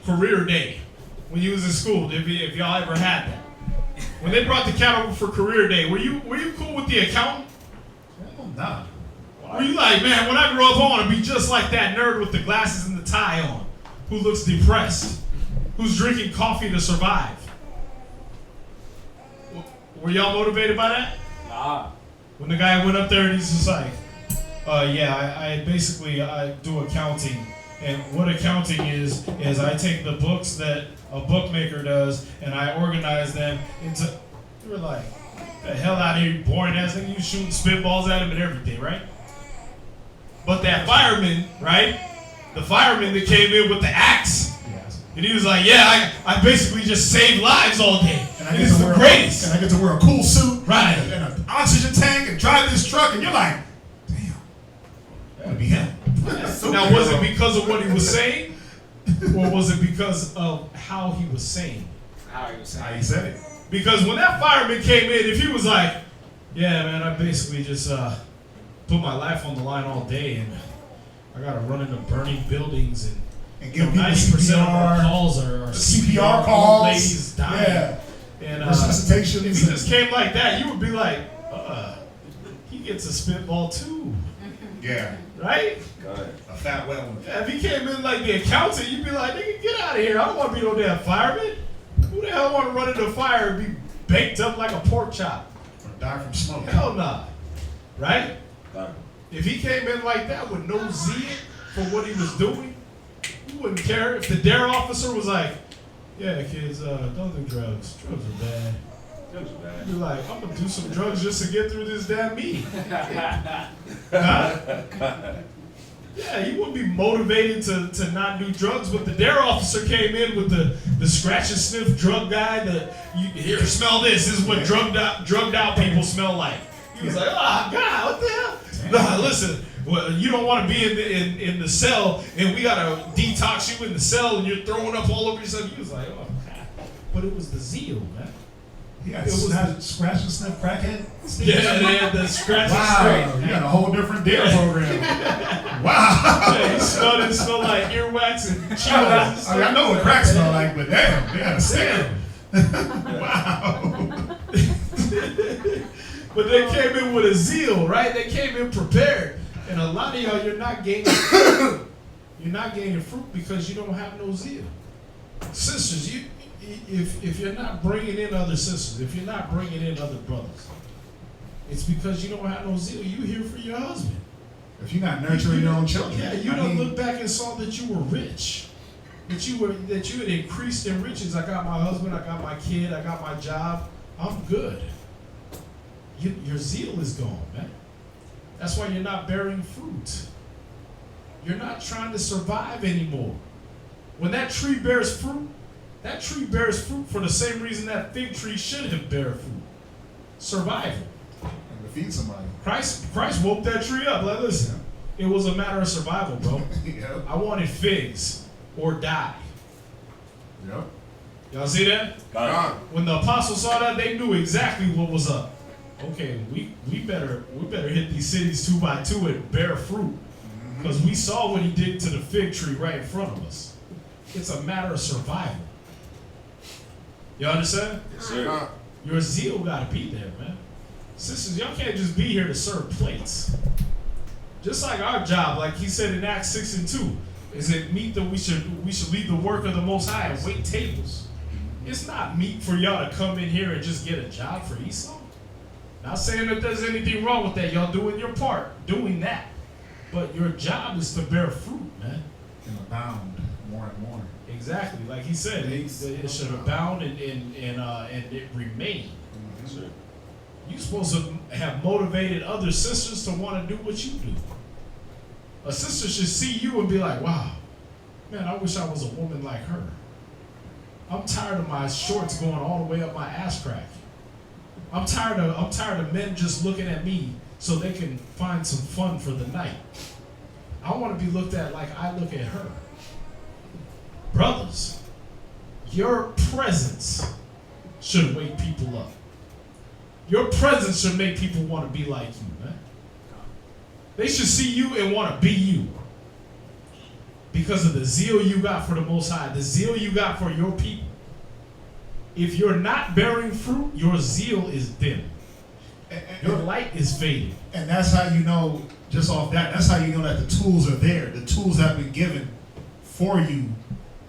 Speaker 2: career day, when you was in school, if y'all ever had that, when they brought the cat over for career day, were you cool with the accountant?
Speaker 3: Nah.
Speaker 2: Were you like, man, when I grow up, I want to be just like that nerd with the glasses and the tie on, who looks depressed, who's drinking coffee to survive? Were y'all motivated by that?
Speaker 5: Nah.
Speaker 2: When the guy went up there and he's just like, I basically do accounting, and what accounting is I take the books that a bookmaker does and I organize them into. You were like, the hell out of here, you boring ass thing. You shooting spitballs at him and everything, right? But that fireman, right? The fireman that came in with the axe, and he was like, yeah, I basically just save lives all day. And it's the greatest.
Speaker 3: And I get to wear a cool suit,
Speaker 2: right?
Speaker 3: And an oxygen tank, and drive this truck, and you're like, damn, that would be him.
Speaker 2: Now, was it because of what he was saying, or was it because of how he was saying?
Speaker 5: How he was saying.
Speaker 3: How he said it.
Speaker 2: Because when that fireman came in, if he was like, yeah, man, I basically just put my life on the line all day, and I got to run into burning buildings, and
Speaker 3: give people
Speaker 2: 90% of our
Speaker 3: CPR,
Speaker 2: calls are
Speaker 3: CPR calls,
Speaker 2: ladies dying.
Speaker 3: yeah,
Speaker 2: and
Speaker 3: resuscitations.
Speaker 2: If he just came like that, you would be like, he gets a spitball too.
Speaker 3: Yeah.
Speaker 2: Right?
Speaker 3: A fat wet one.
Speaker 2: Yeah, if he came in like the accountant, you'd be like, nigga, get out of here. I don't want to be no damn fireman. Who the hell want to run into a fire and be baked up like a pork chop?
Speaker 3: Or die from smoke.
Speaker 2: Hell nah. Right?
Speaker 6: Done.
Speaker 2: If he came in like that with no zeal for what he was doing, he wouldn't care. If the dare officer was like, yeah, kids, don't do drugs. Drugs are bad. You'd be like, I'm going to do some drugs just to get through this damn meeting. Huh? Yeah, you wouldn't be motivated to not do drugs, but the dare officer came in with the scratch and sniff drug guy. Here, smell this. This is what drugged out people smell like. He was like, oh, God, what the hell? Nah, listen, well, you don't want to be in the cell, and we got to detox you in the cell, and you're throwing up all over yourself. He was like, oh, God. But it was the zeal, man.
Speaker 3: Yeah,
Speaker 2: it was
Speaker 3: scratch and sniff crackhead.
Speaker 2: Yeah, they had the scratch
Speaker 3: Wow,
Speaker 2: and sniff.
Speaker 3: you got a whole different dare program. Wow.
Speaker 2: Yeah, it smelled like earwax and Cheetos.
Speaker 3: I know what crack smell like, but damn, they got a sticker. Wow.
Speaker 2: But they came in with a zeal, right? They came in prepared. And a lot of y'all, you're not gaining fruit because you don't have no zeal. Sisters, if you're not bringing in other sisters, if you're not bringing in other brothers, it's because you don't have no zeal. You here for your husband.
Speaker 3: If you're not nurturing your own children.
Speaker 2: Yeah, you don't look back and saw that you were rich. That you had increased in riches. I got my husband, I got my kid, I got my job. I'm good. Your zeal is gone, man. That's why you're not bearing fruit. You're not trying to survive anymore. When that tree bears fruit for the same reason that fig tree should have bear fruit. Survival.
Speaker 3: And to feed somebody.
Speaker 2: Christ woke that tree up. Like, listen, it was a matter of survival, bro.
Speaker 3: Yep.
Speaker 2: I wanted figs or die.
Speaker 3: Yep.
Speaker 2: Y'all see that? When the apostles saw that, they knew exactly what was up. Okay, we better hit these cities 2 by 2 and bear fruit. Because we saw what he did to the fig tree right in front of us. It's a matter of survival. You understand?
Speaker 6: Yes, sir.
Speaker 2: Your zeal gotta be there, man. Sisters, y'all can't just be here to serve plates. Just like our job, like he said in Acts 6:2, is it meet that we should lead the work of the Most High and wait tables. It's not meet for y'all to come in here and just get a job for Esau. Not saying that there's anything wrong with that. Y'all doing your part, doing that. But your job is to bear fruit, man.
Speaker 3: And abound more and more.
Speaker 2: Exactly. Like he said, it should abound and it remain.
Speaker 6: Sure.
Speaker 2: You're supposed to have motivated other sisters to want to do what you do. A sister should see you and be like, wow, man, I wish I was a woman like her. I'm tired of my shorts going all the way up my ass crack. I'm tired of men just looking at me so they can find some fun for the night. I want to be looked at like I look at her. Brothers, your presence should wake people up. Your presence should make people want to be like you, man. They should see you and want to be you. Because of the zeal you got for the Most High, the zeal you got for your people. If you're not bearing fruit, your zeal is dim. Your light is fading.
Speaker 3: And that's how you know, just off that, that's how you know that the tools are there. The tools have been given for you,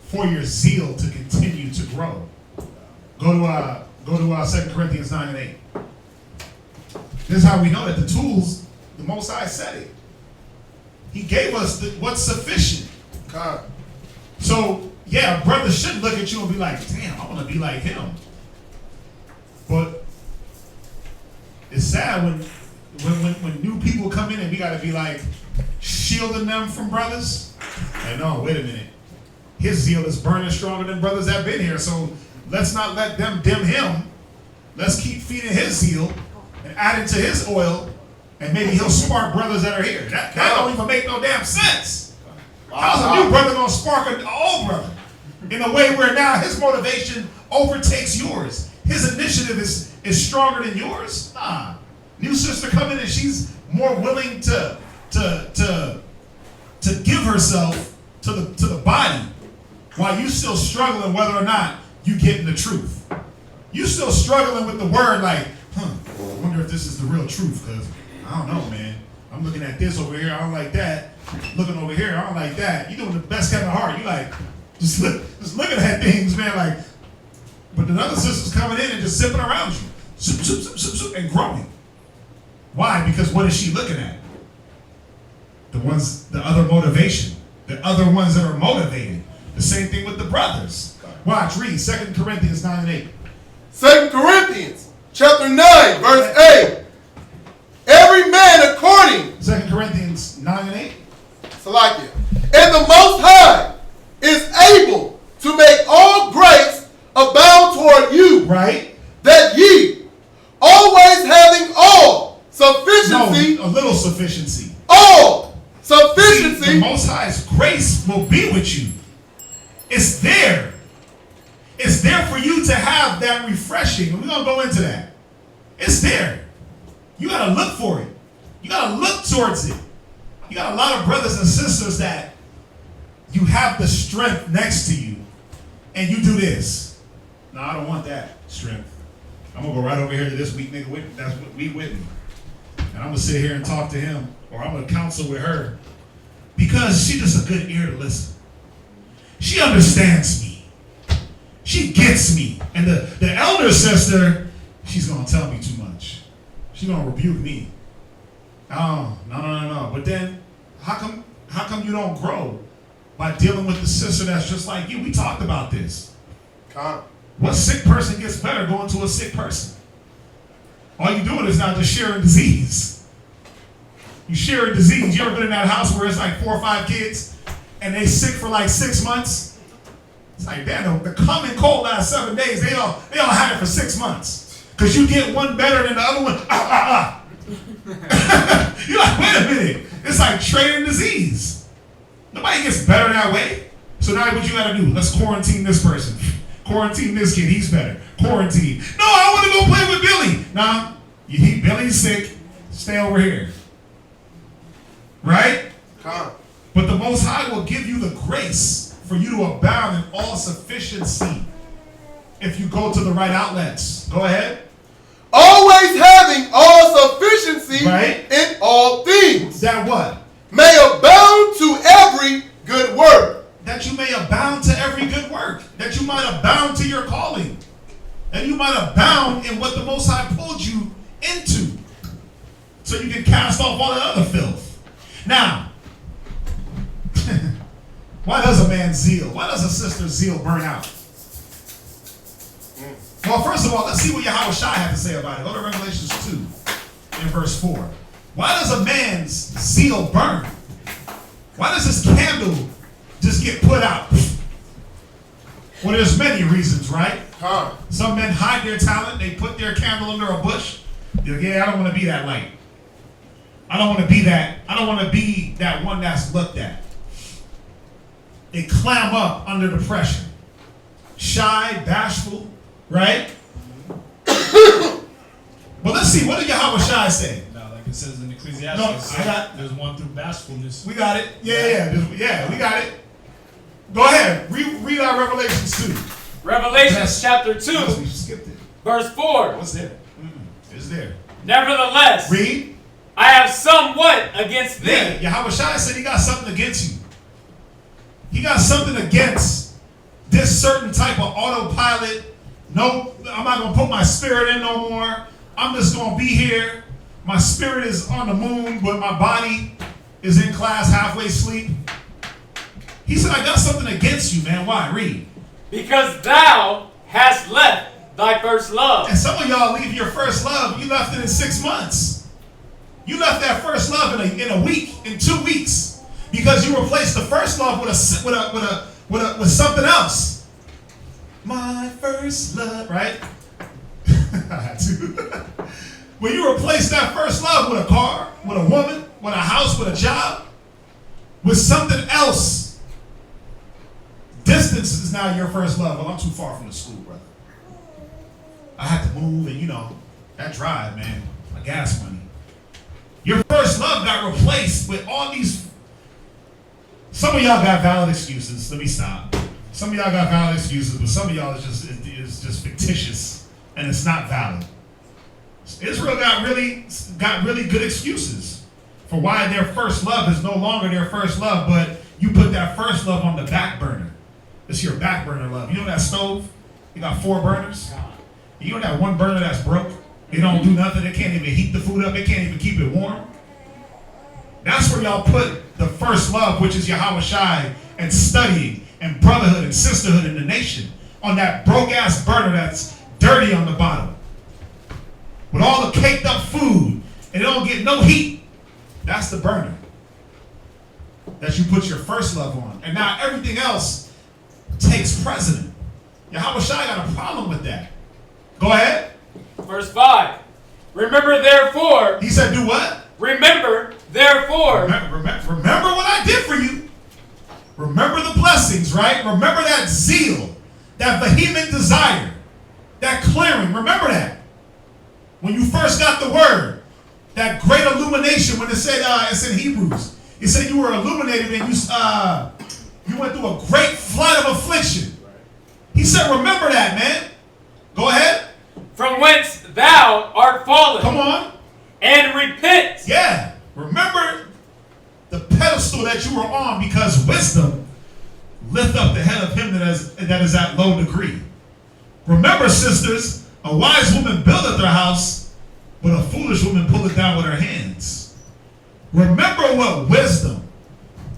Speaker 3: for your zeal to continue to grow. Go to 2 Corinthians 9:8. This is how we know that the tools, the Most High said it. He gave us what's sufficient.
Speaker 4: God.
Speaker 3: So, yeah, brothers should look at you and be like, damn, I want to be like him. But it's sad when new people come in and we got to be like shielding them from brothers. And no, wait a minute. His zeal is burning stronger than brothers that been here. So let's not let them dim him. Let's keep feeding his zeal and adding to his oil, and maybe he'll spark brothers that are here. That don't even make no damn sense. How's a new brother gonna spark an old brother in a way where now his motivation overtakes yours? his initiative is stronger than yours. Nah. New sister coming and she's more willing to give herself to the body, while you still struggling whether or not you getting the truth. You still struggling with the word like, I wonder if this is the real truth, because I don't know, man. I'm looking at this over here, I don't like that. Looking over here, I don't like that. You doing the best kind of heart. You like just looking at things, man, like, but the other sister's coming in and just zipping around you. Zip, zip, zip, zip, zip, and growing. Why? Because what is she looking at? The other motivation. The other ones that are motivated. The same thing with the brothers. Watch, read 2 Corinthians 9 and 8.
Speaker 4: 2 Corinthians chapter 9, verse 8. Every man according.
Speaker 3: 2 Corinthians 9 and 8.
Speaker 4: Salakia. And the Most High is able to make all grace abound toward you.
Speaker 3: Right.
Speaker 4: That ye, always having all sufficiency.
Speaker 3: No, a little sufficiency.
Speaker 4: All sufficiency.
Speaker 3: See, the Most High's grace will be with you. It's there. It's there for you to have that refreshing. We're going to go into that. It's there. You got to look for it. You got to look towards it. You got a lot of brothers and sisters that you have the strength next to you and you do this. No, I don't want that strength. I'm going to go right over here to this weak nigga with me. That's what we with me. And I'm going to sit here and talk to him, or I'm going to counsel with her, because she's just a good ear to listen. She understands me. She gets me. And the elder sister, she's going to tell me too much. She's going to rebuke me. Oh, no. But then, how come you don't grow by dealing with the sister that's just like you? We talked about this. What sick person gets better going to a sick person? All you doing is not just sharing disease. You share a disease. You ever been in that house where it's like 4 or 5 kids and they sick for like 6 months? It's like, damn, the common cold last 7 days, they all had it for 6 months. Because you get one better than the other one. You're like, wait a minute. It's like trading disease. Nobody gets better that way. So now what you got to do? Let's quarantine this person. Quarantine this kid. He's better. Quarantine. No, I want to go play with Billy. Nah, Billy's sick. Stay over here. Right? But the Most High will give you the grace for you to abound in all sufficiency if you go to the right outlets. Go ahead.
Speaker 4: Always having all sufficiency,
Speaker 3: right,
Speaker 4: in all things.
Speaker 3: That what?
Speaker 4: May abound to every good work.
Speaker 3: That you may abound to every good work. That you might abound to your calling. And you might abound in what the Most High pulled you into. So you can cast off all the other filth. Now, why does a man's zeal, why does a sister's zeal burn out? Well, first of all, let's see what Yahweh Shai had to say about it. Go to Revelations 2 in verse 4. Why does a man's zeal burn? Why does this candle just get put out? Well, there's many reasons, right? Some men hide their talent. They put their candle under a bush. They're like, yeah, I don't want to be that light. I don't want to be that. I don't want to be that one that's looked at. They clam up under the pressure. Shy, bashful, right? But let's see. What did Yahweh Shai say?
Speaker 2: No, like it says in Ecclesiastes.
Speaker 3: No,
Speaker 2: there's one through bashfulness.
Speaker 3: We got it. Yeah, we got it. Go ahead. Read our Revelations 2.
Speaker 5: Revelations chapter 2,
Speaker 3: We skipped it.
Speaker 5: verse 4.
Speaker 3: What's there? It's there.
Speaker 5: Nevertheless,
Speaker 3: Read.
Speaker 5: I have somewhat against thee.
Speaker 3: Yeah, Yahweh Shai said he got something against you. He got something against this certain type of autopilot. No, I'm not going to put my spirit in no more. I'm just going to be here. My spirit is on the moon, but my body is in class halfway asleep. He said, I got something against you, man. Why? Read.
Speaker 5: Because thou hast left thy first love.
Speaker 3: And some of y'all leave your first love. You left it in 6 months. You left that first love in a week, in 2 weeks, because you replaced the first love with something else. My first love, right? I had to. When you replace that first love with a car, with a woman, with a house, with a job, with something else, distance is now your first love. Well, I'm too far from the school, brother. I had to move, and that drive, man, my gas money. Your first love got replaced with all these. Some of y'all got valid excuses. Let me stop. Some of y'all got valid excuses, but some of y'all is just fictitious, and it's not valid. Israel got really good excuses for why their first love is no longer their first love, but you put that first love on the back burner. It's your back burner love. You know that stove? You got 4 burners. You know that one burner that's broke? It don't do nothing. It can't even heat the food up. It can't even keep it warm. That's where y'all put the first love, which is Yahweh Shai, and studying, and brotherhood, and sisterhood in the nation, on that broke-ass burner that's dirty on the bottom. With all the caked up food, and it don't get no heat. That's the burner that you put your first love on. And now everything else takes precedent. Yahweh Shai got a problem with that. Go ahead.
Speaker 9: Verse 5. Remember therefore.
Speaker 3: He said, do what?
Speaker 9: Remember therefore.
Speaker 3: Remember what I did for you. Remember the blessings, right? Remember that zeal, that vehement desire, that clearing. Remember that. When you first got the word, that great illumination, when it said, it's in Hebrews, it said you were illuminated and you went through a great flood of affliction. He said, remember that, man. Go ahead.
Speaker 9: From whence thou art fallen.
Speaker 3: Come on.
Speaker 9: And repent.
Speaker 3: Yeah. Remember the pedestal that you were on, because wisdom lift up the head of him that is at low degree. Remember, sisters, a wise woman buildeth her house, but a foolish woman pulleth down with her hands. Remember what wisdom,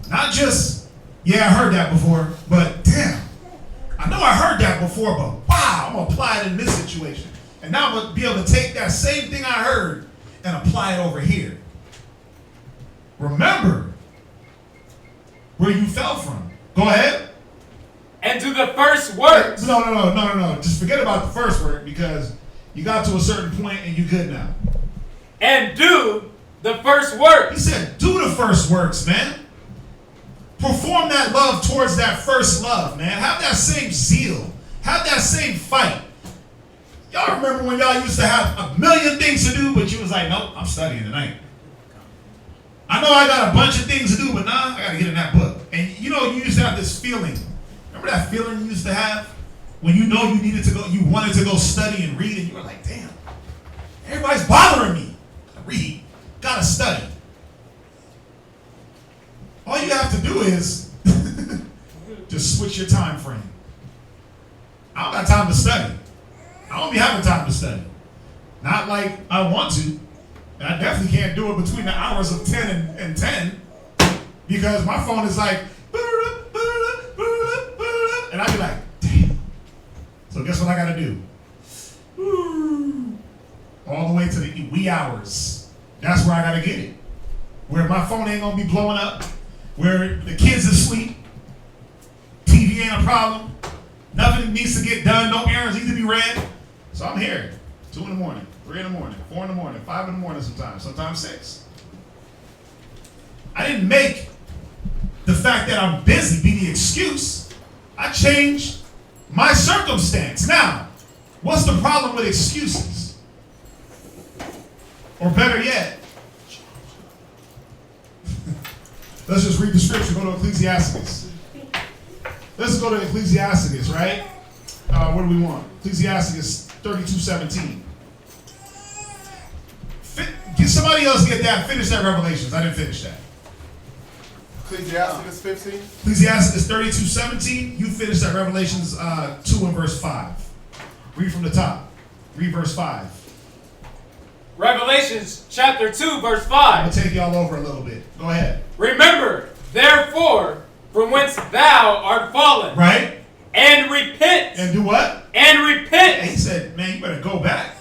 Speaker 3: not just, yeah, I heard that before, but damn, I know I heard that before, but wow, I'm going to apply it in this situation. And now I'm going to be able to take that same thing I heard and apply it over here. Remember where you fell from. Go ahead.
Speaker 9: And do the first works.
Speaker 3: No. Just forget about the first work, because you got to a certain point and you're good now.
Speaker 9: And do the first works.
Speaker 3: He said, do the first works, man. Perform that love towards that first love, man. Have that same zeal. Have that same fight. Y'all remember when y'all used to have a million things to do, but you was like, nope, I'm studying tonight. I know I got a bunch of things to do, but nah, I got to get in that book. And you used to have this feeling. Remember that feeling you used to have when you needed to go, you wanted to go study and read, and you were like, damn, everybody's bothering me. Gotta read, gotta study. All you have to do is just switch your time frame. I don't got time to study. I don't be having time to study. Not like I want to. And I definitely can't do it between the hours of 10 and 10, because my phone is like, and I be like, damn. So guess what I gotta do? All the way to the wee hours. That's where I gotta get it. Where my phone ain't gonna be blowing up, where the kids asleep, TV ain't a problem, nothing needs to get done, no errands need to be read. So I'm here, 2 in the morning, 3 in the morning, 4 in the morning, 5 in the morning sometimes 6. I didn't make the fact that I'm busy be the excuse. I changed my circumstance. Now, what's the problem with excuses? Or better yet, let's just read the scripture. Go to Ecclesiastes. Let's go to Ecclesiastes, right? What do we want? Ecclesiastes 32:17. Somebody else get that. Finish that Revelations. I didn't finish that.
Speaker 4: Ecclesiastes 15.
Speaker 3: Ecclesiastes 32:17. You finish that Revelations 2 and verse 5. Read from the top. Read verse 5.
Speaker 9: Revelations chapter 2 verse
Speaker 3: I'm
Speaker 9: 5.
Speaker 3: going to take y'all over a little bit. Go ahead.
Speaker 9: Remember, therefore, from whence thou art fallen.
Speaker 3: Right?
Speaker 9: And repent.
Speaker 3: And do what?
Speaker 9: And repent.
Speaker 3: And he said, man, you better go back.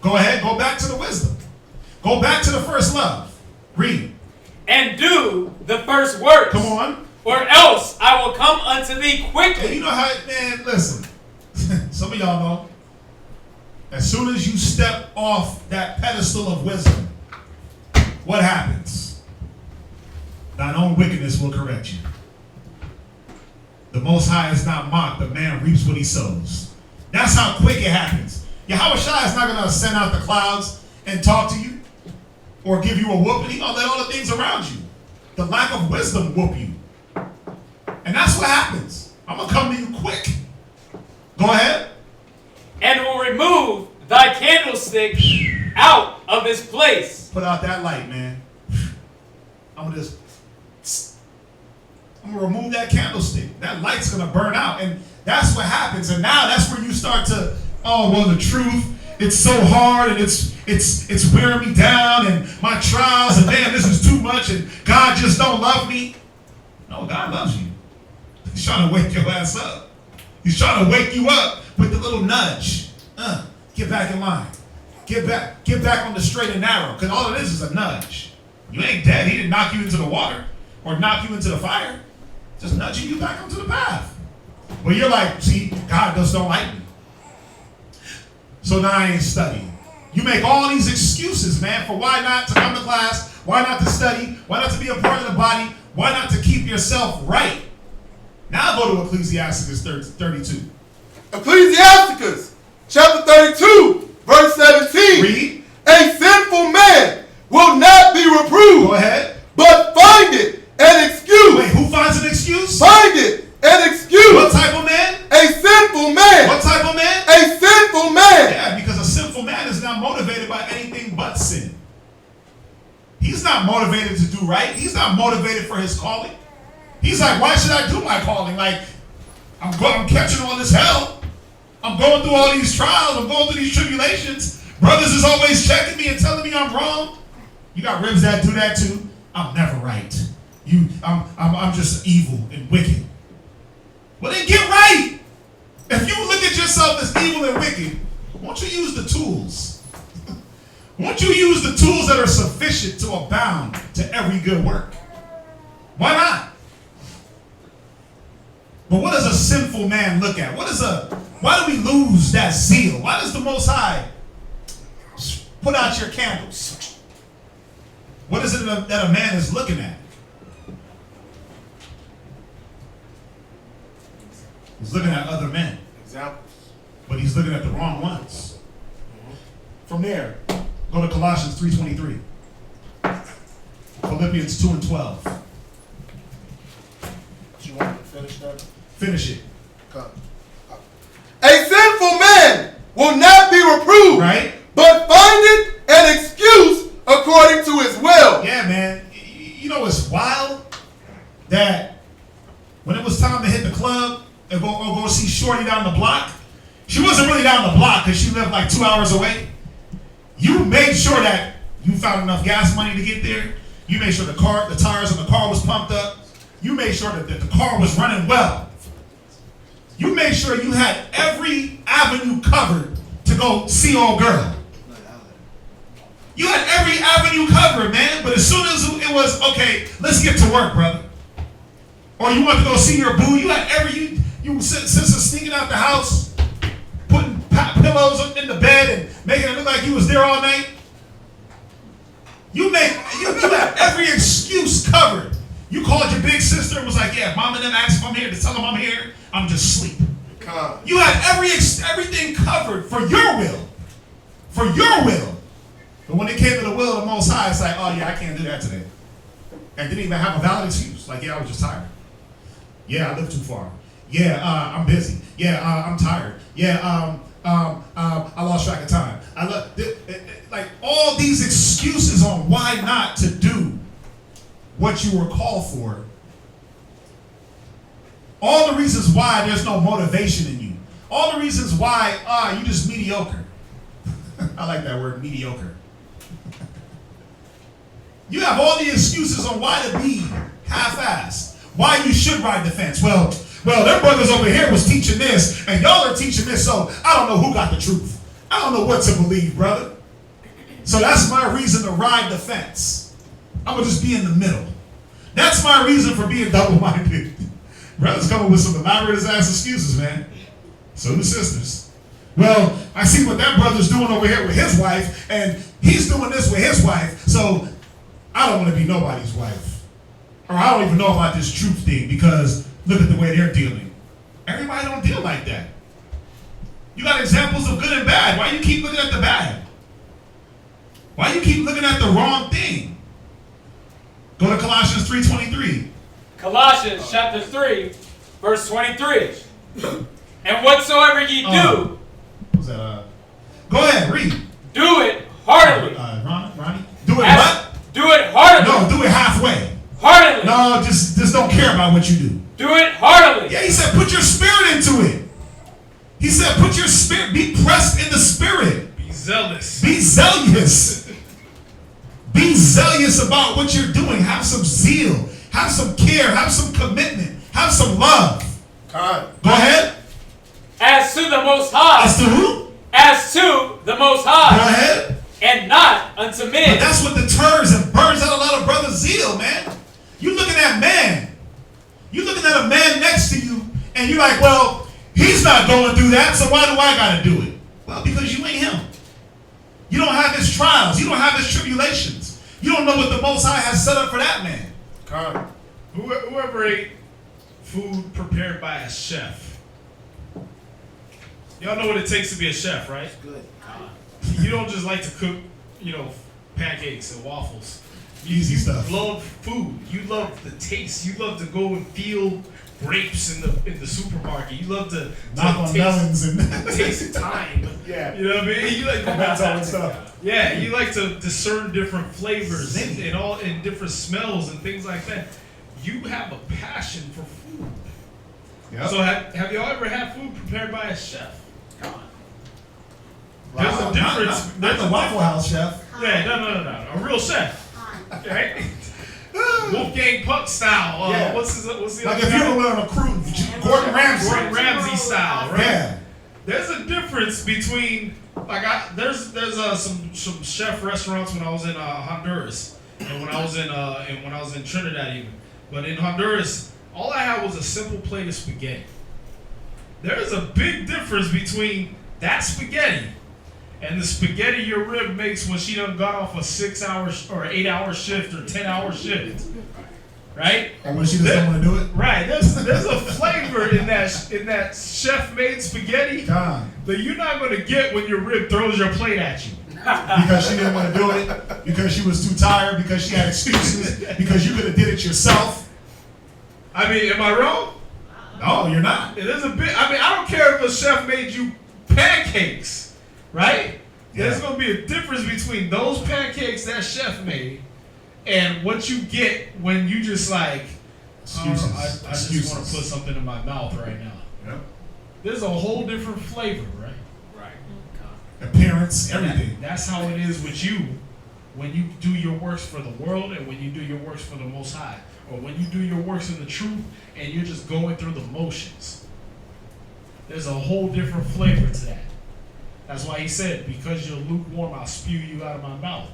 Speaker 3: Go ahead. Go back to the wisdom. Go back to the first love. Read.
Speaker 9: And do the first works.
Speaker 3: Come on.
Speaker 9: Or else I will come unto thee quickly.
Speaker 3: And you know how, man, listen. Some of y'all know. As soon as you step off that pedestal of wisdom, what happens? Thine own wickedness will correct you. The Most High is not mocked, but man reaps what he sows. That's how quick it happens. Yahweh Shai is not going to send out the clouds and talk to you or give you a whooping. He's going to let all the things around you, the lack of wisdom, whoop you. And that's what happens. I'm going to come to you quick. Go ahead.
Speaker 9: And will remove thy candlestick out of his place.
Speaker 3: Put out that light, man. I'm going to remove that candlestick. That light's going to burn out. And that's what happens. And now that's where you start to, oh, well, the truth, it's so hard and it's wearing me down and my trials and man, this is too much and God just don't love me. No, God loves you. He's trying to wake your ass up. He's trying to wake you up with the little nudge. Get back in line. Get back on the straight and narrow. Because all it is a nudge. You ain't dead. He didn't knock you into the water or knock you into the fire. Just nudging you back onto the path. But you're like, see, God just don't like me. So now I ain't studying. You make all these excuses, man, for why not to come to class, why not to study, why not to be a part of the body, why not to keep yourself right. Now go to Ecclesiastes 32.
Speaker 4: Ecclesiasticus chapter 32, verse 17.
Speaker 3: Read.
Speaker 4: A sinful man will not be reproved.
Speaker 3: Go ahead.
Speaker 4: But find it an excuse.
Speaker 3: Wait, who finds an excuse?
Speaker 4: Find it an excuse.
Speaker 3: What type of man?
Speaker 4: A sinful man.
Speaker 3: What type of man?
Speaker 4: A sinful man.
Speaker 3: Yeah, because a sinful man is not motivated by anything but sin. He's not motivated to do right. He's not motivated for his calling. He's like, why should I do my calling? Like, I'm catching all this hell. I'm going through all these trials. I'm going through these tribulations. Brothers is always checking me and telling me I'm wrong. You got ribs that do that too. I'm never right. I'm just evil and wicked. Well, then get right. If you look at yourself as evil and wicked, won't you use the tools? Won't you use the tools that are sufficient to abound to every good work? Why not? But what does a sinful man look at? Why do we lose that zeal? Why does the Most High put out your candles? What is it that a man is looking at? He's looking at other men.
Speaker 4: Examples.
Speaker 3: But he's looking at the wrong ones. From there, go to Colossians 3:23. Philippians 2:12.
Speaker 4: You want to finish that?
Speaker 3: Finish it.
Speaker 4: Come. A sinful man will not be reproved,
Speaker 3: Right?
Speaker 4: but find it an excuse according to his will.
Speaker 3: Yeah, man. You know it's wild that when it was time to hit the club and go see Shorty down the block, she wasn't really down the block because she lived like 2 hours away. You made sure that you found enough gas money to get there. You made sure the tires on the car was pumped up. You made sure that the car was running well. You made sure you had every avenue covered to go see old girl. You had every avenue covered, man. But as soon as it was, okay, let's get to work, brother. Or you want to go see your boo, you had you since sneaking out the house, putting pillows in the bed and making it look like you was there all night. You had every excuse covered. You called your big sister and was like, yeah, mom and them asked if I'm here to tell them I'm here. I'm just asleep. You had everything covered for your will. For your will. But when it came to the will of the Most High, it's like, oh yeah, I can't do that today. And didn't even have a valid excuse. Like, yeah, I was just tired. Yeah, I live too far. Yeah, I'm busy. Yeah, I'm tired. Yeah, I lost track of time. Like all these excuses on why not to do what you were called for. All the reasons why there's no motivation in you. All the reasons why you just mediocre. I like that word, mediocre. You have all the excuses on why to be half-assed. Why you should ride the fence. Well, their brothers over here was teaching this, and y'all are teaching this, so I don't know who got the truth. I don't know what to believe, brother. So that's my reason to ride the fence. I'm going to just be in the middle. That's my reason for being double-minded. Brothers coming with some elaborate-ass excuses, man. So do sisters. Well, I see what that brother's doing over here with his wife, and he's doing this with his wife, so I don't want to be nobody's wife. Or I don't even know about this truth thing because look at the way they're dealing. Everybody don't deal like that. You got examples of good and bad. Why you keep looking at the bad? Why you keep looking at the wrong thing? Go to Colossians 3:23.
Speaker 9: Colossians chapter 3, verse 23. And whatsoever ye do,
Speaker 3: What's that? Go ahead, read.
Speaker 9: do it heartily.
Speaker 3: Ronnie? Do it what?
Speaker 9: Do it heartily.
Speaker 3: No, do it halfway.
Speaker 9: Heartily.
Speaker 3: No, just don't care about what you do.
Speaker 9: Do it heartily.
Speaker 3: Yeah, he said put your spirit into it. He said put your spirit, be pressed in the spirit.
Speaker 2: Be zealous.
Speaker 3: Be zealous. Be zealous about what you're doing. Have some zeal. Have some care. Have some commitment. Have some love.
Speaker 4: God.
Speaker 3: Go ahead.
Speaker 9: As to the Most High.
Speaker 3: As to who?
Speaker 9: As to the Most
Speaker 3: Go
Speaker 9: High.
Speaker 3: ahead.
Speaker 9: And not unto men.
Speaker 3: But that's what deters and burns out a lot of brothers' zeal, man. You looking at man. You looking at a man next to you, and you're like, well, he's not going through that, so why do I got to do it? Well, because you ain't him. You don't have his trials. You don't have his tribulations. You don't know what the Most High has set up for that man.
Speaker 4: God.
Speaker 2: Whoever ate food prepared by a chef. Y'all know what it takes to be a chef, right?
Speaker 5: Good.
Speaker 2: You don't just like to cook, pancakes and waffles.
Speaker 3: Easy stuff.
Speaker 2: You love food. You love the taste. You love to go and feel grapes in the supermarket. You love to
Speaker 3: Knock on melons and
Speaker 2: taste time.
Speaker 3: Yeah.
Speaker 2: You know what I mean? You like
Speaker 3: That's all that stuff.
Speaker 2: Yeah, you like to discern different flavors and different smells and things like that. You have a passion for food.
Speaker 3: Yep.
Speaker 2: So have y'all ever had food prepared by a chef? There's
Speaker 3: Wow.
Speaker 2: a difference.
Speaker 3: Not
Speaker 2: There's
Speaker 3: the
Speaker 2: a
Speaker 3: Waffle House chef.
Speaker 2: Yeah, no. A real chef. Right? Wolfgang Puck style.
Speaker 3: Yeah.
Speaker 2: What's the
Speaker 3: Like
Speaker 2: other
Speaker 3: if you
Speaker 2: guy?
Speaker 3: were on a cruise, Gordon Ramsay.
Speaker 2: Gordon Ramsay style, right?
Speaker 3: Yeah.
Speaker 2: There's a difference between there's some chef restaurants when I was in Honduras and when I was in Trinidad even. But in Honduras, all I had was a simple plate of spaghetti. There's a big difference between that spaghetti and the spaghetti your rib makes when she done got off a 6 hour or 8 hour shift or 10-hour shift. Right?
Speaker 3: Or when she just don't want to do it.
Speaker 2: Right. There's a flavor in that chef made spaghetti
Speaker 3: God.
Speaker 2: that you're not gonna get when your rib throws your plate at you.
Speaker 3: Because she didn't want to do it, because she was too tired, because she had excuses, because you could have did it yourself.
Speaker 2: I mean, am I wrong?
Speaker 3: No, you're not.
Speaker 2: There's a bit. I mean, I don't care if a chef made you pancakes, right?
Speaker 3: Yeah.
Speaker 2: There's gonna be a difference between those pancakes that chef made and what you get when you just like,
Speaker 3: Excuses.
Speaker 2: I just want to put something in my mouth right now.
Speaker 3: Yep.
Speaker 2: There's a whole different flavor, right?
Speaker 5: Right.
Speaker 3: Appearance, everything.
Speaker 2: That's how it is with you when you do your works for the world and when you do your works for the Most High. Or when you do your works in the truth and you're just going through the motions. There's a whole different flavor to that. That's why he said, because you're lukewarm, I'll spew you out of my mouth.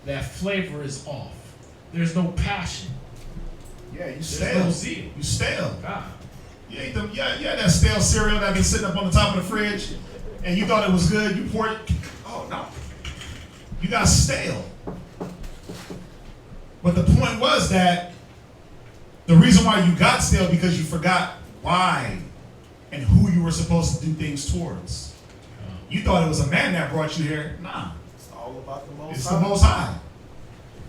Speaker 2: That flavor is off. There's no passion.
Speaker 3: Yeah, you
Speaker 2: There's
Speaker 3: stale.
Speaker 2: no zeal.
Speaker 3: You stale.
Speaker 2: God.
Speaker 3: You ate them. Yeah, you had that stale cereal that been sitting up on the top of the fridge, and you thought it was good. You poured it. Oh no, you got stale. But the point was that the reason why you got stale because you forgot why and who you were supposed to do things towards. You thought it was a man that brought you here. Nah,
Speaker 4: It's all about the Most
Speaker 3: it's
Speaker 4: High.
Speaker 3: the Most High.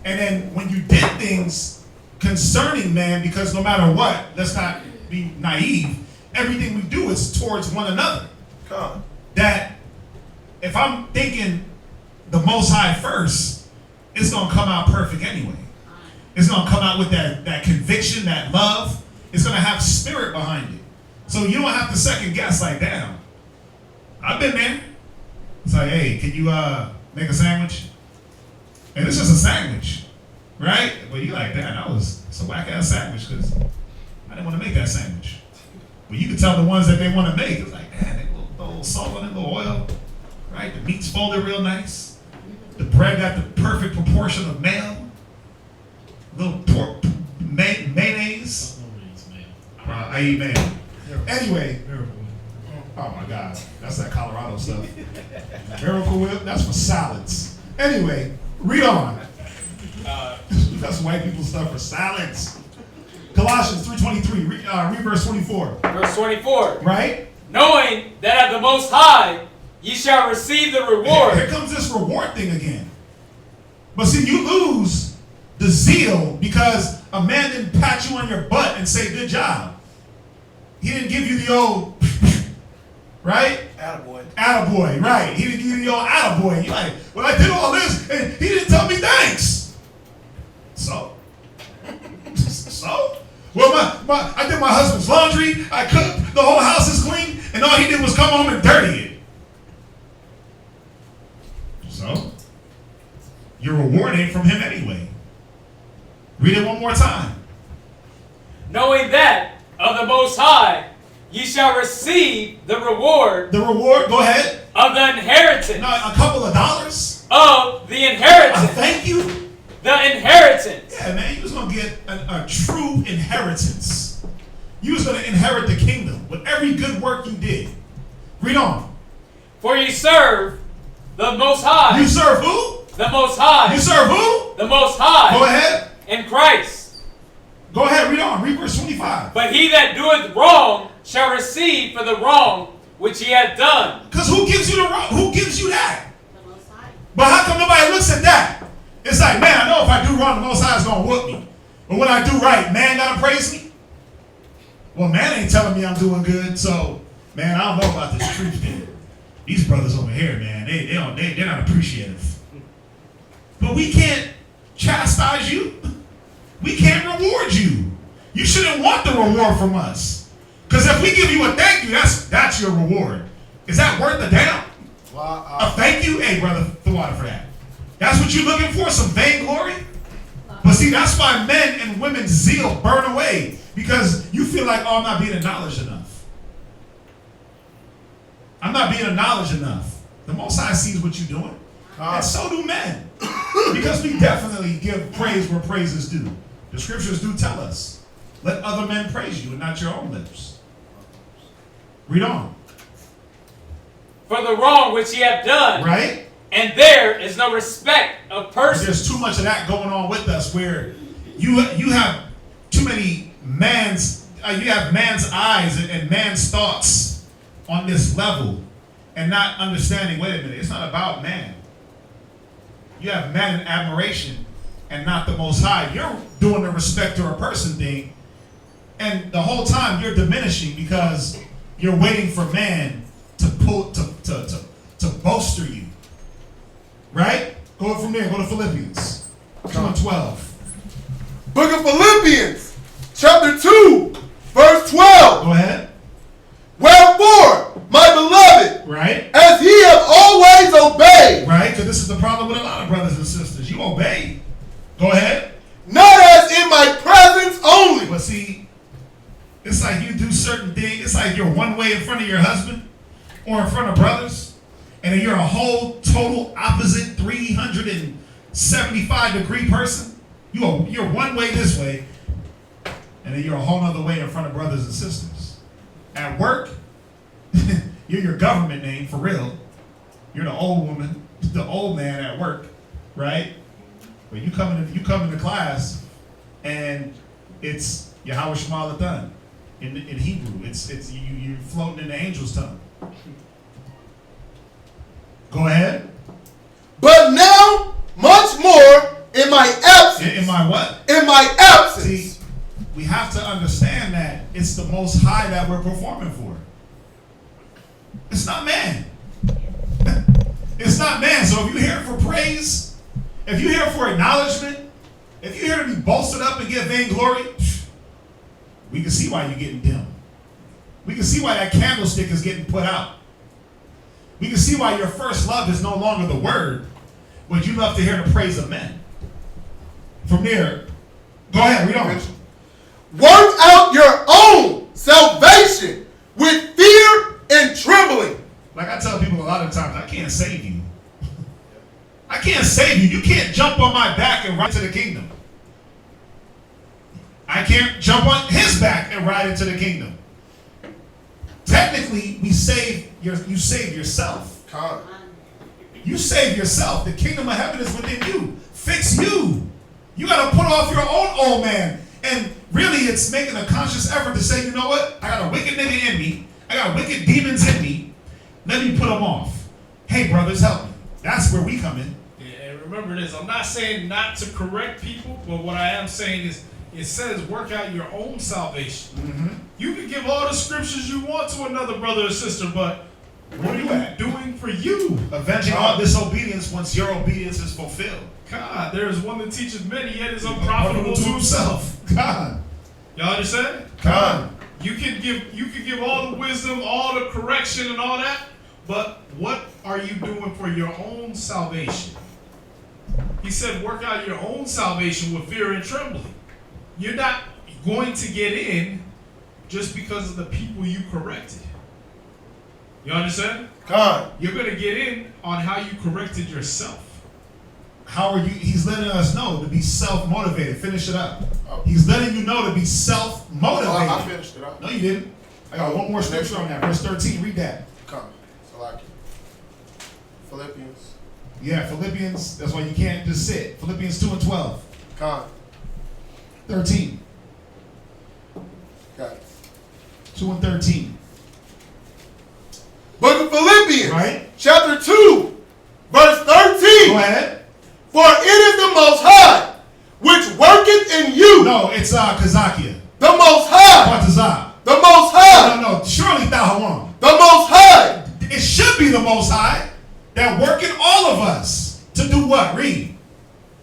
Speaker 3: And then when you did things concerning man, because no matter what, let's not be naive, everything we do is towards one another.
Speaker 4: God.
Speaker 3: That if I'm thinking the Most High first, it's going to come out perfect anyway. It's going to come out with that conviction, that love. It's going to have spirit behind it. So you don't have to second guess like, damn, I've been there. It's like, hey, can you make a sandwich? And it's just a sandwich, right? But you like, damn, it's a whack-ass sandwich because I didn't want to make that sandwich. But you can tell the ones that they want to make. It's like, man, they put a little salt on it, a little oil, right? The meat's folded real nice. The bread got the perfect proportion of mayo. Little pork mayonnaise. I eat mayo. Anyway, oh my God, that's that Colorado stuff. Miracle Whip, that's for salads. Anyway, read on. That's white people stuff for salads. Colossians 3:23, read verse 24.
Speaker 9: Verse 24.
Speaker 3: Right?
Speaker 9: knowing that at the Most High ye shall receive the reward.
Speaker 3: Here comes this reward thing again. But see, you lose the zeal because a man didn't pat you on your butt and say, good job. He didn't give you the old, right? Attaboy, right. He didn't give you the old attaboy. You're like, well, I did all this, and he didn't tell me thanks. So? Well, I did my husband's laundry, I cooked, the whole house is clean, and all he did was come home and dirty it. So? Your reward ain't from him anyway. Read it one more time.
Speaker 9: Knowing that of the Most High ye shall receive the reward.
Speaker 3: The reward, go ahead.
Speaker 9: Of the inheritance.
Speaker 3: No, a couple of dollars.
Speaker 9: Of the inheritance.
Speaker 3: Thank you.
Speaker 9: The inheritance.
Speaker 3: Yeah, man, you was going to get a true inheritance. You was going to inherit the kingdom with every good work you did. Read on.
Speaker 9: For ye serve the Most High.
Speaker 3: You serve who?
Speaker 9: The Most High.
Speaker 3: You serve who?
Speaker 9: The Most High.
Speaker 3: Go ahead.
Speaker 9: In Christ.
Speaker 3: Go ahead, read on. Read verse 25.
Speaker 9: But he that doeth wrong shall receive for the wrong which he hath done.
Speaker 3: Because who gives you the wrong? Who gives you that?
Speaker 8: The Most High.
Speaker 3: But how come nobody looks at that? It's like, man, I know if I do wrong, the Most High is going to whoop me. But when I do right, man got to praise me? Well, man ain't telling me I'm doing good, so, man, I don't know about this truth thing. These brothers over here, man, they're not appreciative. But we can't chastise you. We can't reward you. You shouldn't want the reward from us. Because if we give you a thank you, that's your reward. Is that worth a damn? A thank you? Hey, brother, the water for that. That's what you're looking for, some vainglory? But see, that's why men and women's zeal burn away. Because you feel like, oh, I'm not being acknowledged enough. I'm not being acknowledged enough. The Most High sees what you're doing. And so do men. Because we definitely give praise where praise is due. The scriptures do tell us, let other men praise you and not your own lips. Read on.
Speaker 9: For the wrong which ye have done.
Speaker 3: Right?
Speaker 9: And there is no respect of persons.
Speaker 3: There's too much of that going on with us where you have too many man's eyes and man's thoughts on this level and not understanding, wait a minute, it's not about man. You have man in admiration and not the Most High. You're doing the respect to a person thing, and the whole time you're diminishing because you're waiting for man to bolster you. Right? Go from there. Go to Philippians. Come on, 12.
Speaker 4: Book of Philippians, chapter 2, verse 12.
Speaker 3: Go ahead.
Speaker 4: Wherefore, my beloved,
Speaker 3: Right?
Speaker 4: as ye have always obeyed,
Speaker 3: Right? Because this is the problem with a lot of brothers and sisters. You obey. Go ahead.
Speaker 4: not as in my presence only.
Speaker 3: But see, it's like you do certain things. It's like you're one way in front of your husband or in front of brothers, and then you're a whole total opposite 375-degree person. You're one way this way, and then you're a whole other way in front of brothers and sisters. At work, you're your government name for real. You're the old woman, the old man at work, right? But you come into class, and it's Yahweh Shema Lathan in Hebrew. It's you're floating in the angel's tongue. Go ahead.
Speaker 4: But now, much more in my absence.
Speaker 3: In my what?
Speaker 4: In my absence.
Speaker 3: See, we have to understand that it's the Most High that we're performing for. It's not man. It's not man. So if you're here for praise, if you're here for acknowledgement, if you're here to be bolstered up and get vainglory, we can see why you're getting dim. We can see why that candlestick is getting put out. We can see why your first love is no longer the word, but you love to hear the praise of men. From there, go ahead, read on.
Speaker 4: Work out your own salvation with fear and trembling.
Speaker 3: Like I tell people a lot of times, I can't save you. I can't save you. You can't jump on my back and ride to the kingdom. I can't jump on his back and ride into the kingdom. Technically, you save yourself. You save yourself. The kingdom of heaven is within you. Fix you. You got to put off your own old man. And really, it's making a conscious effort to say, you know what? I got a wicked nigga in me. I got wicked demons in me. Let me put them off. Hey, brothers, help me. That's where we come in.
Speaker 2: Yeah, and remember this. I'm not saying not to correct people, but what I am saying is it says work out your own salvation.
Speaker 3: Mm-hmm.
Speaker 2: You can give all the scriptures you want to another brother or sister, but what are you doing for you?
Speaker 3: Avenging all disobedience once your obedience is fulfilled.
Speaker 2: God, there is one that teaches many, yet is unprofitable to himself.
Speaker 3: God.
Speaker 2: Y'all understand?
Speaker 3: God.
Speaker 2: You can give all the wisdom, all the correction and all that, but what are you doing for your own salvation? He said work out your own salvation with fear and trembling. You're not going to get in just because of the people you corrected. You understand?
Speaker 4: God.
Speaker 2: You're going to get in on how you corrected yourself.
Speaker 3: How are you? He's letting us know to be self-motivated. Finish it up. He's letting you know to be self-motivated.
Speaker 4: I finished it up.
Speaker 3: No, you didn't. I got one more scripture on that. Verse 13. Read that.
Speaker 4: Come. So like Philippians.
Speaker 3: Yeah, Philippians. That's why you can't just sit. Philippians 2 and 12.
Speaker 4: Come.
Speaker 3: 13.
Speaker 4: Got it.
Speaker 3: 2 and 13.
Speaker 4: Book of Philippians.
Speaker 3: Right?
Speaker 4: Chapter 2. Verse 13.
Speaker 3: Go ahead.
Speaker 4: For it is the Most High, which worketh in you.
Speaker 3: No, it's Kazakia.
Speaker 4: The Most High.
Speaker 3: Batazah.
Speaker 4: The Most High.
Speaker 3: No. Surely Thahawan.
Speaker 4: The Most High.
Speaker 3: It should be the Most High that working all of us to do what? Read.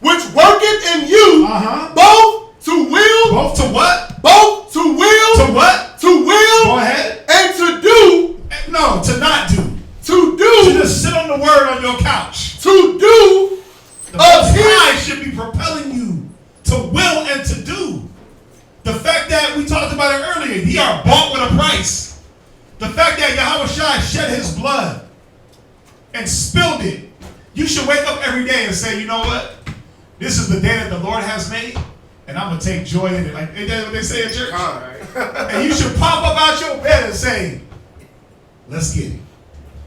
Speaker 4: Which worketh in you. Both to will.
Speaker 3: Both to what?
Speaker 4: Both to will.
Speaker 3: To what?
Speaker 4: To will.
Speaker 3: Go ahead.
Speaker 4: And to do.
Speaker 3: No, to not do.
Speaker 4: To do.
Speaker 3: To just sit on the word on your couch.
Speaker 4: To do.
Speaker 3: The Most High should be propelling you to will and to do. The fact that we talked about it earlier, ye are bought with a price. The fact that Yahweh Shai shed his blood and spilled it, you should wake up every day and say, you know what? This is the day that the Lord has made, and I'm going to take joy in it. Like, ain't that what they say at church? And you should pop up out your bed and say, let's get it.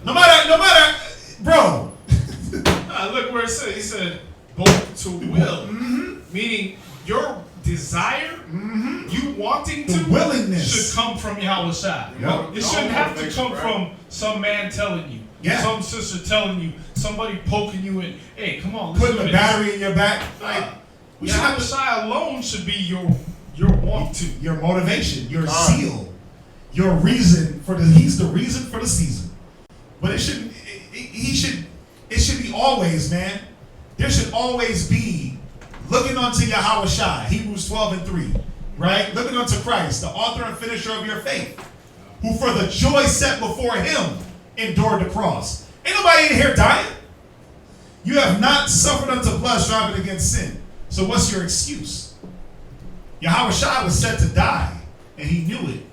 Speaker 3: No matter, bro.
Speaker 2: Look where it said. He said, both to will. Meaning your desire, you wanting to,
Speaker 3: the willingness
Speaker 2: should come from Yahweh Shai.
Speaker 3: Yep.
Speaker 2: It shouldn't have to come from some man telling you, some sister telling you, somebody poking you in. Hey, come on, let's
Speaker 3: putting
Speaker 2: do
Speaker 3: the
Speaker 2: this.
Speaker 3: battery in your back.
Speaker 2: Yahweh Shai alone should be your want to,
Speaker 3: your motivation, your zeal, your reason for he's the reason for the season. But it shouldn't. It should be always, man. There should always be looking unto Yahweh Shai, Hebrews 12 and 3, right? Looking unto Christ, the author and finisher of your faith, who for the joy set before him endured the cross. Ain't nobody in here dying. You have not suffered unto blood striving against sin. So what's your excuse? Yahweh Shai was set to die, and he knew it,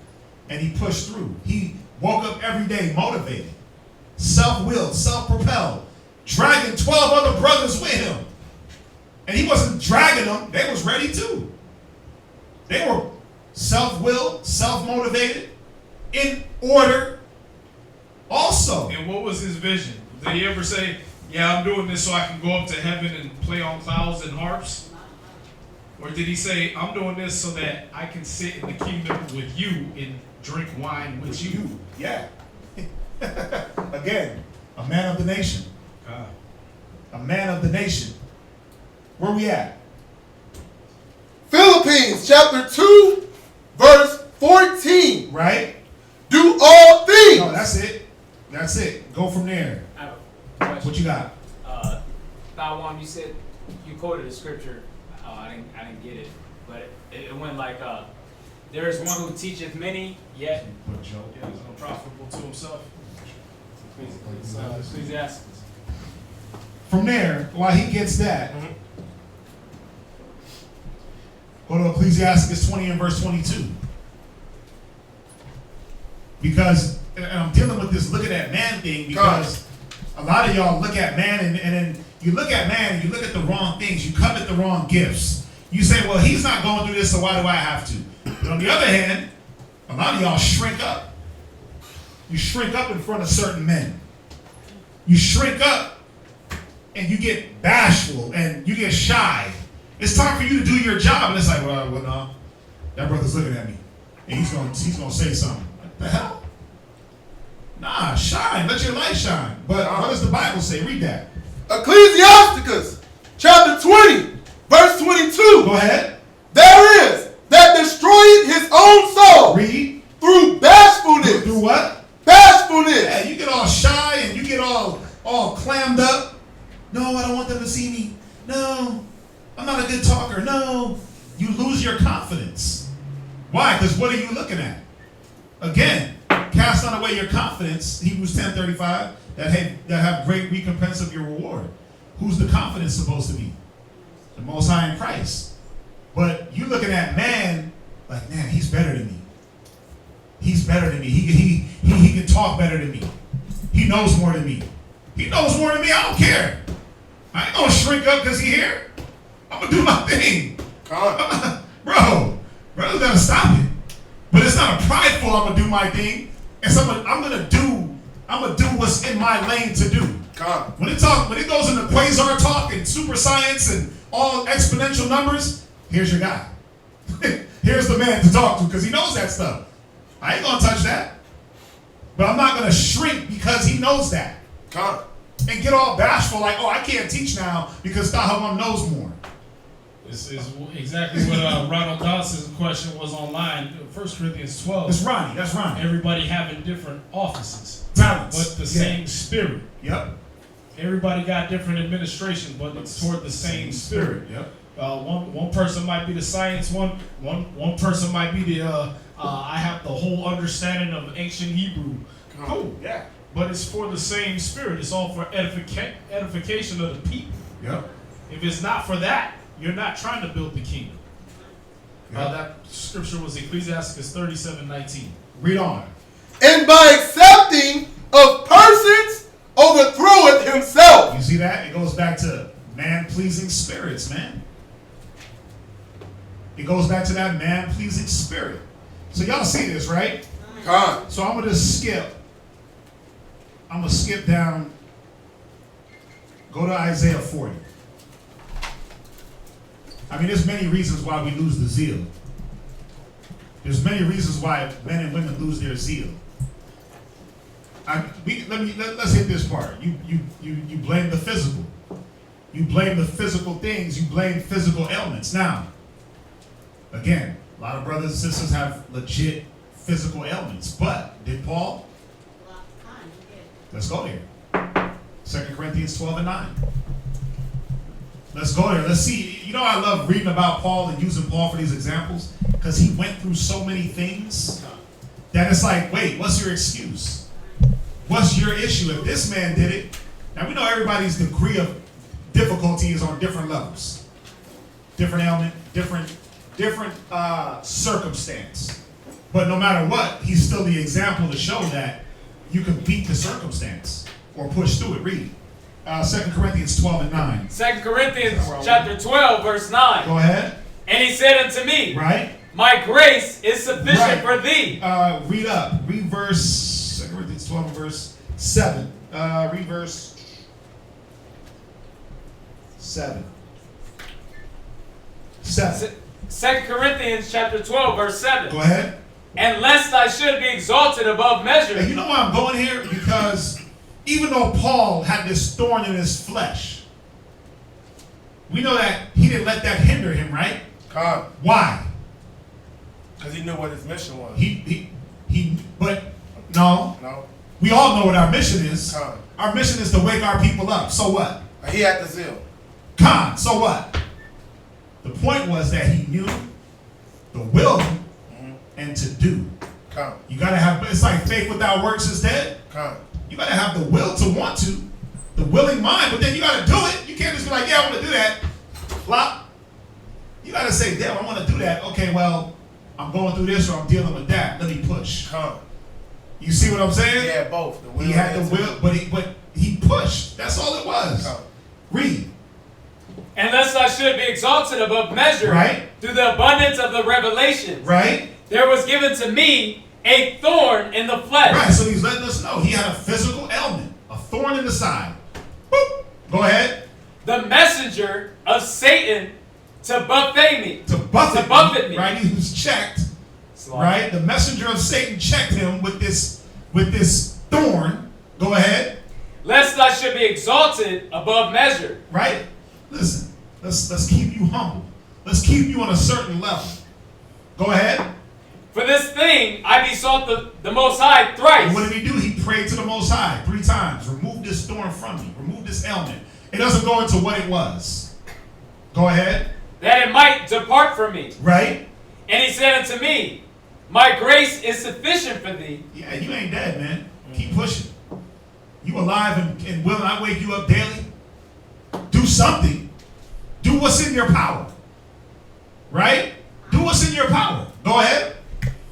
Speaker 3: and he pushed through. He woke up every day motivated, self-willed, self-propelled, dragging 12 other brothers with him. And he wasn't dragging them. They was ready too. They were self-willed, self-motivated, in order also.
Speaker 2: And what was his vision? Did he ever say, yeah, I'm doing this so I can go up to heaven and play on clouds and harps? Or did he say, I'm doing this so that I can sit in the kingdom with you and drink wine with you?
Speaker 3: Yeah. Again, a man of the nation. A man of the nation. Where we at?
Speaker 4: Philippians chapter 2, verse 14.
Speaker 3: Right?
Speaker 4: Do all things.
Speaker 3: No, that's it. That's it. Go from there.
Speaker 9: I have a question.
Speaker 3: What you got?
Speaker 9: Taiwan, you said you quoted a scripture. I didn't get it, but it went like, there is one who teacheth many, yet
Speaker 2: Is unprofitable to himself.
Speaker 9: Ecclesiastes.
Speaker 3: From there, while he gets that, go to Ecclesiastes 20 and verse 22. Because, and I'm dealing with this look at that man thing, because a lot of y'all look at man and then you look at man and you look at the wrong things. You covet the wrong gifts. You say, well, he's not going through this, so why do I have to? But on the other hand, a lot of y'all shrink up. You shrink up in front of certain men. You shrink up and you get bashful and you get shy. It's time for you to do your job. And it's like, well no, that brother's looking at me. And he's gonna say something. What the hell? Nah, shine. Let your light shine. But what does the Bible say? Read that.
Speaker 4: Ecclesiasticus, chapter 20, verse 22.
Speaker 3: Go ahead.
Speaker 4: There is that destroyeth his own soul
Speaker 3: Read.
Speaker 4: through bashfulness.
Speaker 3: Through what?
Speaker 4: Bashfulness.
Speaker 3: Yeah, you get all shy and you get all clammed up. No, I don't want them to see me. No, I'm not a good talker. No. You lose your confidence. Why? Because what are you looking at? Again, cast not away your confidence, Hebrews 10:35, that have great recompense of your reward. Who's the confidence supposed to be? The Most High in Christ. But you looking at man, like, man, he's better than me. He's better than me. He can talk better than me. He knows more than me. He knows more than me. I don't care. I ain't gonna shrink up because he here. I'm gonna do my thing. Brother's gotta stop it. But it's not a prideful I'm gonna do my thing. It's I'm gonna do what's in my lane to do. When it goes into quasar talk and super science and all exponential numbers, here's your guy. Here's the man to talk to because he knows that stuff. I ain't gonna touch that. But I'm not gonna shrink because he knows that. And get all bashful like, oh, I can't teach now because Tahawan knows more.
Speaker 2: This is exactly what Ronald Dawson's question was online. 1 Corinthians 12.
Speaker 3: It's Ronnie. That's Ronnie.
Speaker 2: Everybody having different offices.
Speaker 3: Talents.
Speaker 2: But the same spirit.
Speaker 3: Yep.
Speaker 2: Everybody got different administration, but it's toward the same spirit.
Speaker 3: Yep.
Speaker 2: One person might be the science one person might be the I have the whole understanding of ancient Hebrew. Cool.
Speaker 3: Yeah.
Speaker 2: But it's for the same spirit. It's all for edification of the people.
Speaker 3: Yep.
Speaker 2: If it's not for that, you're not trying to build the kingdom.
Speaker 3: Yep.
Speaker 2: That scripture was Ecclesiasticus 37:19.
Speaker 3: Read on.
Speaker 4: And by accepting of persons overthroweth himself.
Speaker 3: You see that? It goes back to man-pleasing spirits, man. It goes back to that man-pleasing spirit. So y'all see this, right? So I'm going to skip. I'm going to skip down. Go to Isaiah 40. I mean, there's many reasons why we lose the zeal. There's many reasons why men and women lose their zeal. Let's hit this part. You blame the physical. You blame the physical things. You blame physical ailments. Now, again, a lot of brothers and sisters have legit physical ailments. But did Paul? Let's go there. 2 Corinthians 12:9. Let's go there. Let's see. You know, I love reading about Paul and using Paul for these examples because he went through so many things that it's like, wait, what's your excuse? What's your issue? If this man did it, now we know everybody's degree of difficulty is on different levels, different ailment, different circumstance. But no matter what, he's still the example to show that you can beat the circumstance or push through it. Read 2 Corinthians 12:9.
Speaker 9: 2 Corinthians chapter 12, verse 9.
Speaker 3: Go ahead.
Speaker 9: And he said unto me,
Speaker 3: Right.
Speaker 9: my grace is sufficient for thee.
Speaker 3: Read up. Read verse 2 Corinthians 12, verse 7. Read verse 7. 7.
Speaker 9: 2 Corinthians chapter 12, verse 7.
Speaker 3: Go ahead.
Speaker 9: And lest I should be exalted above measure.
Speaker 3: And you know why I'm going here? Because even though Paul had this thorn in his flesh, we know that he didn't let that hinder him, right? Why?
Speaker 7: Because he knew what his mission was.
Speaker 3: But no. We all know what our mission is. Our mission is to wake our people up. So what?
Speaker 7: He had the zeal.
Speaker 3: So what? The point was that he knew the will and to do. You gotta have, it's like faith without works is dead. You gotta have the will to want to, the willing mind, but then you gotta do it. You can't just be like, yeah, I want to do that. Flop. You gotta say, damn, I want to do that. Okay, well, I'm going through this or I'm dealing with that. Let me push. You see what I'm saying?
Speaker 7: Yeah, both. The will
Speaker 3: he had the will, but he pushed. That's all it was. Read.
Speaker 9: And lest I should be exalted above measure,
Speaker 3: Right.
Speaker 9: through the abundance of the revelations,
Speaker 3: Right?
Speaker 9: there was given to me a thorn in the flesh.
Speaker 3: Right, so he's letting us know he had a physical ailment, a thorn in the side. Boop. Go ahead.
Speaker 9: The messenger of Satan to buffet me.
Speaker 3: To buffet
Speaker 9: me.
Speaker 3: Right, he was checked. Right, the messenger of Satan checked him with this thorn
Speaker 9: be exalted above measure.
Speaker 3: Right? Listen, let's keep you humble. Let's keep you on a certain level. Go ahead.
Speaker 9: For this thing I besought the Most High thrice.
Speaker 3: And what did he do? He prayed to the Most High 3 times. Remove this thorn from me. Remove this ailment. It doesn't go into what it was. Go ahead.
Speaker 9: That it might depart from me.
Speaker 3: Right?
Speaker 9: And he said unto me, my grace is sufficient for thee.
Speaker 3: Yeah, you ain't dead, man. Keep pushing. You alive and willing. I wake you up daily. Do something. Do what's in your power. Right? Do what's in your power. Go ahead.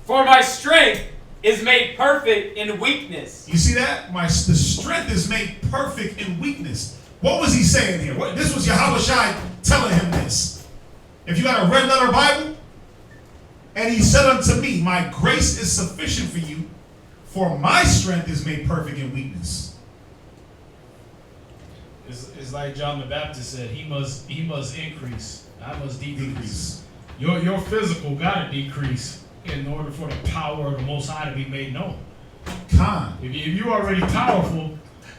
Speaker 9: For my strength is made perfect in weakness.
Speaker 3: You see that? The strength is made perfect in weakness. What was he saying here? This was Yahushua telling him this. If you got a red letter Bible, and he said unto me, my grace is sufficient for you, for my strength is made perfect in weakness.
Speaker 2: It's like John the Baptist said, he must increase, I must decrease. Your physical got to decrease in order for the power of the Most High to be made known. If you already powerful,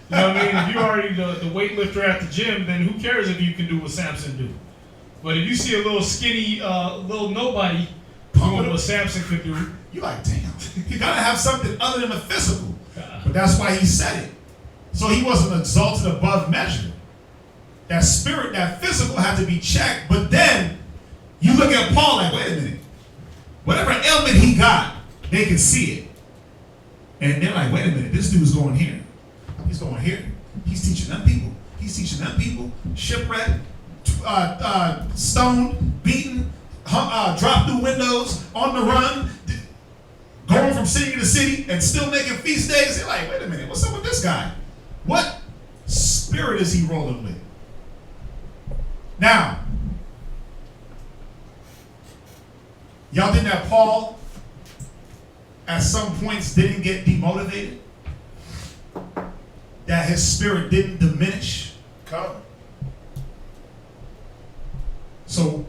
Speaker 2: you know what I mean? If you already the weightlifter at the gym, then who cares if you can do what Samson do? But if you see a little skinny, little nobody doing what Samson could do,
Speaker 3: you're like, damn, you gotta have something other than the physical. But that's why he said it. So he wasn't exalted above measure. That spirit, that physical had to be checked. But then you look at Paul like, wait a minute. Whatever ailment he got, they can see it. And they're like, wait a minute, this dude's going here. He's going here. He's teaching them people. He's teaching them people. Shipwrecked, stoned, beaten, dropped through windows, on the run, going from city to city, and still making feast days. They're like, wait a minute, what's up with this guy? What spirit is he rolling with? Now, y'all think that Paul, at some points, didn't get demotivated? That his spirit didn't diminish?
Speaker 7: Come.
Speaker 3: So,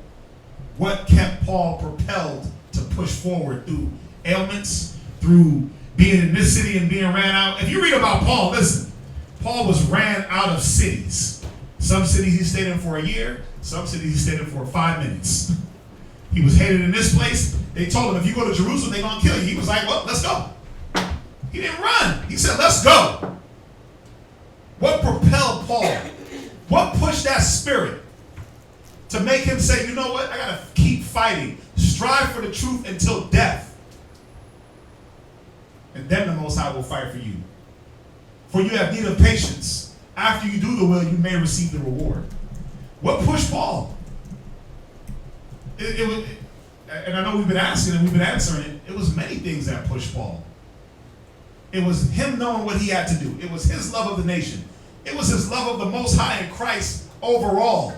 Speaker 3: what kept Paul propelled to push forward through ailments, through being in this city and being ran out? If you read about Paul, listen, Paul was ran out of cities. Some cities he stayed in for a year, some cities he stayed in for 5 minutes. He was hated in this place. They told him, if you go to Jerusalem, they're going to kill you. He was like, well, let's go. He didn't run. He said, let's go. What propelled Paul? What pushed that spirit to make him say, you know what? I got to keep fighting. Strive for the truth until death. And then the Most High will fight for you. For you have need of patience. After you do the will, you may receive the reward. What pushed Paul? It was, and I know we've been asking and we've been answering it. It was many things that pushed Paul. It was him knowing what he had to do. It was his love of the nation. It was his love of the Most High in Christ overall.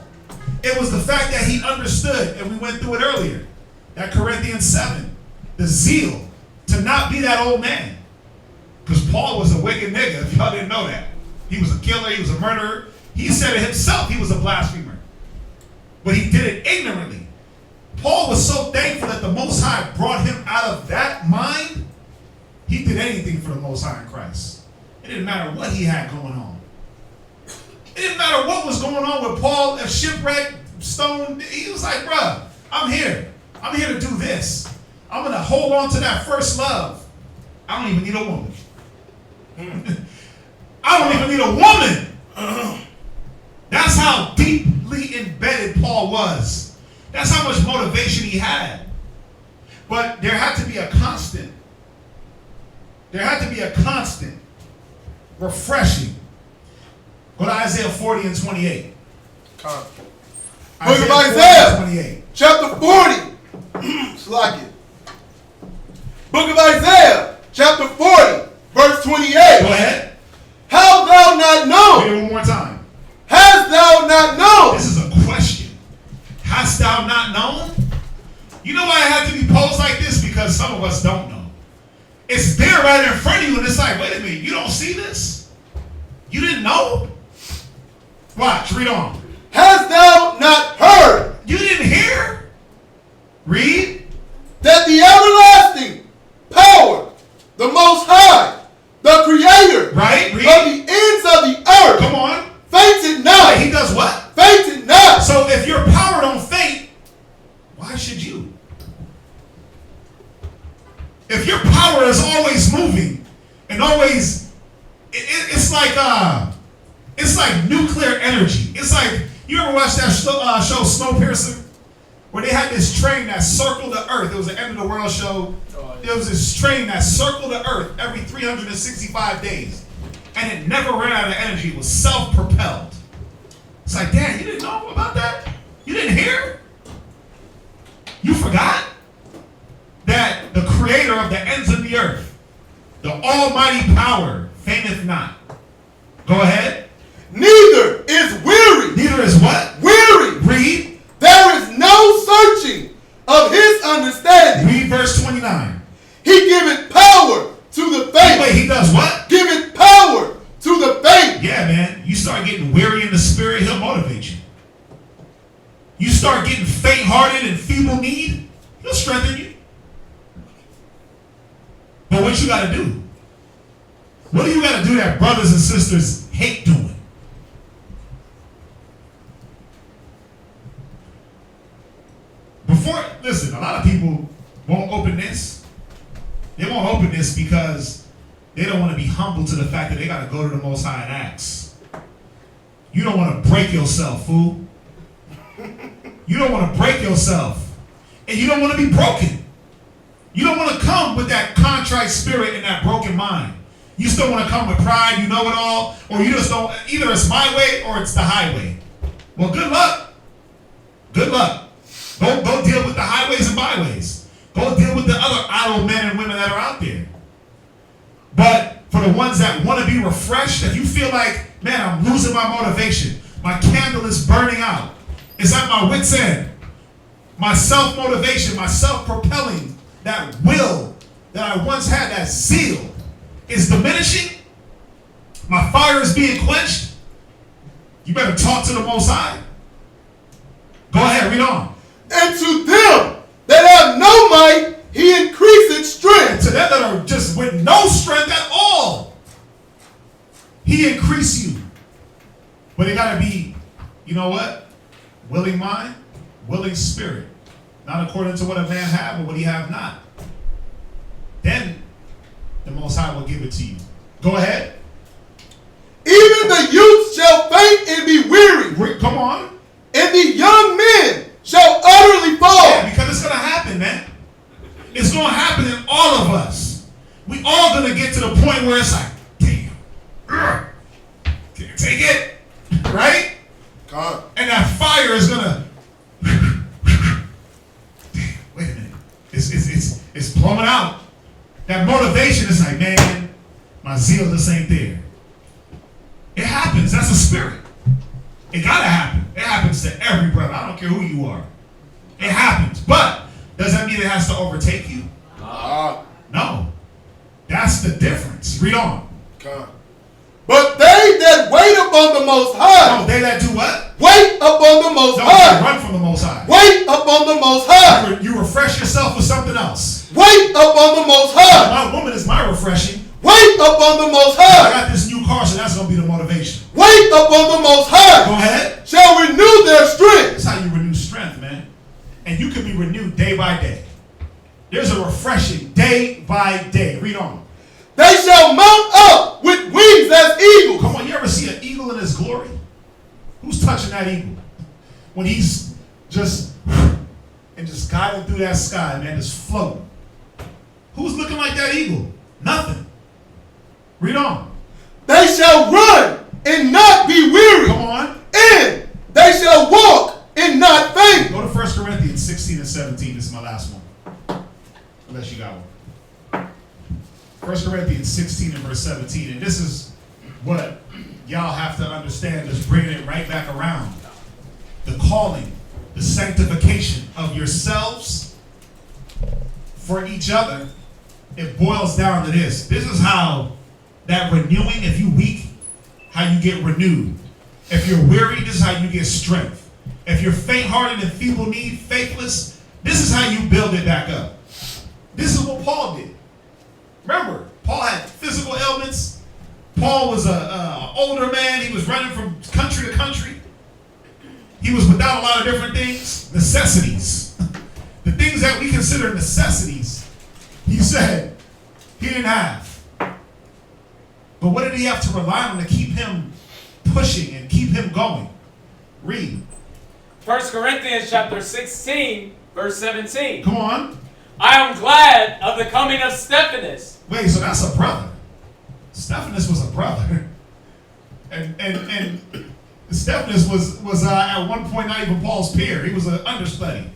Speaker 3: It was the fact that he understood, and we went through it earlier, that Corinthians 7, the zeal to not be that old man. Because Paul was a wicked nigga, if y'all didn't know that. He was a killer, he was a murderer. He said it himself, he was a blasphemer. But he did it ignorantly. Paul was so thankful that the Most High brought him out of that mind. He did anything for the Most High in Christ. It didn't matter what he had going on. It didn't matter what was going on with Paul, a shipwreck, stoned. He was like, bruh, I'm here. I'm here to do this. I'm going to hold on to that first love. I don't even need a woman. I don't even need a woman. That's how deeply embedded Paul was. That's how much motivation he had. But there had to be a constant. There had to be a constant refreshing. Go to Isaiah 40 and 28.
Speaker 4: Book of Isaiah
Speaker 3: 28.
Speaker 4: Chapter 40. Slack it. Book of Isaiah, chapter 40, verse 28.
Speaker 3: Go ahead.
Speaker 4: Hast thou not known?
Speaker 3: Read it one more time.
Speaker 4: Hast thou not known?
Speaker 3: This is a question. Hast thou not known? You know why it had to be posed like this? Because some of us don't know. It's there right in front of you, and it's like, wait a minute, you don't see this? You didn't know? Watch, read on.
Speaker 4: Hast thou not heard?
Speaker 3: You didn't hear? Read.
Speaker 4: That the everlasting power, the Most High, the Creator,
Speaker 3: Right, read.
Speaker 4: of the ends of the earth,
Speaker 3: Come on. clear energy. It's like, you ever watch that show Snowpiercer? Where they had this train that circled the earth. It was an end of the world show. There was this train that circled the earth every 365 days. And it never ran out of energy. It was self-propelled. It's like, damn, you didn't know about that? You didn't hear? You forgot that the creator of the ends of the earth, the almighty power, fainteth not. Go ahead.
Speaker 4: Neither is weary.
Speaker 3: Neither is what?
Speaker 4: Weary.
Speaker 3: Read.
Speaker 4: There is no searching of his understanding.
Speaker 3: Read verse 29.
Speaker 4: He giveth power to the faint.
Speaker 3: Wait, he does what?
Speaker 4: Giveth power to the faint.
Speaker 3: Yeah, man. You start getting weary in the spirit, he'll motivate you. You start getting faint-hearted and feeble-kneed, he'll strengthen you. But what you got to do? What do you got to do that brothers and sisters hate doing? Listen, a lot of people won't open this. They won't open this because they don't want to be humble to the fact that they got to go to the Most High and ask. You don't want to break yourself, fool. You don't want to break yourself. And you don't want to be broken. You don't want to come with that contrite spirit and that broken mind. You still want to come with pride, you know it all, or you just don't, either it's my way or it's the highway. Well, good luck. Good luck. Go deal with the highways and byways. Go deal with the other idle men and women that are out there. But for the ones that want to be refreshed, if you feel like, man, I'm losing my motivation, my candle is burning out, it's at my wit's end, my self-motivation, my self-propelling, that will that I once had, that zeal, is diminishing, my fire is being quenched, you better talk to the Most High. Go ahead, read on.
Speaker 4: And to them that have no might, he increaseth strength.
Speaker 3: To them that are just with no strength at all, he increase you. But it got to be, you know what? Willing mind, willing spirit. Not according to what a man have, but what he have not. Then the Most High will give it to you. Go ahead.
Speaker 4: Even the youth shall faint and be weary.
Speaker 3: Come on.
Speaker 4: And the young men shall utterly fall.
Speaker 3: Yeah, because it's going to happen, man. It's going to happen in all of us. We all going to get to the point where it's like, damn, can't take it, right?
Speaker 4: God.
Speaker 3: And that fire is going to, damn, wait a minute. It's blowing out. That motivation is like, man, my zeal just ain't there. It happens. That's a spirit. It got to happen. It happens to every brother. I don't care who you are. It happens. But does that mean it has to overtake you? No. That's the difference. Read on.
Speaker 4: God. But they that wait upon the Most High.
Speaker 3: No, they that do what?
Speaker 4: Wait upon the Most High.
Speaker 3: Run from the Most High.
Speaker 4: Wait upon the Most High.
Speaker 3: You refresh yourself with something else.
Speaker 4: Wait upon the Most High.
Speaker 3: My woman is my refreshing.
Speaker 4: Wait upon the Most
Speaker 3: I
Speaker 4: High.
Speaker 3: got this new car, so that's going to be the motivation.
Speaker 4: Wait upon the Most High.
Speaker 3: Go ahead.
Speaker 4: Shall renew their strength.
Speaker 3: That's how you renew strength, man. And you can be renewed day by day. There's a refreshing day by day. Read on.
Speaker 4: They shall mount up with wings as eagles.
Speaker 3: Come on, you ever see an eagle in his glory? Who's touching that eagle? When he's just guiding through that sky, man, just floating. Who's looking like that eagle? Nothing. Read on.
Speaker 4: They shall run and not be weary.
Speaker 3: Come on.
Speaker 4: And they shall walk and not faint.
Speaker 3: Go to 1 Corinthians 16 and 17. This is my last one. Unless you got one. 1 Corinthians 16 and verse 17. And this is what y'all have to understand, just bringing it right back around. The calling, the sanctification of yourselves for each other, it boils down to this. This is how that renewing, if you weak, how you get renewed. If you're weary, this is how you get strength. If you're faint-hearted and feeble-kneed, faithless, this is how you build it back up. This is what Paul did. Remember, Paul had physical ailments. Paul was an older man. He was running from country to country. He was without a lot of different things. Necessities. The things that we consider necessities, he said he didn't have. But what did he have to rely on to keep him pushing and keep keep him going. Read.
Speaker 9: 1 Corinthians chapter 16, verse 17.
Speaker 3: Come on.
Speaker 9: I am glad of the coming of Stephanus.
Speaker 3: Wait, so that's a brother. Stephanus was a brother. And Stephanus was at one point not even Paul's peer. He was an understudy.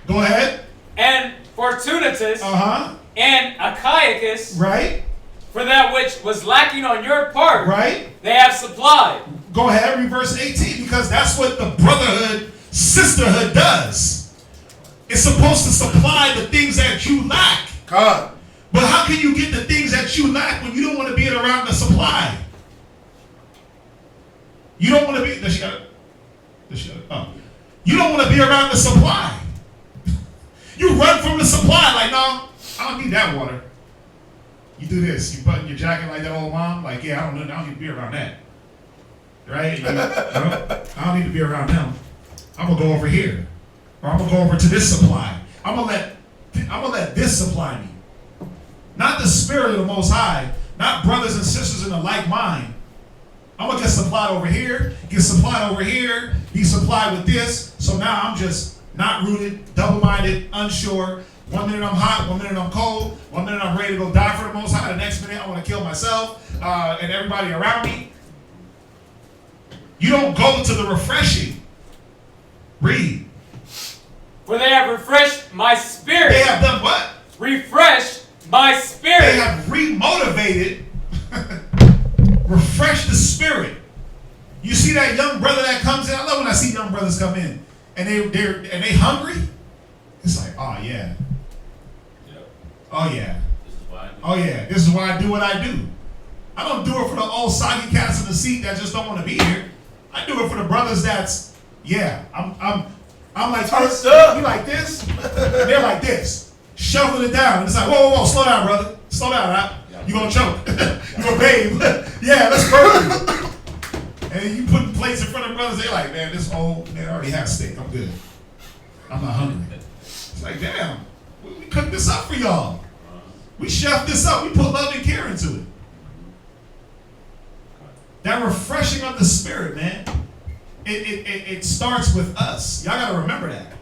Speaker 3: Go ahead.
Speaker 9: And Fortunatus and Achaicus,
Speaker 3: right?
Speaker 9: For that which was lacking on your part,
Speaker 3: right?
Speaker 9: They have supplied.
Speaker 3: Go ahead, read verse 18, because that's what the brotherhood, sisterhood does. It's supposed to supply the things that you lack.
Speaker 4: God.
Speaker 3: But how can you get the things that you lack when you don't want to be around the supply? You don't want to be. You don't want to be around the supply. You run from the supply like, no, I don't need that water. You do this. You button your jacket like that old mom. Like, yeah, I don't need to be around that. Right? I don't need to be around them. I'm gonna go over here, or I'm gonna go over to this supply. I'm gonna let this supply me. Not the Spirit of the Most High. Not brothers and sisters in a like mind. I'm gonna get supplied over here, get supplied over here, be supplied with this. So now I'm just not rooted, double-minded, unsure. 1 minute I'm hot, 1 minute I'm cold, 1 minute I'm ready to go die for the Most High, the next minute I want to kill myself and everybody around me. You don't go to the refreshing. Read.
Speaker 9: For they have refreshed my spirit.
Speaker 3: They have done what?
Speaker 9: Refreshed my spirit.
Speaker 3: They have remotivated, refreshed the spirit. You see that young brother that comes in? I love when I see young brothers come in and they hungry. It's like, oh yeah. Oh yeah. Oh yeah. This is why I do what I do. I don't do it for the old soggy cats in the seat that just don't want to be here. I do it for the brothers that's, yeah, I'm like this, you like this, they're like this, shuffling it down. And it's like, whoa, slow down, brother. Slow down, right? You gonna choke. You gonna babe. Yeah, that's perfect. And you put plates in front of brothers, they're like, man, this old man already has steak. I'm good. I'm not hungry. It's like, damn, we cooked this up for y'all. We chefed this up. We put love and care into it. That refreshing of the spirit, man. It starts with us. Y'all gotta remember that.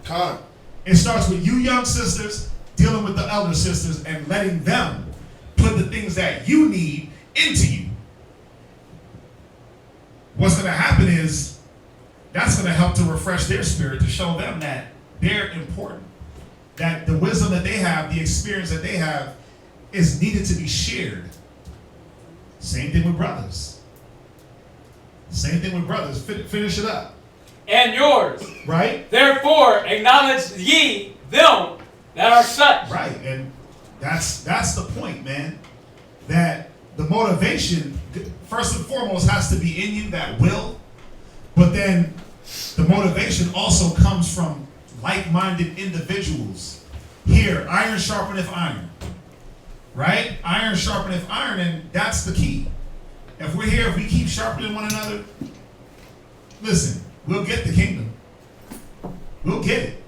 Speaker 3: It starts with you young sisters dealing with the elder sisters and letting them put the things that you need into you. What's gonna happen is that's gonna help to refresh their spirit, to show them that they're important. That the wisdom that they have, the experience that they have, is needed to be shared. Same thing with brothers. Same thing with brothers. Finish it up.
Speaker 9: And yours.
Speaker 3: Right?
Speaker 9: Therefore, acknowledge ye them that are such.
Speaker 3: Right. And that's the point, man. That the motivation, first and foremost, has to be in you, that will. But then the motivation also comes from like-minded individuals. Here, iron sharpeneth iron. Right? Iron sharpeneth iron, and that's the key. If we're here, if we keep sharpening one another, listen, we'll get the kingdom. We'll get it.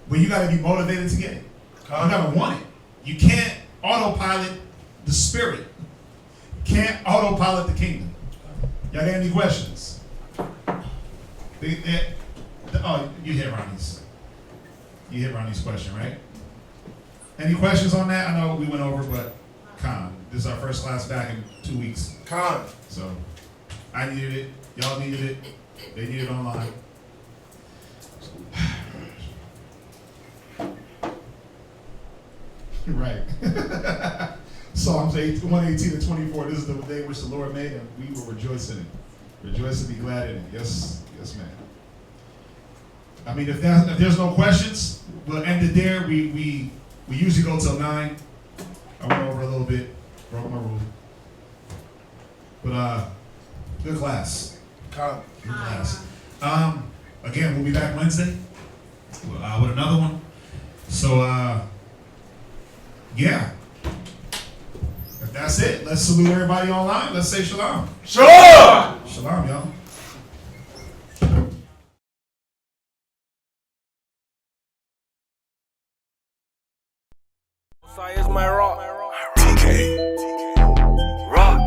Speaker 3: But you got to be motivated to get it. You got to want it. You can't autopilot the spirit. You can't autopilot the kingdom. Y'all got any questions? Oh, you hit Ronnie's. You hit Ronnie's question, right? Any questions on that? I know we went over, but this is our first class back in 2 weeks. So I needed it. Y'all needed it. They needed it online. Right. Psalms 118 to 24. This is the day which the Lord made, and we will rejoice in it. Rejoice and be glad in it. Yes, man. I mean, if there's no questions, we'll end it there. We usually go till 9. I went over a little bit, broke my rule. But good class. Good class. Again, we'll be back Wednesday with another one. So yeah. If that's it, let's salute everybody online. Let's say shalom.
Speaker 4: Shalom.
Speaker 3: Shalom, y'all.
Speaker 1: Is my rock. TK. Rock.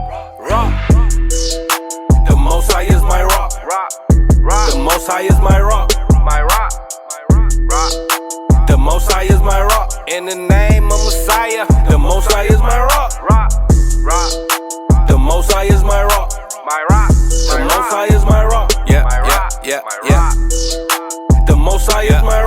Speaker 1: Most High is my rock.
Speaker 10: My rock.
Speaker 1: The Most High is my rock. Yeah, yeah, yeah, yeah. The Most High is my rock.